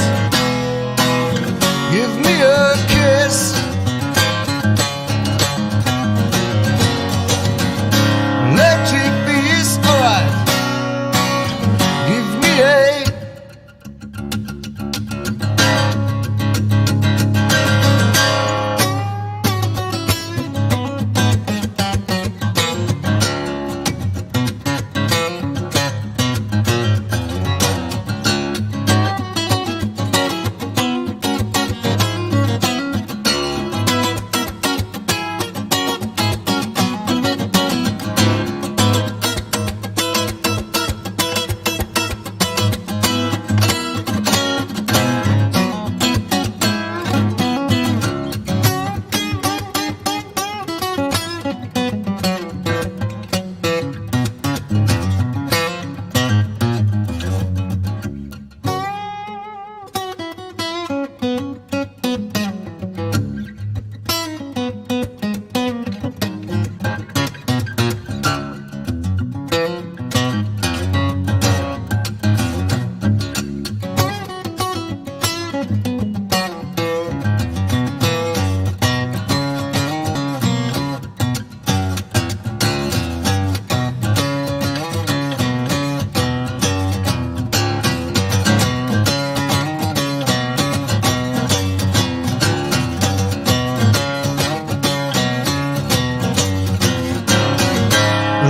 give me a kiss. Electric peace, alright. Give me a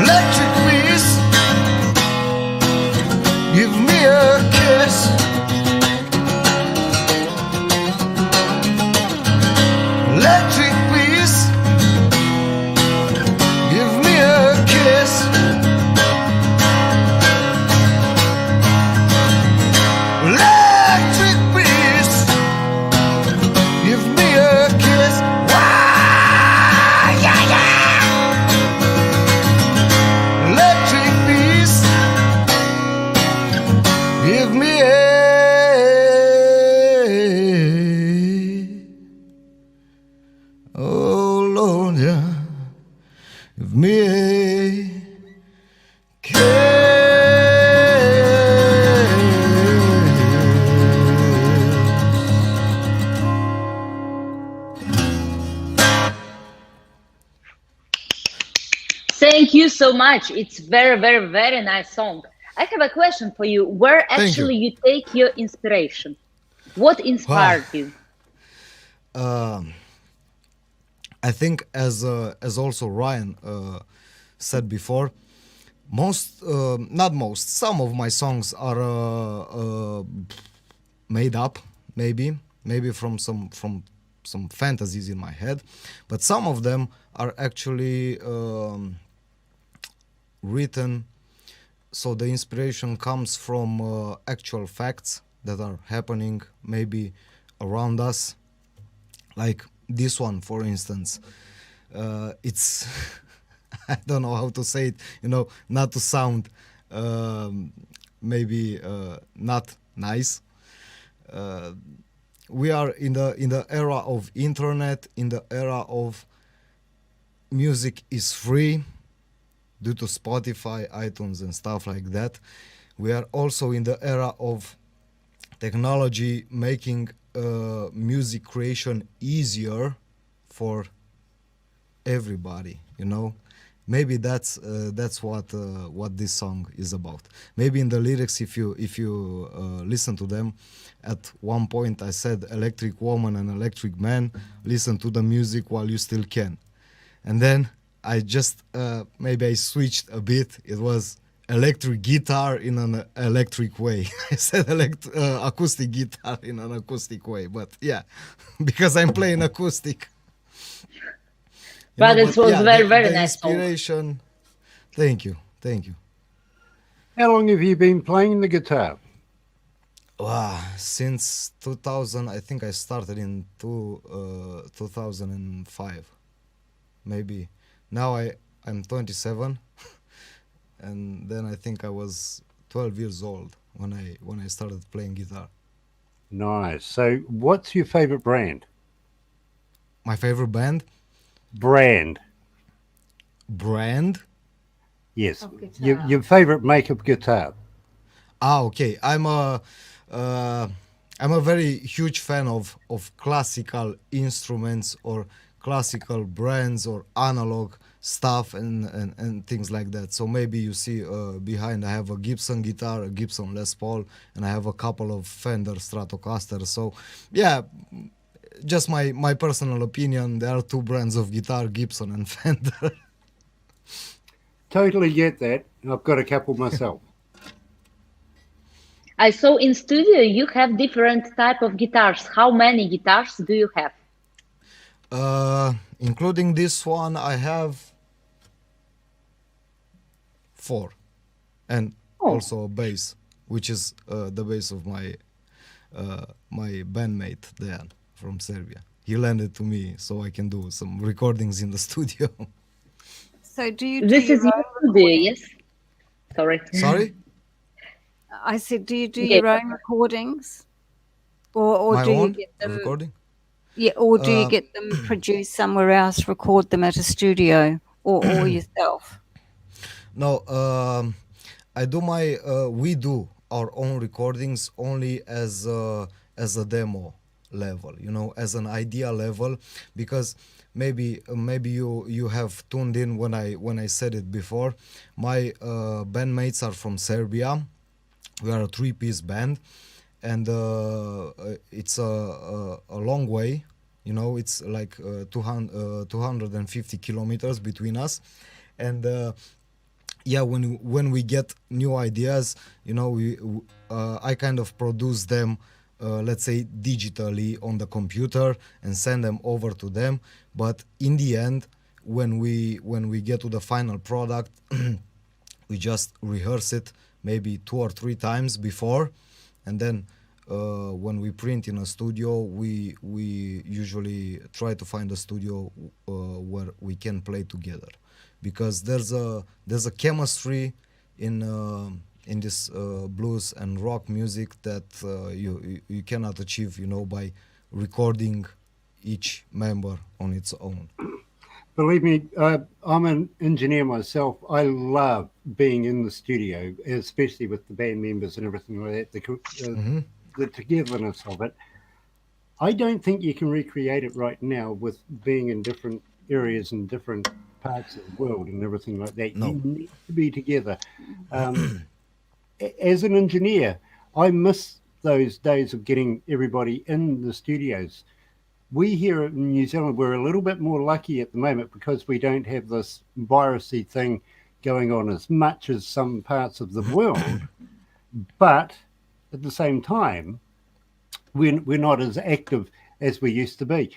electric peace, give me a kiss. Electric peace, give me a kiss. Electric peace, give me a kiss. Wah, yeah, yeah. Electric peace, give me a oh Lord, yeah, give me a
Thank you so much. It's very, very, very nice song. I have a question for you. Where actually you take your inspiration? What inspired you?
I think as also Ryan said before, some of my songs are made up, maybe from some fantasies in my head, but some of them are actually written. So the inspiration comes from actual facts that are happening maybe around us, like this one, for instance. It's I don't know how to say it, not to sound maybe not nice. We are in the era of internet, in the era of music is free due to Spotify, iTunes, and stuff like that. We are also in the era of technology making music creation easier for everybody. Maybe that's what this song is about. Maybe in the lyrics, if you listen to them, at one point I said electric woman and electric man, listen to the music while you still can. And then I just maybe I switched a bit. It was electric guitar in an electric way. I said acoustic guitar in an acoustic way, but yeah, because I'm playing acoustic.
But it was very, very
the
nice song.
inspiration. Thank you.
How long have you been playing the guitar?
Wow, since 2000, I think I started in 2005, maybe. Now I'm 27, and then I think I was 12 years old when I started playing guitar.
Nice. So, what's your favorite brand?
My favorite band?
Brand. Yes. Your favorite make of guitar.
Okay. I'm a very huge fan of classical instruments or classical brands or analog stuff and things like that. So maybe you see behind I have a Gibson guitar, a Gibson Les Paul, and I have a couple of Fender Stratocasters. So yeah, just my personal opinion, there are two brands of guitar, Gibson and Fender.
Totally get that. I've got a couple myself.
I saw in studio you have different type of guitars. How many guitars do you have?
Including this one, I have 4, and also a bass, which is the bass of my bandmate Dejan from Serbia. He lent it to me so I can do some recordings in the studio.
So do you?
This is your studio, yes? Sorry.
I said, do you do your own recordings, or
My
do you
own
get them?
recording?
Yeah, or do you get them produced somewhere else, record them at a studio, or yourself?
No, I do we do our own recordings only as a demo level, as an idea level, because maybe you have tuned in when I said it before. My bandmates are from Serbia. We are a 3-piece band, and it's a long way. It's like 250 kilometers between us, and when we get new ideas, I kind of produce them, let's say digitally on the computer and send them over to them. But in the end, when we get to the final product, we just rehearse it maybe 2 or 3 times before, and then when we print in a studio, we usually try to find a studio where we can play together, because there's a chemistry in this blues and rock music that you cannot achieve, by recording each member on its own.
Believe me, I'm an engineer myself. I love being in the studio, especially with the band members and everything like that, the togetherness of it. I don't think you can recreate it right now with being in different areas and different parts of the world and everything like that.
No.
You need to be together. As an engineer, I miss those days of getting everybody in the studios. We here in New Zealand, we're a little bit more lucky at the moment because we don't have this virusy thing going on as much as some parts of the world. But at the same time, we're not as active as we used to be.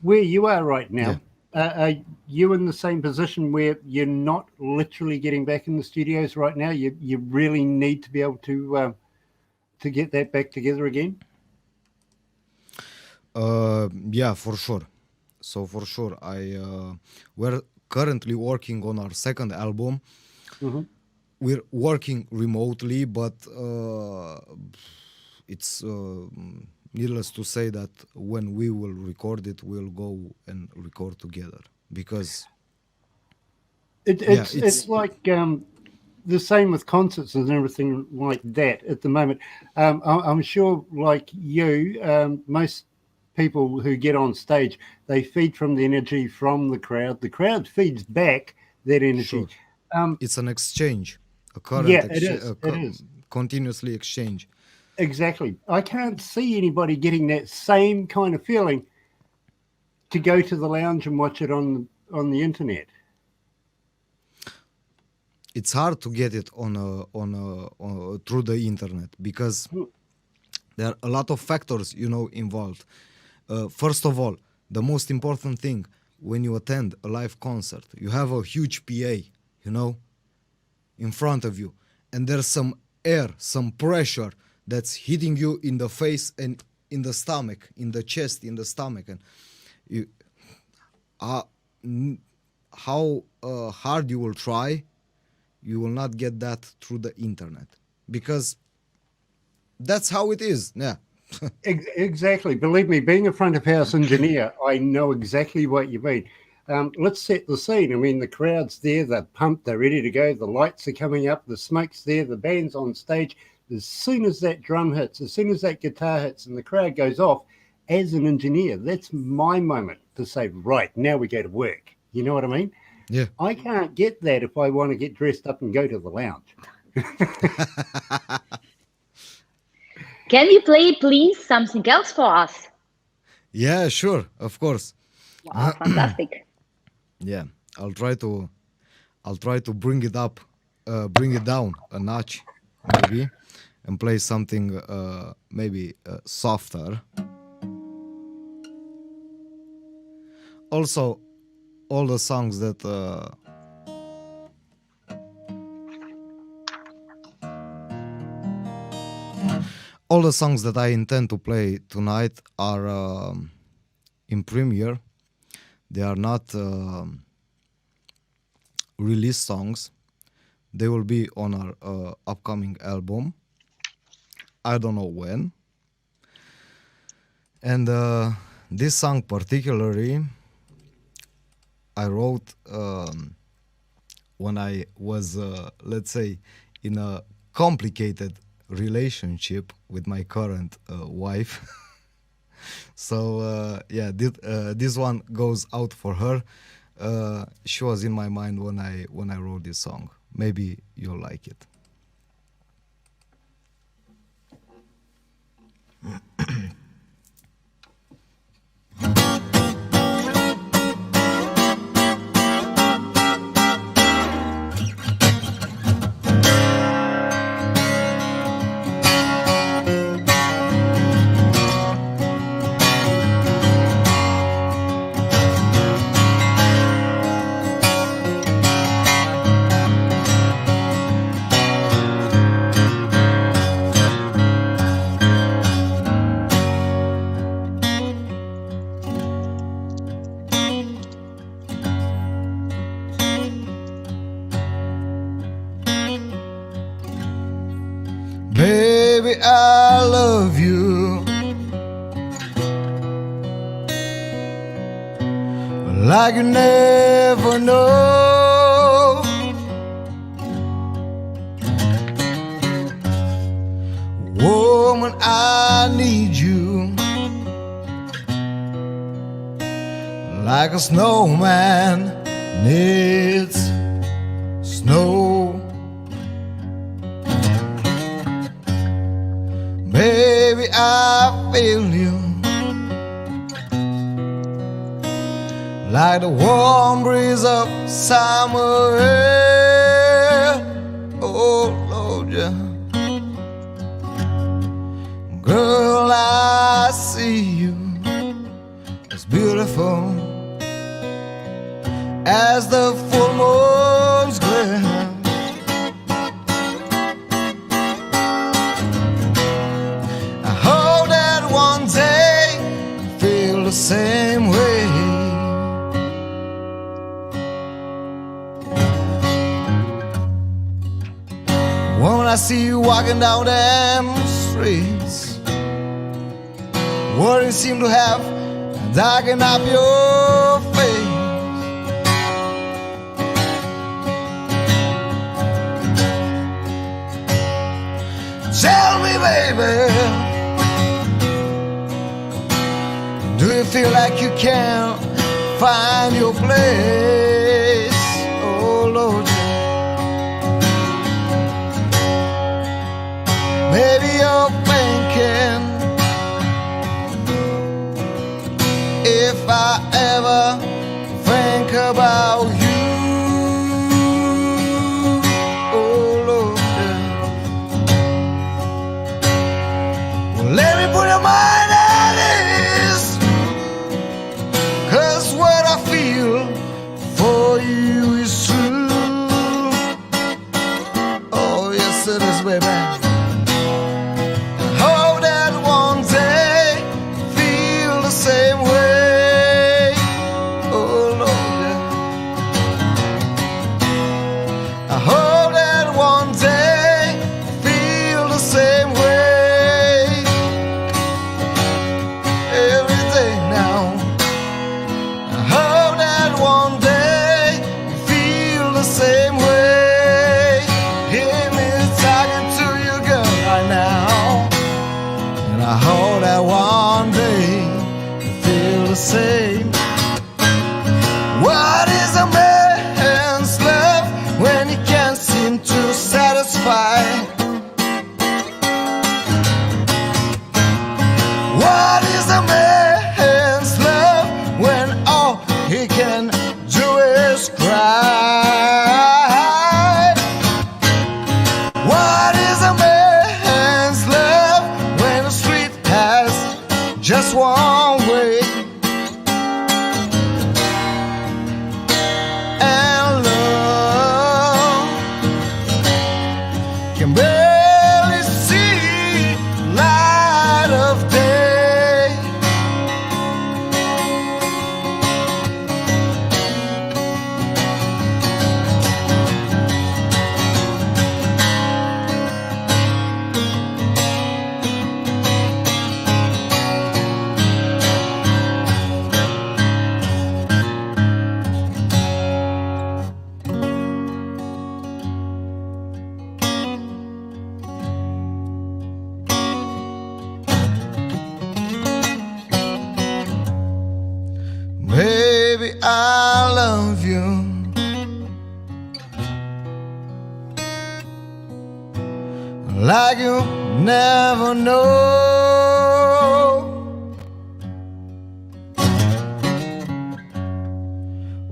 Where you are right now, are you in the same position where you're not literally getting back in the studios right now? You really need to be able to get that back together again?
Yeah, for sure. So for sure, we're currently working on our second album. We're working remotely, but it's needless to say that when we will record it, we'll go and record together, because
it's like the same with concerts and everything like that at the moment. I'm sure, like you, most people who get on stage, they feed from the energy from the crowd. The crowd feeds back that energy.
Sure. It's an exchange, a current
it is.
Continuously exchange.
Exactly. I can't see anybody getting that same kind of feeling to go to the lounge and watch it on the internet.
it's hard to get it on through the internet because there are a lot of factors, involved. First of all, the most important thing when you attend a live concert, you have a huge PA, in front of you, and there's some air, some pressure that's hitting you in the face and in the stomach, in the chest, in the stomach, and you, how hard you will try, you will not get that through the internet because that's how it is. Yeah.
Exactly. Believe me, being a front of house engineer, I know exactly what you mean. Let's set the scene. I mean, the crowd's there, they're pumped, they're ready to go, the lights are coming up, the smoke's there, the band's on stage. As soon as that drum hits, as soon as that guitar hits and the crowd goes off, as an engineer, that's my moment to say, right, now we go to work. You know what I mean?
Yeah.
I can't get that if I want to get dressed up and go to the lounge.
Can you play, please, something else for us?
Yeah, sure, of course.
Wow, fantastic.
Yeah, I'll try to bring it up, bring it down a notch, maybe, and play something maybe softer. Also, all the songs that I intend to play tonight are in premiere. They are not release songs. They will be on our upcoming album. I don't know when. And this song particularly, I wrote when I was, let's say, in a complicated relationship with my current wife. So yeah, this one goes out for her. She was in my mind when I wrote this song. Maybe you'll like it. Baby, I love you like you never know. Woman, I need you like a snowman needs snow. Baby, I feel you like the warm breeze of summer air. Oh, Lord, yeah. Girl, I see you as beautiful as the full moon's glare. The same way. When I see you walking down them streets, worries seem to have darkened up your face. Tell me, baby, do you feel like you can't find your place? Oh, Lord, maybe you're thinking, if I ever think about you, like you never know.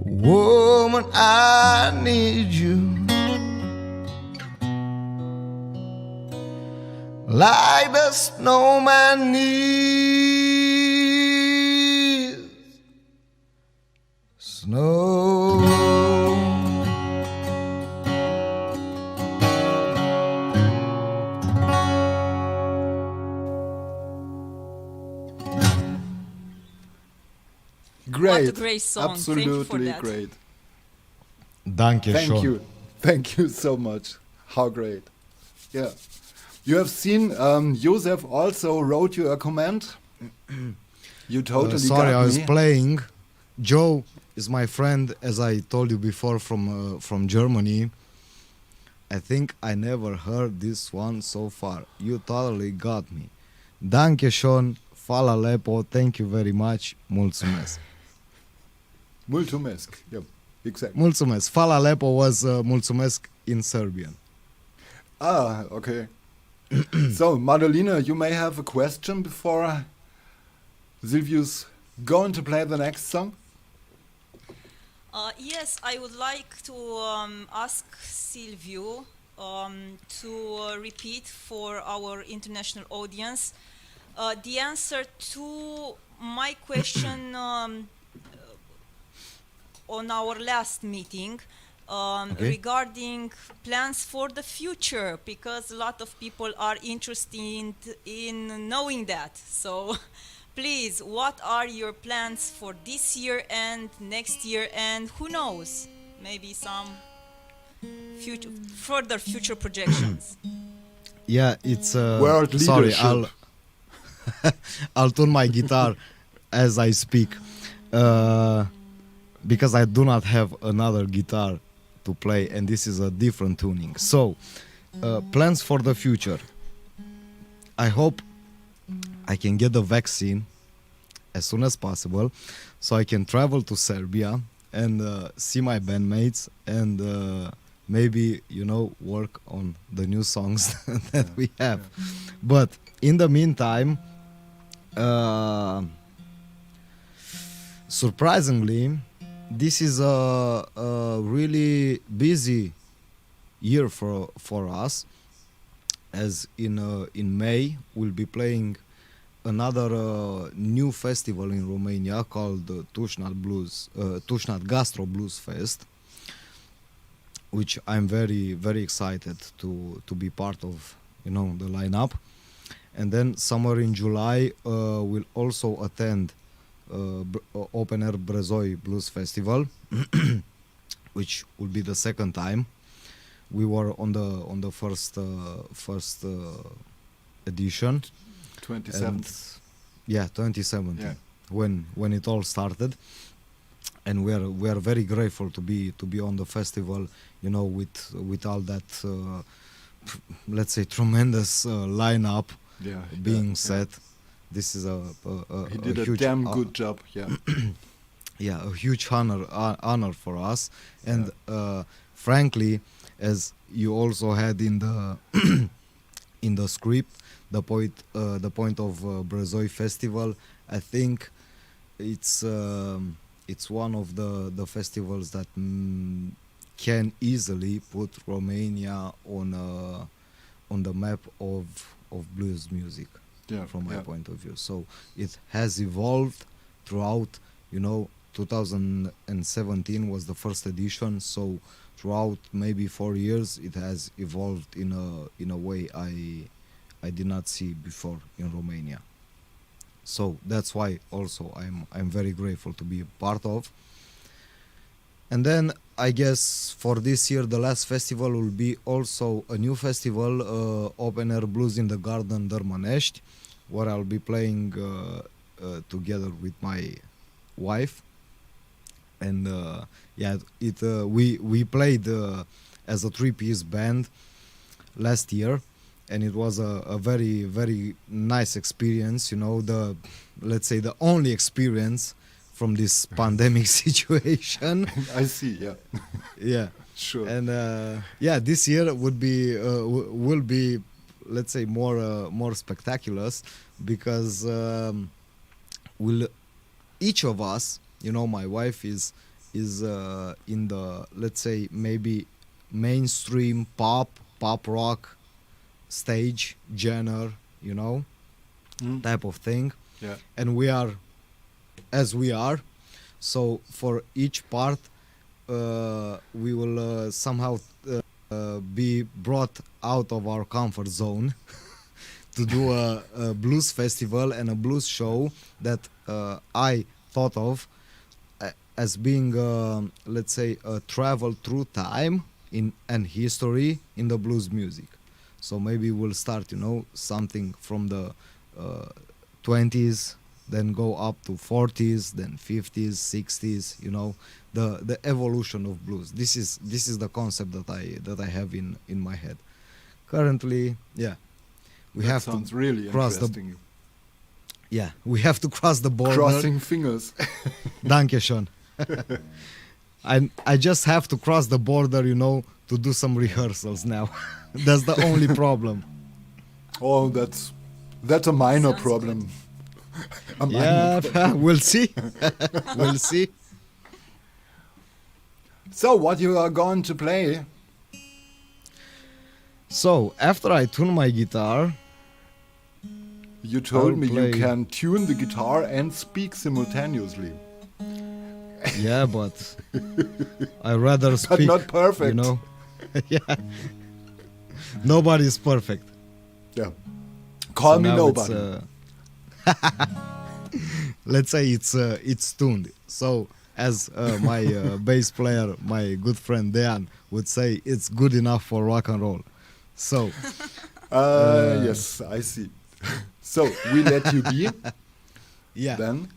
Woman, I need you like the snowman needs snow.
Great.
What a great song.
Absolutely
Thank you for that.
great.
Danke
Thank
schön.
you. Thank you so much. How great. Yeah. You have seen Josef also wrote you a comment. You totally
Sorry,
got
I was
me.
playing. Joe is my friend, as I told you before, from Germany. I think I never heard this one so far. You totally got me. Danke schön, fala lepo, thank you very much, mulțumesc.
Mulțumesc. Yep, exactly.
Mulțumesc. Fala lepo was mulțumesc in Serbian.
Ah, okay. So, Madalina, you may have a question before Silvius going to play the next song?
Yes, I would like to ask Silviu to repeat for our international audience the answer to my question on our last meeting regarding plans for the future, because a lot of people are interested in knowing that. So please, what are your plans for this year and next year, and who knows, maybe some further future projections?
Yeah, it's
World
sorry,
leadership.
I'll tune my guitar as I speak, because I do not have another guitar to play, and this is a different tuning. So, plans for the future. I hope I can get the vaccine as soon as possible, so I can travel to Serbia and see my bandmates and maybe, work on the new songs that we have. But in the meantime, surprisingly, this is a really busy year for us, as in May we'll be playing another new festival in Romania called Tușnad Gastro Blues Fest, which I'm very, very excited to be part of, the lineup. And then somewhere in July we'll also attend Open Air Brezoi Blues Festival, which will be the second time. We were on the first edition,
27th.
Yeah, 2017,
Yeah.
when it all started, and we are very grateful to be on the festival, with all that let's say tremendous lineup being set. This is
he did a
huge
damn good job. Yeah.
Yeah, a huge honor for us, and frankly, as you also had in the in the script, the point of Brezoi Festival, I think it's one of the festivals that can easily put Romania on the map of blues music. From my point of view. So it has evolved throughout, 2017 was the first edition, so throughout maybe 4 years it has evolved in a way I did not see before in Romania. So that's why also I'm very grateful to be a part of. And then I guess for this year the last festival will be also a new festival, Open Air Blues in the Garden Dărmănești, where I'll be playing together with my wife. And we played as a 3-piece band last year, and it was a very, very nice experience, let's say the only experience from this pandemic situation.
I see, yeah.
Yeah.
Sure.
And this year will be let's say more spectacular, because will each of us, my wife is in the, let's say, maybe mainstream pop rock stage genre, type of thing.
Yeah.
And we are as we are. So for each part, we will somehow be brought out of our comfort zone to do a blues festival and a blues show that I thought of as being, let's say, a travel through time and history in the blues music. So maybe we'll start, something from the 20s, then go up to 40s, then 50s, 60s, the evolution of blues. This is the concept that I have in my head currently. Yeah, we have
sounds
to
really
cross
interesting.
we have to cross the border.
Crossing fingers.
Dankeschön. I just have to cross the border, to do some rehearsals now. That's the only problem.
Oh, that's a minor
Sounds
problem. A minor
Yeah,
problem.
we'll see. We'll see.
So, what you are going to play?
So, after I tune my guitar,
You told
I'll
me you
play-
can tune the guitar and speak simultaneously.
yeah, but I rather speak.
But not perfect.
Yeah. Nobody's perfect.
Yeah. Call
So
me
now
nobody.
Let's say it's tuned. So as my bass player, my good friend Dejan would say, it's good enough for rock and roll. So
Yes, I see. So, we let you be.
yeah.
Then,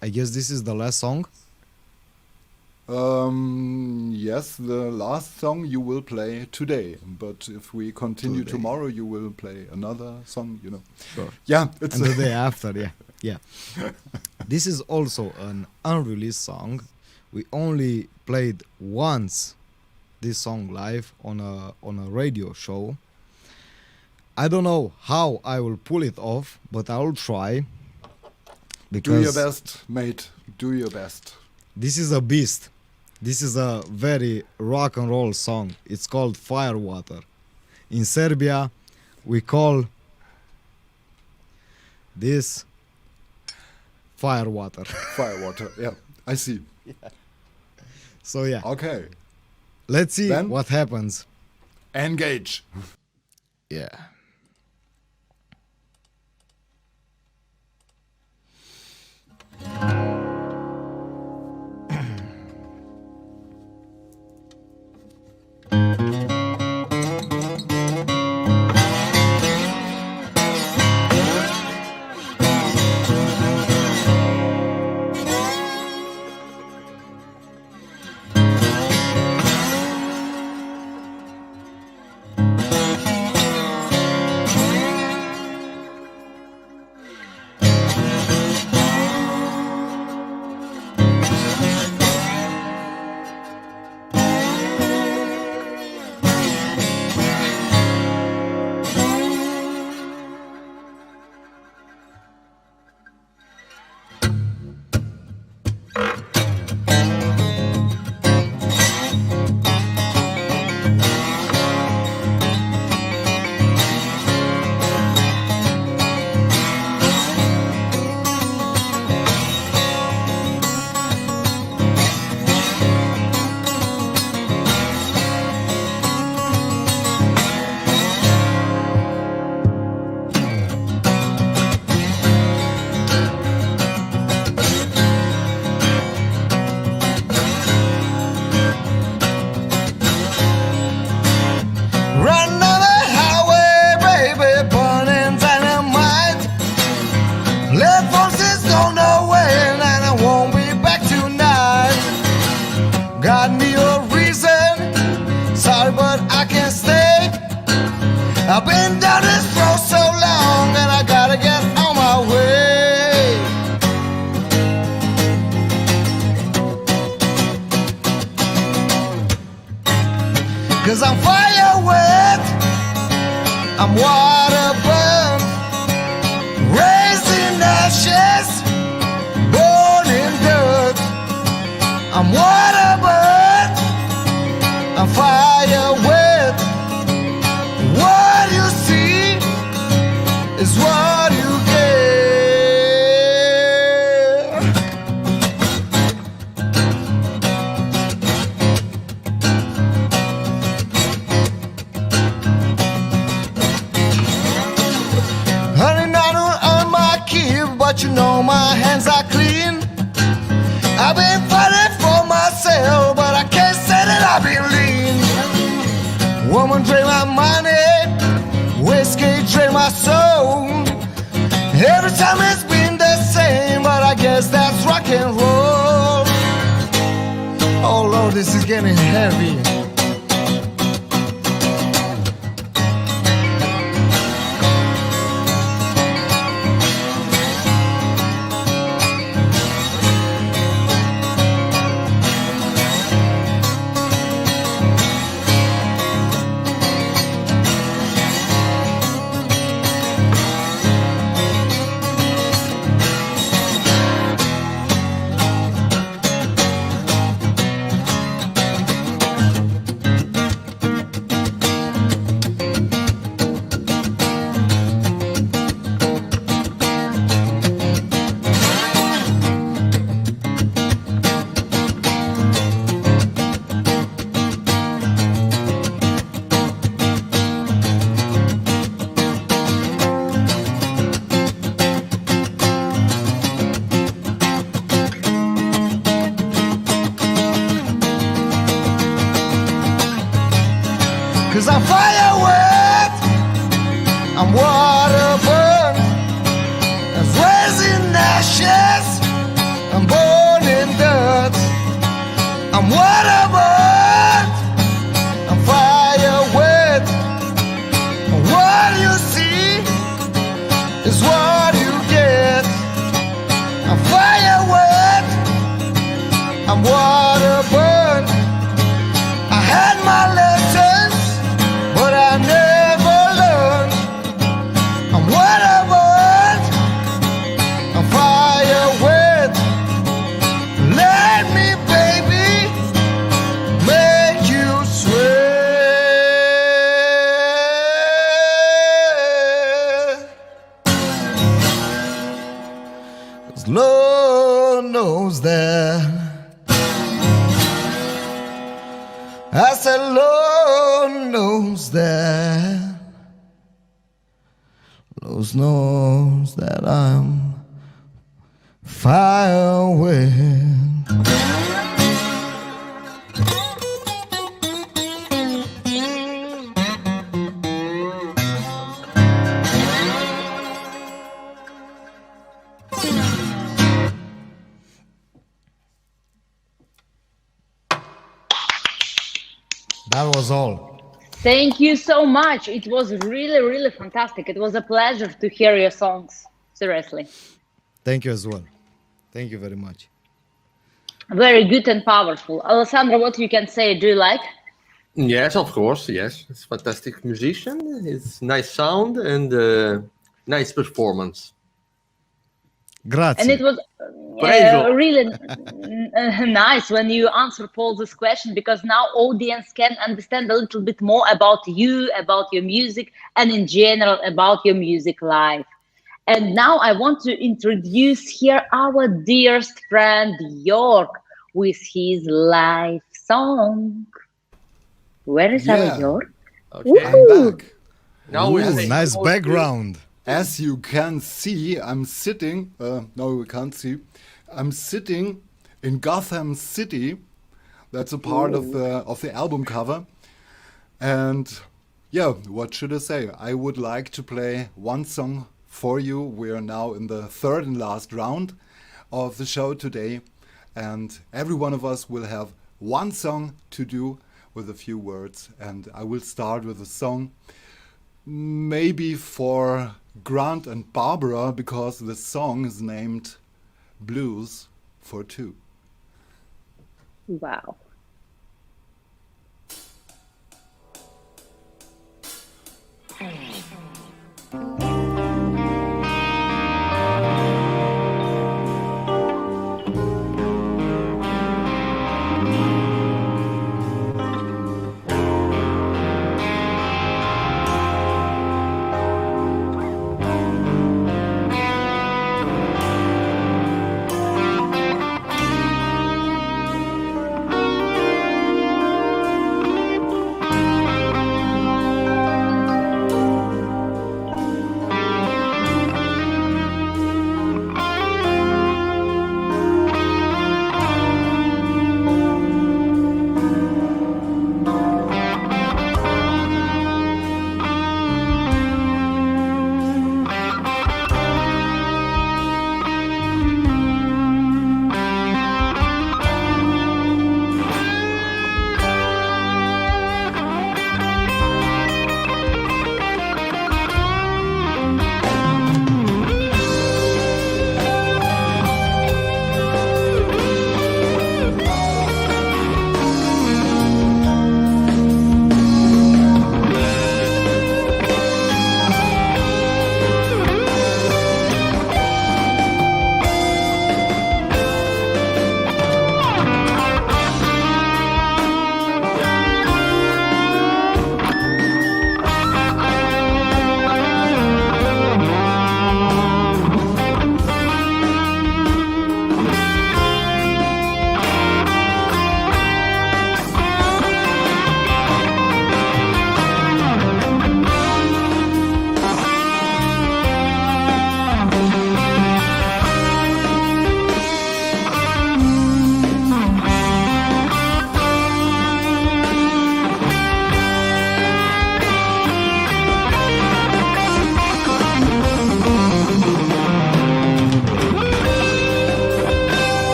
I guess this is the last song.
yes, the last song you will play today. But if we continue
Today.
tomorrow, you will play another song,
Sure.
Yeah, it's
And the day after, yeah. This is also an unreleased song. We only played once this song live on a radio show. I don't know how I will pull it off, but I will try. Because
do your best, mate. Do your best.
this is a beast. This is a very rock and roll song. It's called Firewater. In Serbia, we call this Firewater.
Firewater. Yeah, I see.
So yeah,
Okay.
let's see
Then-
what happens.
Engage.
Yeah.
Run down the highway, baby, burning dynamite. Let forces go nowhere, and I won't be back tonight. Got me a reason, sorry, but I can't stay. I've been down this road so long, and I gotta get on my way. Cause I'm fire wet, I'm water burned, raised in ashes, born in dirt. I'm water burned, I'm fire wet. What you see is what you get. Honey, I don't earn my keep, but you know my hands are clean. I've been fighting for myself, but I can't say that I've been lean. Woman drain my money, whiskey drain my soul. Every time it's been the same, but I guess that's rock and roll. Oh Lord, this is getting heavy. Cause I'm fire wet, I'm water burned, I'm raised in ashes, I'm born in dirt. I'm water burned, I'm fire wet. What you see is what you get. I'm fire wet, I'm water burned. I had my lessons, but I never learned. I'm water burned, I'm fire wet. Let me, baby, make you sweat. 'Cause Lord knows that. I said, Lord knows that. Lord knows that I'm fire wet.
That was all.
Thank you so much. It was really, really fantastic. It was a pleasure to hear your songs. Seriously.
Thank you as well. Thank you very much.
Very good and powerful. Alessandra, what you can say? Do you like?
Yes, of course. Yes, it's fantastic musician. It's nice sound and nice performance.
Grazie.
And it was
Prego.
really nice when you answer Paul's question, because now audience can understand a little bit more about you, about your music, and in general about your music life. And now I want to introduce here our dearest friend Jörg with his live song. Where is our Jörg?
Okay.
I'm back.
Now we
Ooh,
say
nice background.
As you can see, I'm sitting. No, we can't see. I'm sitting in Gotham City. That's a part of the album cover. And yeah, what should I say? I would like to play one song for you. We are now in the third and last round of the show today, and every one of us will have one song to do with a few words. And I will start with a song maybe for Grant and Barbara, because the song is named Blues for Two.
Wow.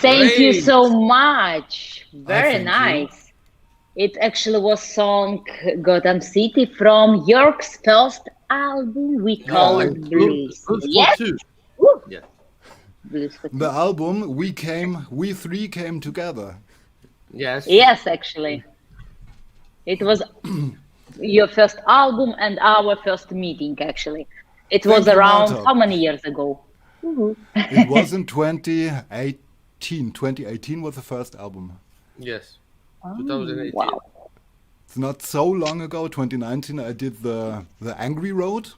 Thank you
Great.
so much. Very
thank you.
nice. It actually was song Gotham City from Jörg's first album. We call
and
it Blues.
Blues for
Yes.
Two.
Woo.
Yeah.
Blues for
The
Two.
album we three came together.
Yes.
Yes, actually. It was your first album and our first meeting, actually. It was
Thank you,
around
Marta.
how many years ago? Woohoo.
It was in 2018. 2018 was the first album.
Yes.
Oh,
2018.
wow.
It's not so long ago. 2019, I did the Angry Road.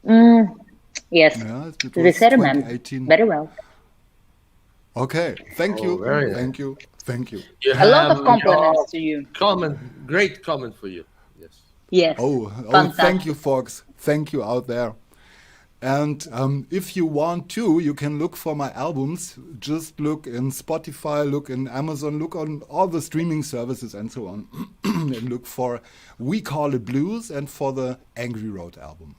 Yes.
Yeah, it
This
was
I remember
2018.
very well.
Okay, thank
Oh,
you,
very nice.
thank you, thank you.
You
A lot of
have
compliments
your
to you.
great comment for you. Yes.
Yes.
Oh,
Fantastic.
thank you, folks. Thank you out there. And if you want to, you can look for my albums. Just look in Spotify, look in Amazon, look on all the streaming services and so on. And look for We Call It Blues and for the Angry Road album,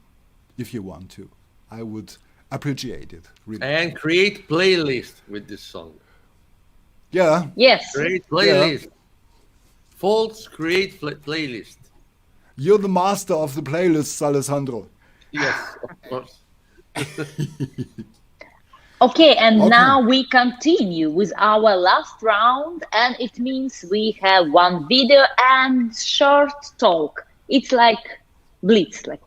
if you want to. I would appreciate it, really.
And create playlist with this song.
Yeah,
Yes.
Create playlist. Folks, create playlist.
you're the master of the playlists, Alessandro.
Yes, of course.
Okay, and
Okay.
now we continue with our last round, and it means we have one video and short talk. It's like blitz, like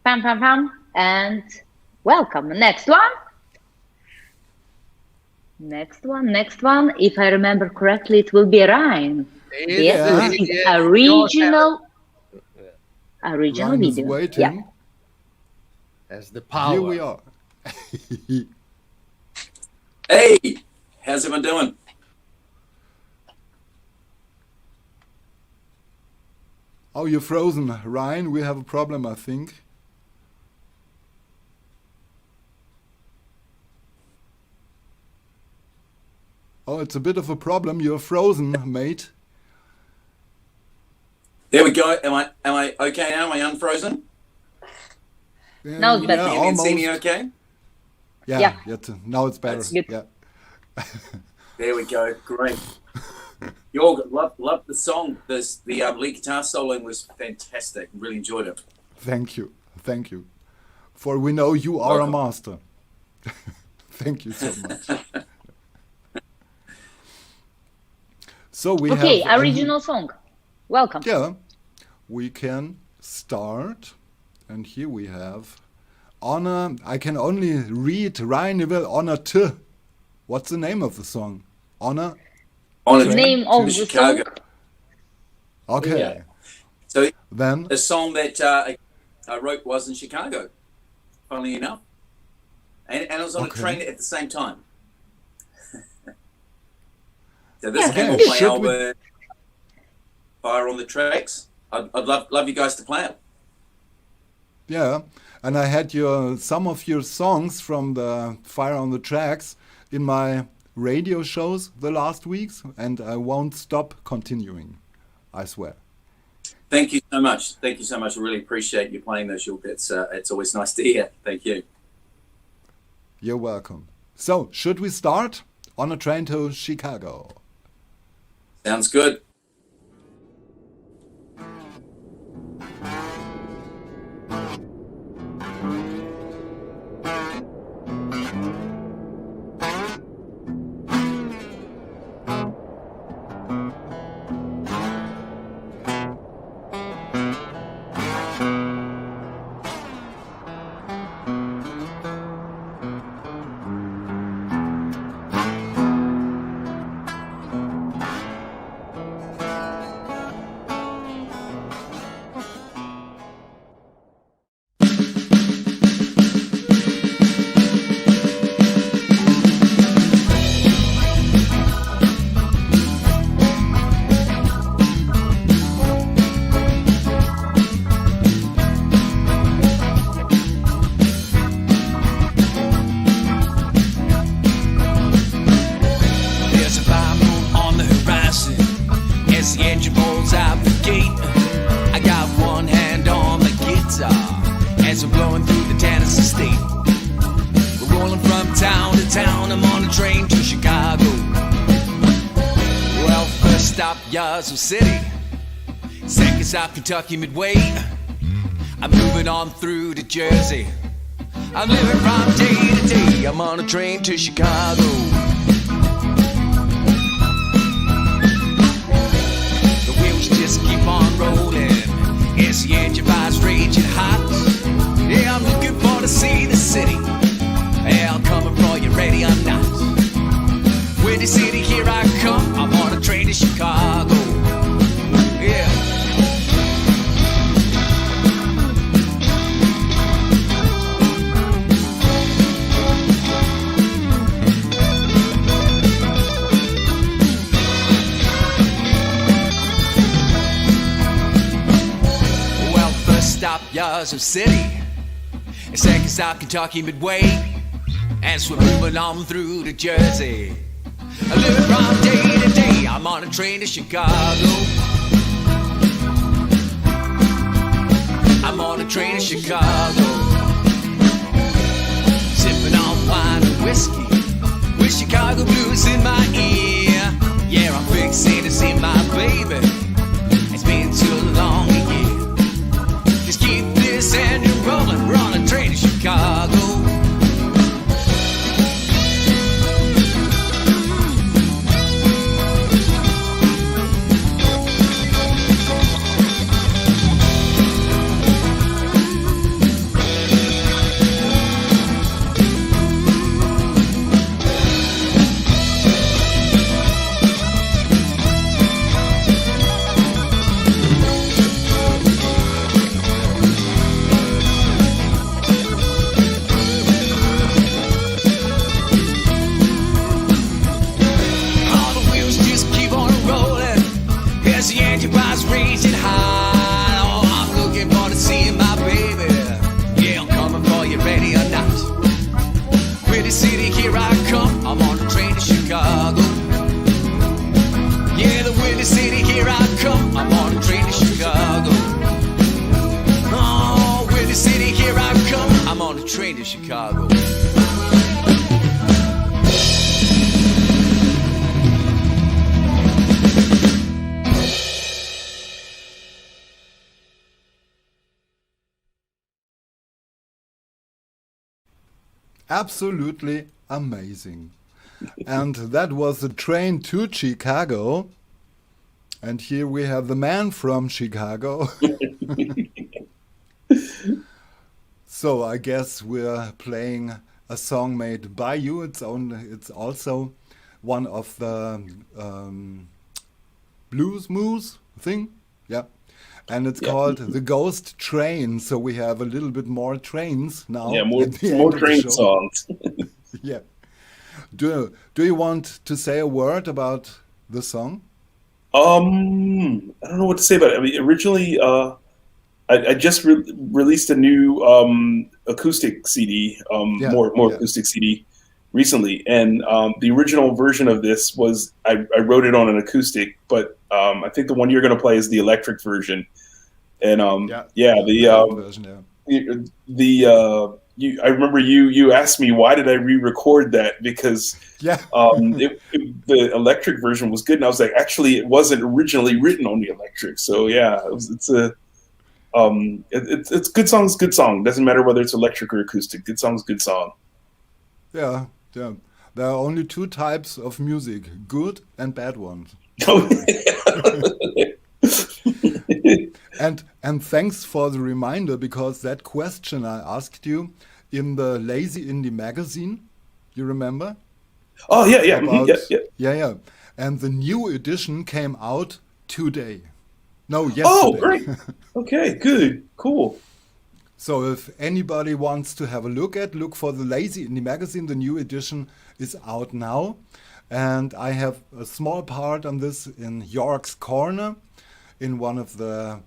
pam pam pam, and welcome. Next one. Next one. If I remember correctly, it will be Ryan. Yes,
Yeah.
this is
Yes,
a regional
Ryan is
video.
waiting.
Yeah.
As the power.
Here we are.
Hey, how's everyone doing?
Oh, you're frozen, Ryan. We have a problem, I think. Oh, it's a bit of a problem. You're frozen, mate.
There we go. Am I okay now? Am I unfrozen?
Now it's better.
Can you
almost.
see me okay?
Yeah,
Yeah.
now it's better.
That's
good.
Yeah.
There we go. Great. Jörg, love the song. The lead guitar soloing was fantastic. Really enjoyed it.
Thank you. Thank you. For we know you are
Welcome.
a master. Thank you so much. So we
Okay,
have
original song. Welcome.
Yeah, we can start. And here we have Honor. I can only read Ryan Neville, Honor to. What's the name of the song? Honor?
On
The name of the
Chicago.
song.
Okay.
Yeah. So
Then,
a song that I wrote was in Chicago, funnily enough. And I was on
Okay.
a train at the same time. So this
Okay,
came off my
should we-
album, Fire on the Tracks. I'd love you guys to play it.
yeah. And I had some of your songs from the Fire on the Tracks in my radio shows the last weeks, and I won't stop continuing. I swear.
Thank you so much. Thank you so much. I really appreciate you playing those, Jörg. It's always nice to hear. Thank you.
You're welcome. So, should we start? On a train to Chicago.
Sounds good.
There's a fire moon on the horizon as the engine rolls out the gate. I got one hand on the guitar as we're blowing through the Tennessee state. We're rolling from town to town. I'm on a train to Chicago. Well, first stop, Yazoo City. Second stop, Kentucky Midway. I'm moving on through to Jersey. I'm living from day to day. I'm on a train to Chicago. The wheels just keep on rolling as the engine fire's raging hot. Yeah, I'm looking for to see the city. Yeah, I'm coming for you, ready or not. Windy City, here I come. I'm on a train to Chicago. Yeah. Well, first stop, Yazoo City. Second stop, Kentucky Midway. As we're moving on through to Jersey. I live from day to day. I'm on a train to Chicago. I'm on a train to Chicago. Sipping on wine and whiskey with Chicago blues in my ear. Yeah, I'm fixing to see my baby. It's been too long a year. Just keep this engine rolling. We're on a train to Chicago. Train to Chicago.
Absolutely amazing. And that was the train to Chicago. And here we have the man from Chicago. So I guess we're playing a song made by you. It's also one of the blues moose thing. Yeah. And it's called The Ghost Train. So we have a little bit more trains now.
Yeah, more train songs.
Yeah. Do you want to say a word about the song?
I don't know what to say about it. I mean, originally, I just released a new acoustic CD, more acoustic CD recently, and the original version of this was I wrote it on an acoustic, but I think the one you're going to play is the electric version, and I remember you asked me why did I re-record that because the electric version was good, and I was like, actually, it wasn't originally written on the electric, so yeah, it's a it's good song's good song. Doesn't matter whether it's electric or acoustic. Good song's good song.
Yeah. There are only two types of music: good and bad ones. And thanks for the reminder, because that question I asked you in the Lazy Indie magazine, you remember?
Oh yeah.
And the new edition came out today. No, yesterday.
Oh, great. Okay, good. Cool.
So if anybody wants to have a look for the Lazy Indie magazine, the new edition is out now. And I have a small part on this in Jörg's Corner. In one of the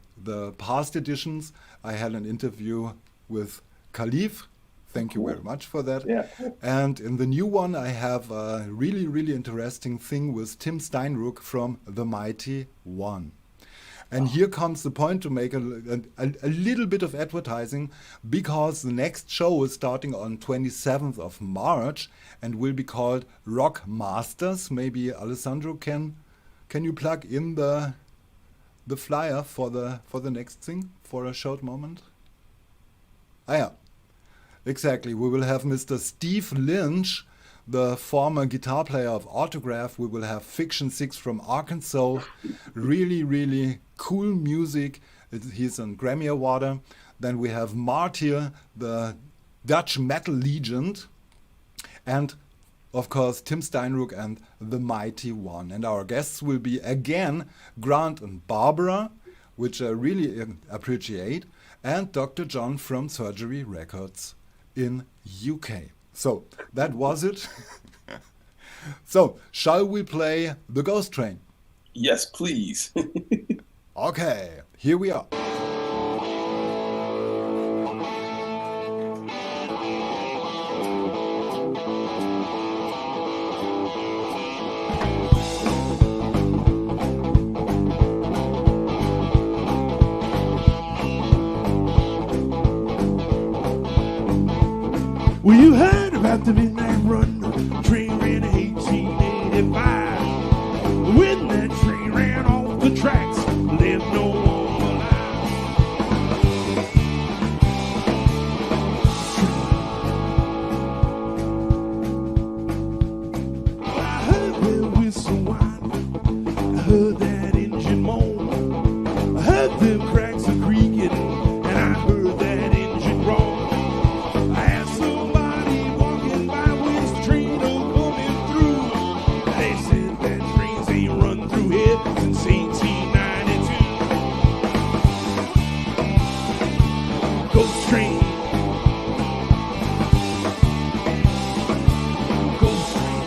past editions, I had an interview with aLive. Thank you very much for that.
Yeah.
And in the new one, I have a really, really interesting thing with Tim Steinruck from The Mighty One. And here comes the point to make a little bit of advertising, because the next show is starting on 27th of March and will be called Rock Masters. Maybe Alessandro can you plug in the flyer for the next thing for a short moment? Ah, yeah, exactly. We will have Mr. Steve Lynch, the former guitar player of Autograph. We will have Fiction 6 from Arkansas. Really, really cool music. He's a Grammy Awarder. Then we have Martyr, the Dutch metal legend. And of course, Tim Steinruck and The Mighty One. And our guests will be again Grant and Barbara, which I really appreciate, and Dr. John from Surgery Records in UK. So that was it. So shall we play The Ghost Train?
Yes, please.
Okay, here we are.
Well, you heard about the midnight run. The train ran in 1885. When that train ran off the tracks, left no one alive. Well, I heard that whistle whine. I heard that engine moan. I heard them cracks a creaking, and I heard that engine roar. I asked somebody walking by when's the train coming through. They said that trains ain't run through here since 1892. Ghost train. Ghost train.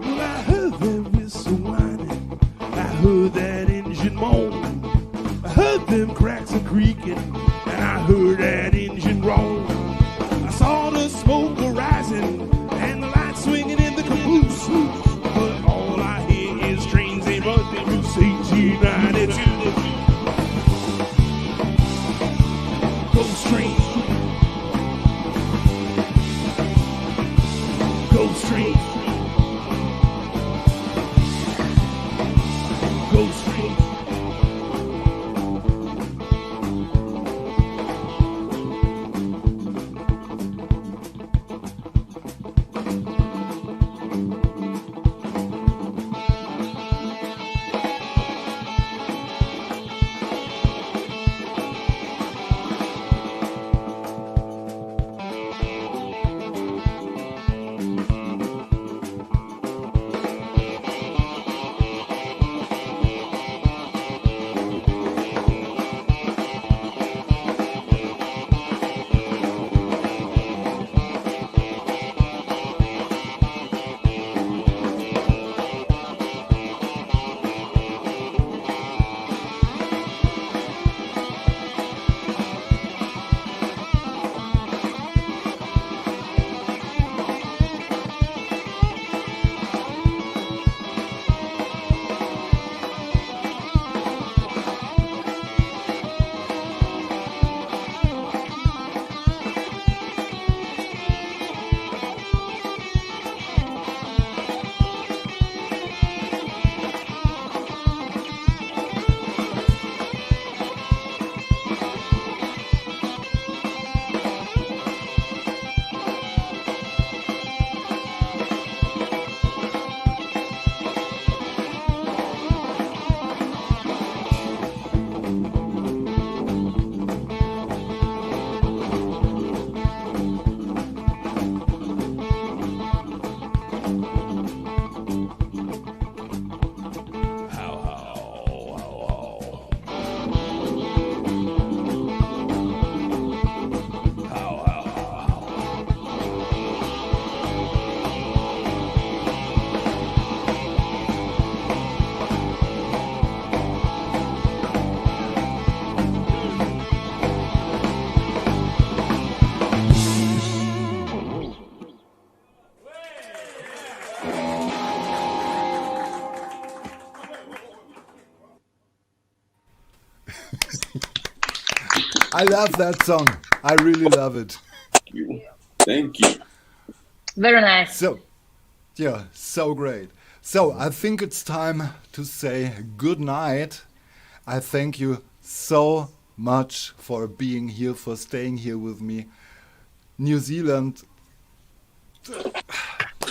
Well, I heard that whistle whining. I heard that engine moan. I heard them cracks a creaking, and I heard that engine roar. I saw the smoke rising and the lights swinging in the caboose. But all I hear is trains ain't running loose. 1892. Ghost train. Ghost train. Ghost train.
I love that song. I really love it.
Thank you.
Very nice.
So, yeah, so great. So I think it's time to say good night. I thank you so much for being here, for staying here with me. New Zealand,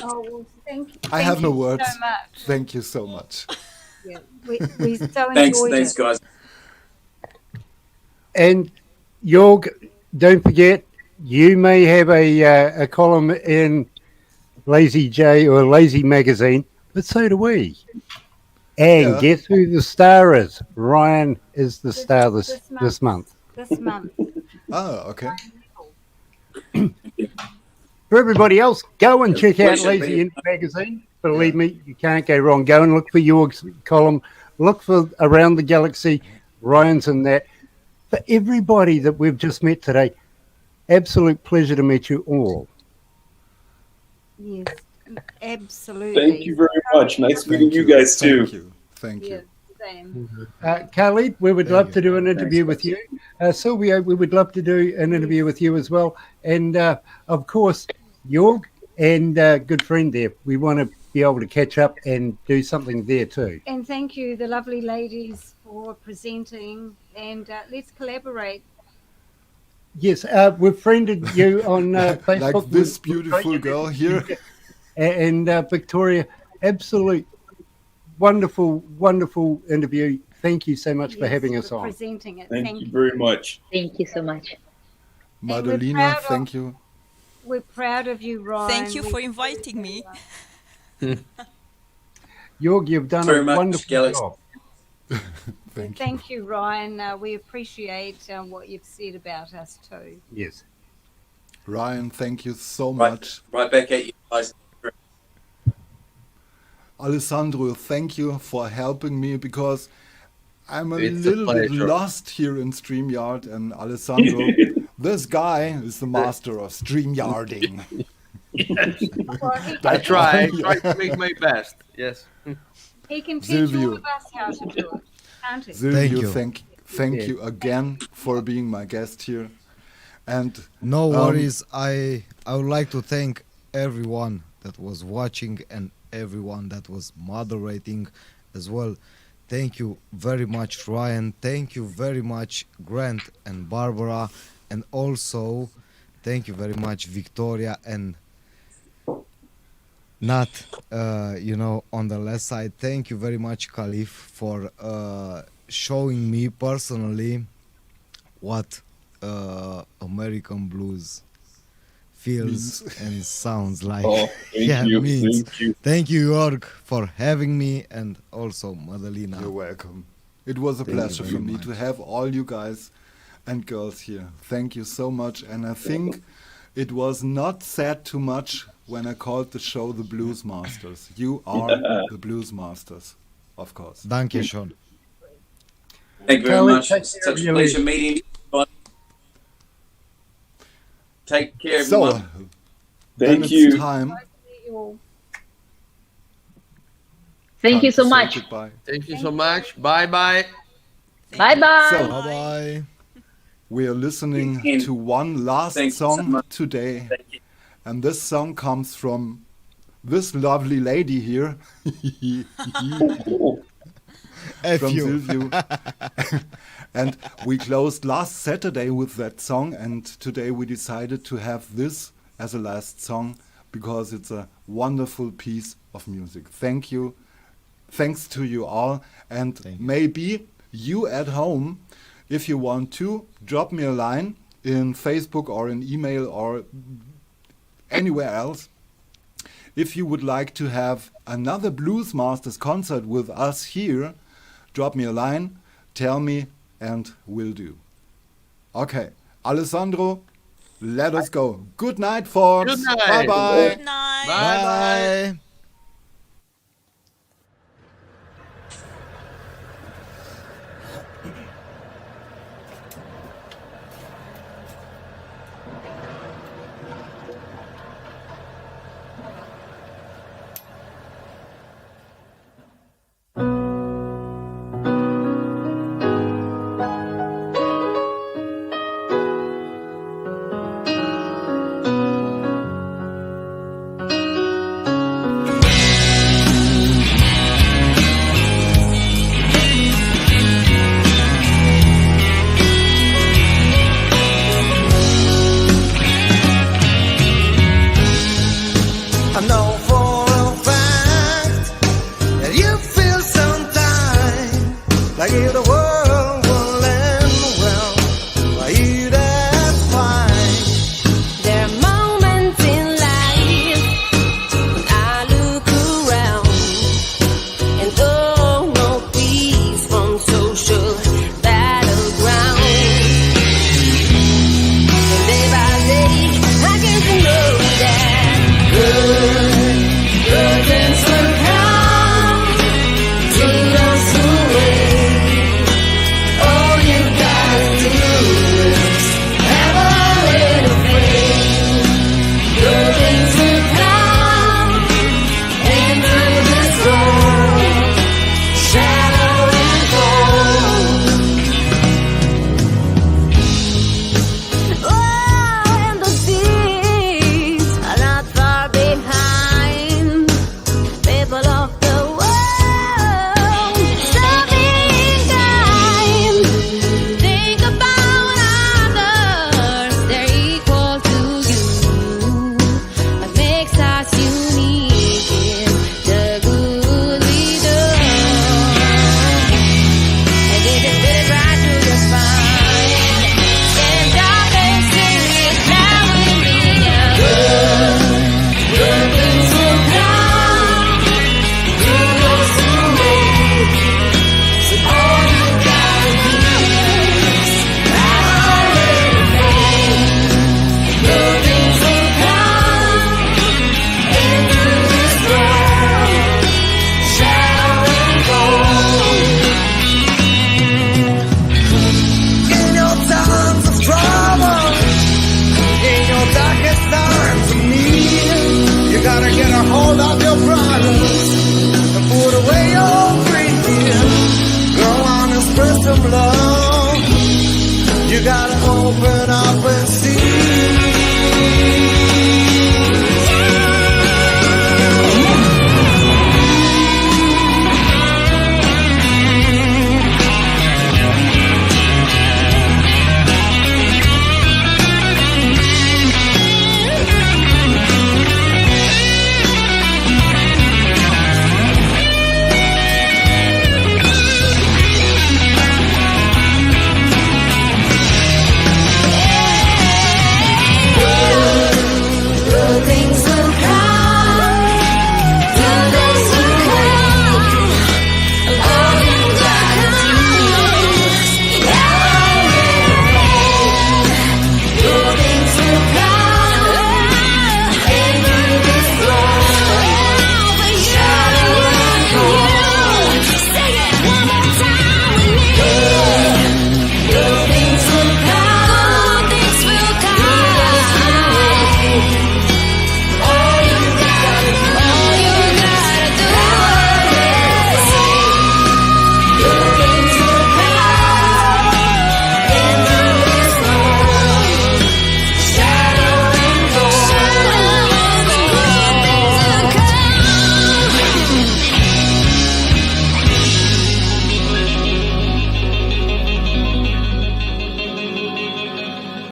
Oh, well, thank you.
I have no
you
words.
so much.
Thank you so much.
Yeah, we so
Thanks,
enjoyed
thanks,
it.
guys.
And Jörg, don't forget, you may have a column in Lazy J or Lazy Magazine, but so do we. And
Yeah.
guess who the star is? Ryan is the star this month.
This month.
Oh, okay.
For everybody else, go and check out
Pleasure
Lazy
being-
Indie Magazine. Believe me, you can't go wrong. Go and look for Jörg's column. Look for Around the Galaxy, Ryan's in that. For everybody that we've just met today, absolute pleasure to meet you all.
Yes, absolutely.
Thank you very much. Nice meeting you guys too.
Thank you. Thank you.
Same.
Khalid, we would love to do an interview with you. Sylvia, we would love to do an interview with you as well. And of course, Jörg and good friend there, we want to be able to catch up and do something there too.
And thank you, the lovely ladies, for presenting. And let's collaborate.
Yes, we've friended you on Facebook.
Like this
We've got
beautiful
you.
girl here.
And Victoria, absolute wonderful, wonderful interview. Thank you so much for
Yes,
having us
for
on.
presenting it.
Thank you very much.
Thank you so much.
we're
Madalena,
proud of-
thank you.
We're proud of you, Ryan.
Thank you
We-
for inviting me.
Jörg, you've done
Very
a
much,
wonderful
Galaxy.
job.
Thank you.
Thank you, Ryan. We appreciate what you've said about us too.
Yes.
Ryan, thank you so
Right,
much.
right back at you guys.
Alessandro, thank you for helping me because I'm a
It's a
little bit
pleasure.
lost here in StreamYard. And Alessandro, this guy is the master of StreamYarding.
Well, he,
I try
Yeah.
to make my best. Yes.
he can teach all
Silvio.
of us how to do it, can't he?
Silvio,
you.
thank you again for being my guest here. And
No worries. I would like to thank everyone that was watching and everyone that was moderating as well. Thank you very much, Ryan. Thank you very much, Grant and Barbara. And also, thank you very much, Victoria. And not, on the left side, thank you very much, Khalif, for showing me personally what American blues feels and sounds like.
Oh, thank you.
means.
Thank you.
Thank you, Jörg, for having me, and also Madalena.
you're welcome. It was a
Thank you
pleasure
very
for me to
much.
have all you guys and girls here. Thank you so much. And I think it was not said too much when I called the show the Blues Masters. You are the Blues Masters, of course.
Danke schön.
Thank you very
Khalid,
much.
take care
Such
of
a
your
pleasure
leave.
meeting you. Take care,
So,
everyone.
then
Thank
it's
you.
time.
Thank you
time
so
to say
much.
Goodbye.
Thank you so much. Bye bye.
Bye bye.
So,
Bye bye.
we are listening
Thank you.
to one last
Thank you so
song
much.
today.
Thank you.
And this song comes from this lovely lady here.
F
from
you.
Silvio. And we closed last Saturday with that song, and today we decided to have this as a last song because it's a wonderful piece of music. Thank you. Thanks to you all. And
Thank you.
maybe you at home, if you want to, drop me a line in Facebook or an email or anywhere else. If you would like to have another Blues Masters concert with us here, drop me a line, tell me, and we'll do. Okay, Alessandro, let us go. Good night, folks.
Good night.
Bye-bye.
Good night.
Bye bye.
Bye.